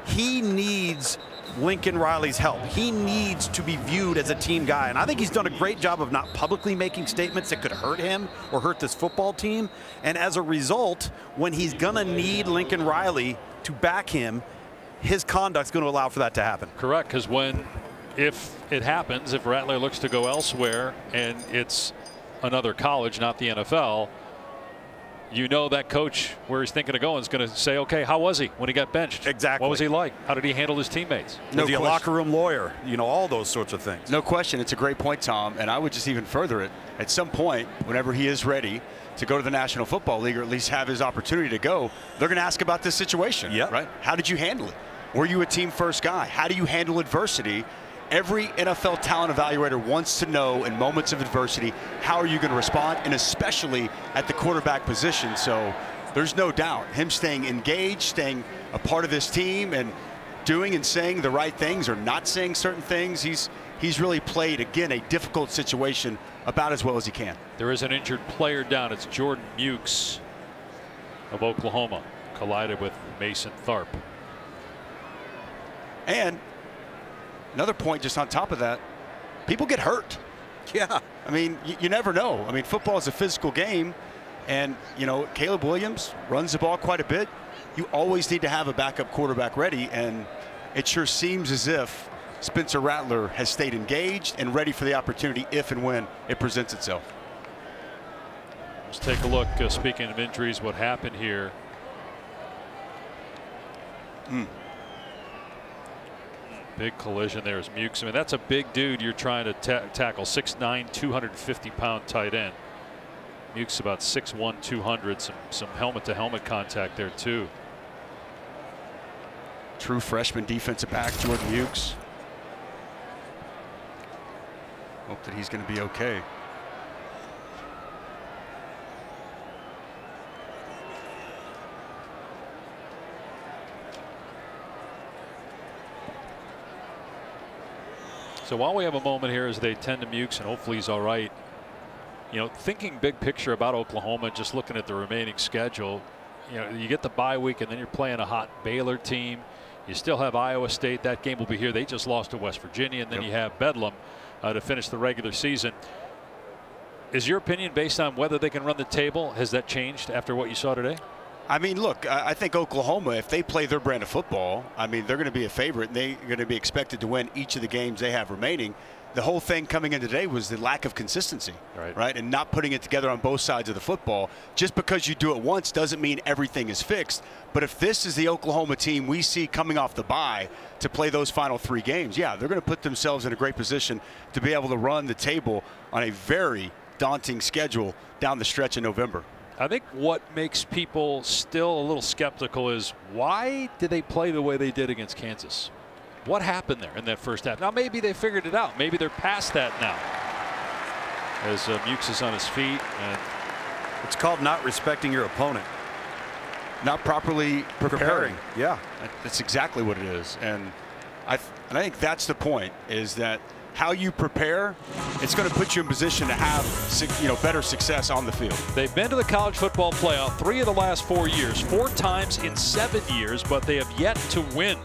he needs Lincoln Riley's help. He needs to be viewed as a team guy. And I think he's done a great job of not publicly making statements that could hurt him or hurt this football team. And as a result, when he's going to need Lincoln Riley to back him, his conduct's going to allow for that to happen. Correct, because if it happens, if Rattler looks to go elsewhere and it's another college, not the NFL, you know that coach where he's thinking of going is going to say, okay, how was he when he got benched? Exactly. What was he like? How did he handle his teammates? Was he a locker room lawyer? You know, all those sorts of things. No question. It's a great point, Tom. And I would just even further it. At some point, whenever he is ready to go to the National Football League, or at least have his opportunity to go, they're going to ask about this situation. Yeah. Right? How did you handle it? Were you a team first guy? How do you handle adversity? Every NFL talent evaluator wants to know in moments of adversity, how are you going to respond, and especially at the quarterback position. So there's no doubt him staying engaged, staying a part of this team, and doing and saying the right things or not saying certain things. He's really played, again, a difficult situation about as well as he can. There is an injured player down. It's Jordan Mukes. of Oklahoma collided with Mason Tharp. And another point just on top of that, people get hurt. Yeah. I mean, you never know. I mean, football is a physical game. And, you know, Caleb Williams runs the ball quite a bit. You always need to have a backup quarterback ready. And it sure seems as if Spencer Rattler has stayed engaged and ready for the opportunity if and when it presents itself. Let's take a look, speaking of injuries, what happened here. Big collision there is Mukes. I mean, that's a big dude you're trying to tackle. 6'9", 250-pound tight end. Mukes about 6'1", 200. Some helmet-to-helmet contact there, too. True freshman defensive back, Jordan Mukes. Hope that he's going to be okay. So while we have a moment here as they tend to Mukes, and hopefully he's all right, you know, thinking big picture about Oklahoma, just looking at the remaining schedule, you know, you get the bye week and then you're playing a hot Baylor team. You still have Iowa State. That game will be here. They just lost to West Virginia. And then you have Bedlam to finish the regular season. Is your opinion based on whether they can run the table? Has that changed after what you saw today? I mean, look, I think Oklahoma, if they play their brand of football, I mean, they're going to be a favorite and they're going to be expected to win each of the games they have remaining. The whole thing coming in today was the lack of consistency, right? And not putting it together on both sides of the football. Just because you do it once doesn't mean everything is fixed. But if this is the Oklahoma team we see coming off the bye to play those final 3 games, yeah, they're going to put themselves in a great position to be able to run the table on a very daunting schedule down the stretch in November. I think what makes people still a little skeptical is why did they play the way they did against Kansas? What happened there in that first half? Now maybe they figured it out. Maybe they're past that now. As Mukes is on his feet, and it's called not respecting your opponent. Not properly preparing. Yeah, that's exactly what it is. And I think that's the point, is that how you prepare, it's going to put you in position to have, you know, better success on the field. They've been to the college football playoff 3 of the last 4 years, 4 times in 7 years, but they have yet to win.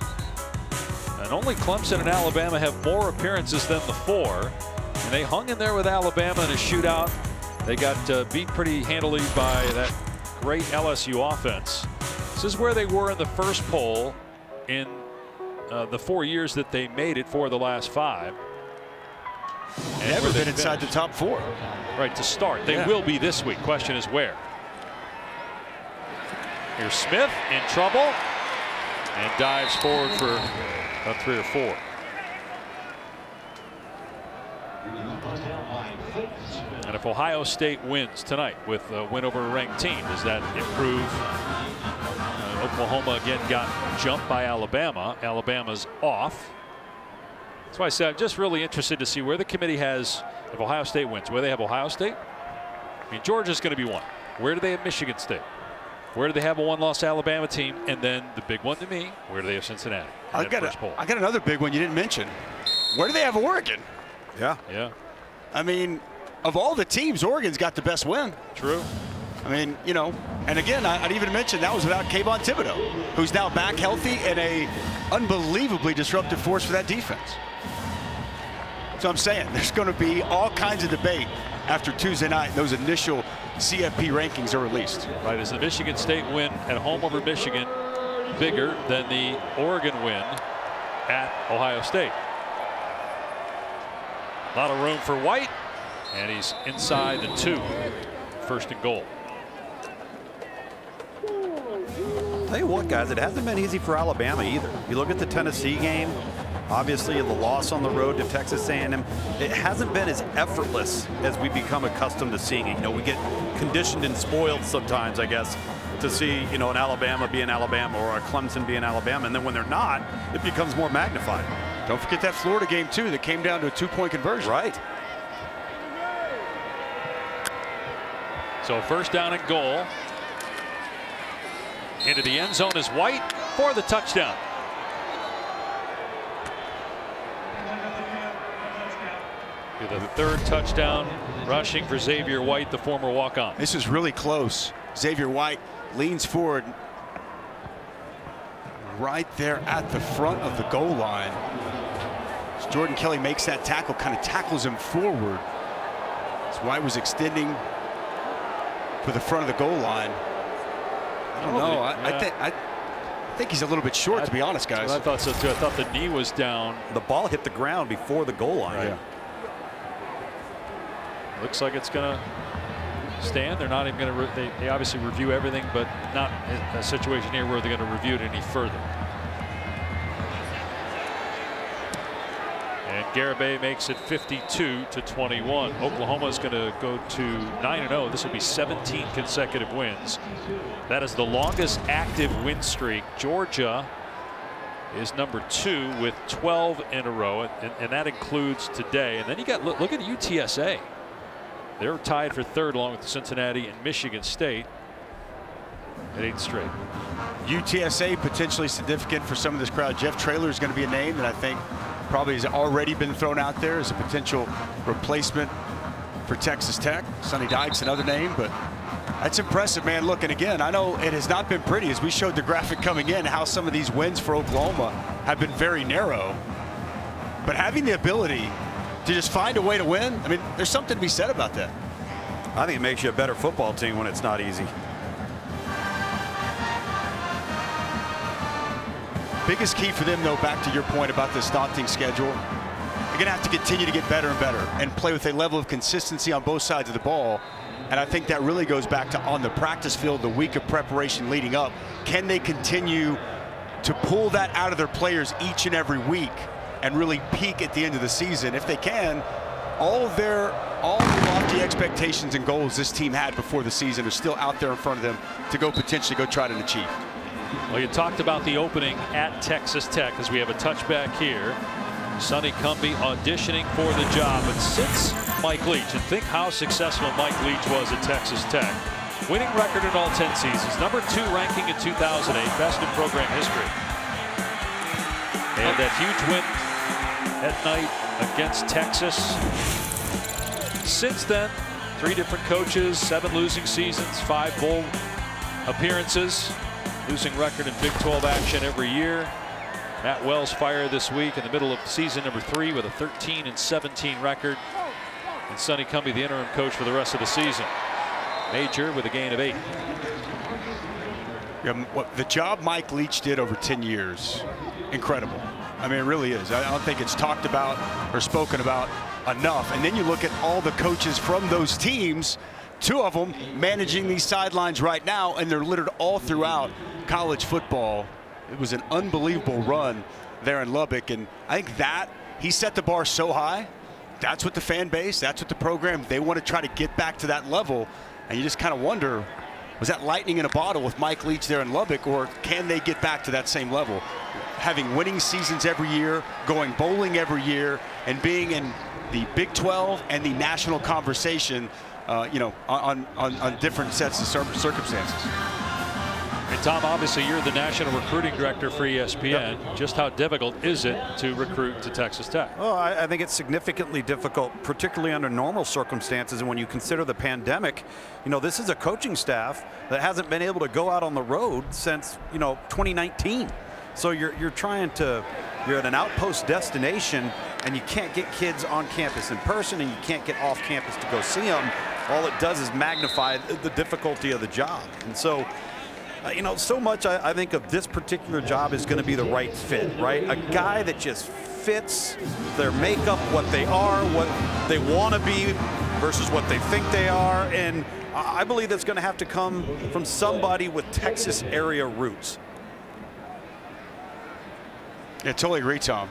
And only Clemson and Alabama have more appearances than the 4. And they hung in there with Alabama in a shootout. They got beat pretty handily by that great LSU offense. This is where they were in the first poll in the 4 years that they made it, 4 of the last 5. And never been inside the top 4. Right, to start. They will be this week. Question is where. Here's Smith in trouble and dives forward for about 3 or 4. And if Ohio State wins tonight with a win over a ranked team, does that improve? Oklahoma again got jumped by Alabama. Alabama's off. That's why I said I'm just really interested to see where the committee has, if Ohio State wins, where they have Ohio State. I mean, Georgia's going to be 1. Where do they have Michigan State? Where do they have a 1-loss Alabama team? And then the big one to me, where do they have Cincinnati? I got another big one you didn't mention. Where do they have Oregon? Yeah. I mean, of all the teams, Oregon's got the best win. True. I mean, you know, and again, I'd even mention that was without Kayvon Thibodeau, who's now back healthy and a unbelievably disruptive force for that defense. So I'm saying there's going to be all kinds of debate after Tuesday night. Those initial CFP rankings are released. Right, is the Michigan State win at home over Michigan bigger than the Oregon win at Ohio State? A lot of room for White, and he's inside the 2. 1st and goal. Tell you what, guys, it hasn't been easy for Alabama either. You look at the Tennessee game, obviously the loss on the road to Texas A&M. It hasn't been as effortless as we've become accustomed to seeing it. You know, we get conditioned and spoiled sometimes, I guess, to see, you know, an Alabama being Alabama or a Clemson being Alabama, and then when they're not, it becomes more magnified. Don't forget that Florida game too that came down to a 2-point conversion. Right. So 1st down and goal. Into the end zone is White for the touchdown. The 3rd touchdown rushing for Xavier White, the former walk-on. This is really close. Xavier White leans forward right there at the front of the goal line. As Jordan Kelly makes that tackle, kind of tackles him forward. As White was extending for the front of the goal line. I don't know. I think he's a little bit short, to be honest, guys. I thought so too. I thought the knee was down. The ball hit the ground before the goal line. Right. Yeah. Looks like it's going to stand. They're not even going to. They obviously review everything, but not a situation here where they're going to review it any further. And Garibay makes it 52-21. Oklahoma is going to go to 9-0. This will be 17 consecutive wins. That is the longest active win streak. Georgia is number 2 with 12 in a row, and that includes today. And then you got look at UTSA. They're tied for 3rd along with Cincinnati and Michigan State at 8 straight. UTSA potentially significant for some of this crowd. Jeff Traylor is going to be a name that I think probably has already been thrown out there as a potential replacement for Texas Tech. Sonny Dykes another name, but that's impressive, man. Look, and again, I know it has not been pretty, as we showed the graphic coming in, how some of these wins for Oklahoma have been very narrow. But having the ability to just find a way to win, I mean, there's something to be said about that. I think it makes you a better football team when it's not easy. Biggest key for them, though, back to your point about this daunting schedule, they're going to have to continue to get better and better and play with a level of consistency on both sides of the ball. And I think that really goes back to on the practice field, the week of preparation leading up. Can they continue to pull that out of their players each and every week and really peak at the end of the season? If they can, all the lofty expectations and goals this team had before the season are still out there in front of them to go potentially go try to achieve. Well, you talked about the opening at Texas Tech as we have a touchback here. Sonny Cumbie auditioning for the job. But since Mike Leach, and think how successful Mike Leach was at Texas Tech. Winning record in all 10 seasons, number 2 ranking in 2008, best in program history. And that huge win at night against Texas. Since then, 3 different coaches, 7 losing seasons, 5 bowl appearances. Losing record in Big 12 action every year. Matt Wells fired this week in the middle of season number 3 with a 13-17 record. And Sonny Cumbie, the interim coach for the rest of the season. Major with a gain of 8. Yeah, the job Mike Leach did over 10 years, incredible. I mean, it really is. I don't think it's talked about or spoken about enough. And then you look at all the coaches from those teams, 2 of them managing these sidelines right now, and they're littered all throughout college football. It was an unbelievable run there in Lubbock, and I think that he set the bar so high. That's what the fan base, that's what the program, they want to try to get back to that level. And you just kind of wonder, was that lightning in a bottle with Mike Leach there in Lubbock, or can they get back to that same level? Having winning seasons every year, going bowling every year, and being in the Big 12 and the national conversation, you know, on different sets of circumstances. And Tom, obviously you're the national recruiting director for ESPN. Yep. Just how difficult is it to recruit to Texas Tech? Well, I think it's significantly difficult, particularly under normal circumstances. And when you consider the pandemic, you know, this is a coaching staff that hasn't been able to go out on the road since, you know, 2019. So you're at an outpost destination, and you can't get kids on campus in person, and you can't get off campus to go see them. All it does is magnify the difficulty of the job. And so, you know, so much I think of this particular job is going to be the right fit, right? A guy that just fits their makeup, what they are, what they want to be versus what they think they are. And I believe that's going to have to come from somebody with Texas area roots. Yeah, totally agree, Tom.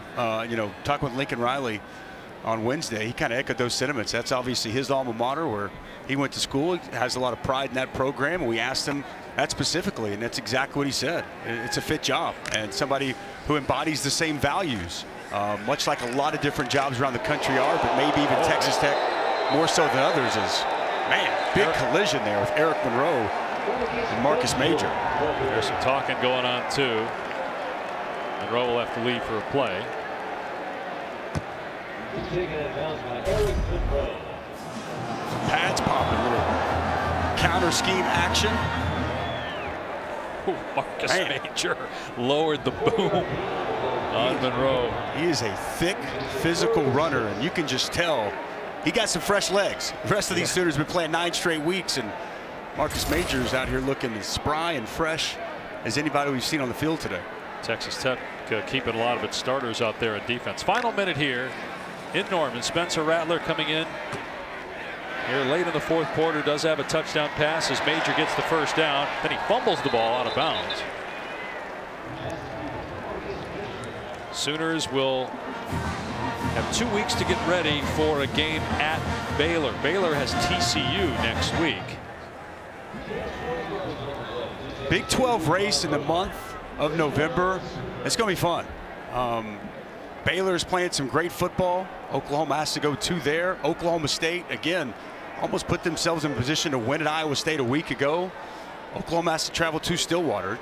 You know, talking with Lincoln Riley on Wednesday, he kind of echoed those sentiments. That's obviously his alma mater where he went to school. He has a lot of pride in that program, and we asked him that specifically, and that's exactly what he said. It's a fit job, and somebody who embodies the same values, much like a lot of different jobs around the country are, but maybe even Texas Tech more so than others is, man, big collision there with Eric Monroe and Marcus Major. There's some talking going on, too. Monroe will have to leave for a play. Pads popping, little counter scheme action. Marcus Major lowered the boom on Monroe. He is a thick, physical runner, and you can just tell he got some fresh legs. The rest of these Sooners have been playing 9 straight weeks, and Marcus Major is out here looking as spry and fresh as anybody we've seen on the field today. Texas Tech keeping a lot of its starters out there at defense. Final minute here in Norman. Spencer Rattler coming in here late in the 4th quarter, does have a touchdown pass as Major gets the first down. Then he fumbles the ball out of bounds. Sooners will have 2 weeks to get ready for a game at Baylor. Baylor has TCU next week. Big 12 race in the month of November. It's going to be fun. Baylor's playing some great football. Oklahoma has to go to there. Oklahoma State, again, almost put themselves in a position to win at Iowa State a week ago. Oklahoma has to travel to Stillwater.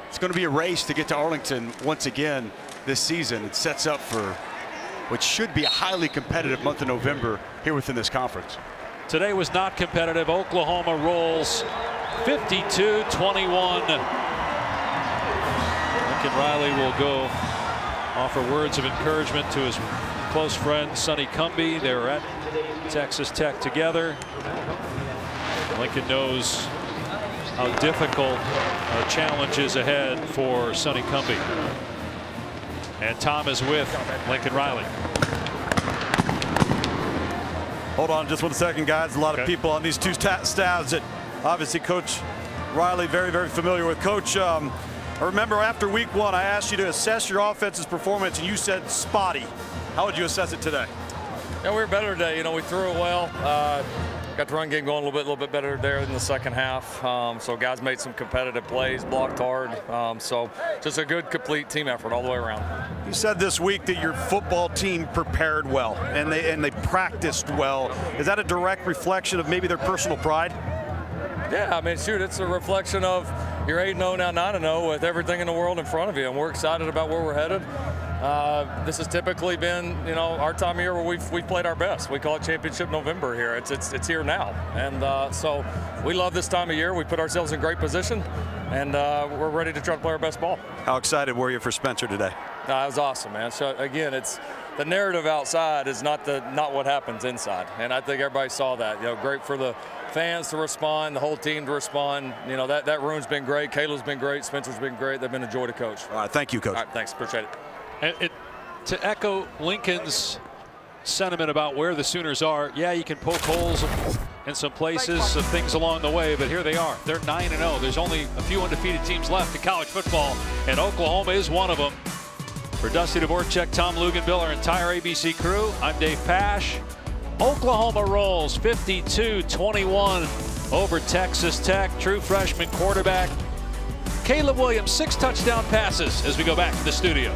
It's going to be a race to get to Arlington once again this season. It sets up for what should be a highly competitive month of November here within this conference. Today was not competitive. Oklahoma rolls 52-21. Lincoln Riley will go offer words of encouragement to his close friend Sonny Cumbie. They were at Texas Tech together. Lincoln knows how difficult a challenge is ahead for Sonny Cumbie. And Tom is with Lincoln Riley. Hold on just 1 second, guys. A lot of people on these two staffs that obviously Coach Riley very, very familiar with. Coach, I remember after week 1, I asked you to assess your offense's performance, and you said spotty. How would you assess it today? Yeah, we were better today. You know, we threw it well. Got the run game going a little bit better there in the second half. So guys made some competitive plays, blocked hard. So just a good, complete team effort all the way around. You said this week that your football team prepared well and they practiced well. Is that a direct reflection of maybe their personal pride? Yeah, I mean, shoot, it's a reflection of you're 8-0 now 9-0 with everything in the world in front of you, and we're excited about where we're headed. This has typically been, you know, our time of year where we've played our best. We call it Championship November here. It's here now, and so we love this time of year. We put ourselves in great position, and we're ready to try to play our best ball. How excited were you for Spencer today? It was awesome, man. So again, it's the narrative outside is not what happens inside, and I think everybody saw that. You know, great for the fans to respond, the whole team to respond. You know, that room's been great. Caleb's been great. Spencer's been great. They've been a joy to coach. All right, thank you, Coach. All right, thanks. Appreciate it. And to echo Lincoln's sentiment about where the Sooners are, yeah, you can poke holes in some places, some things along the way, but here they are. They're 9-0. There's only a few undefeated teams left in college football, and Oklahoma is one of them. For Dusty Dvorak, Tom Luganbill, our entire ABC crew, I'm Dave Pasch. Oklahoma rolls 52-21 over Texas Tech. True freshman quarterback Caleb Williams, 6 touchdown passes as we go back to the studio.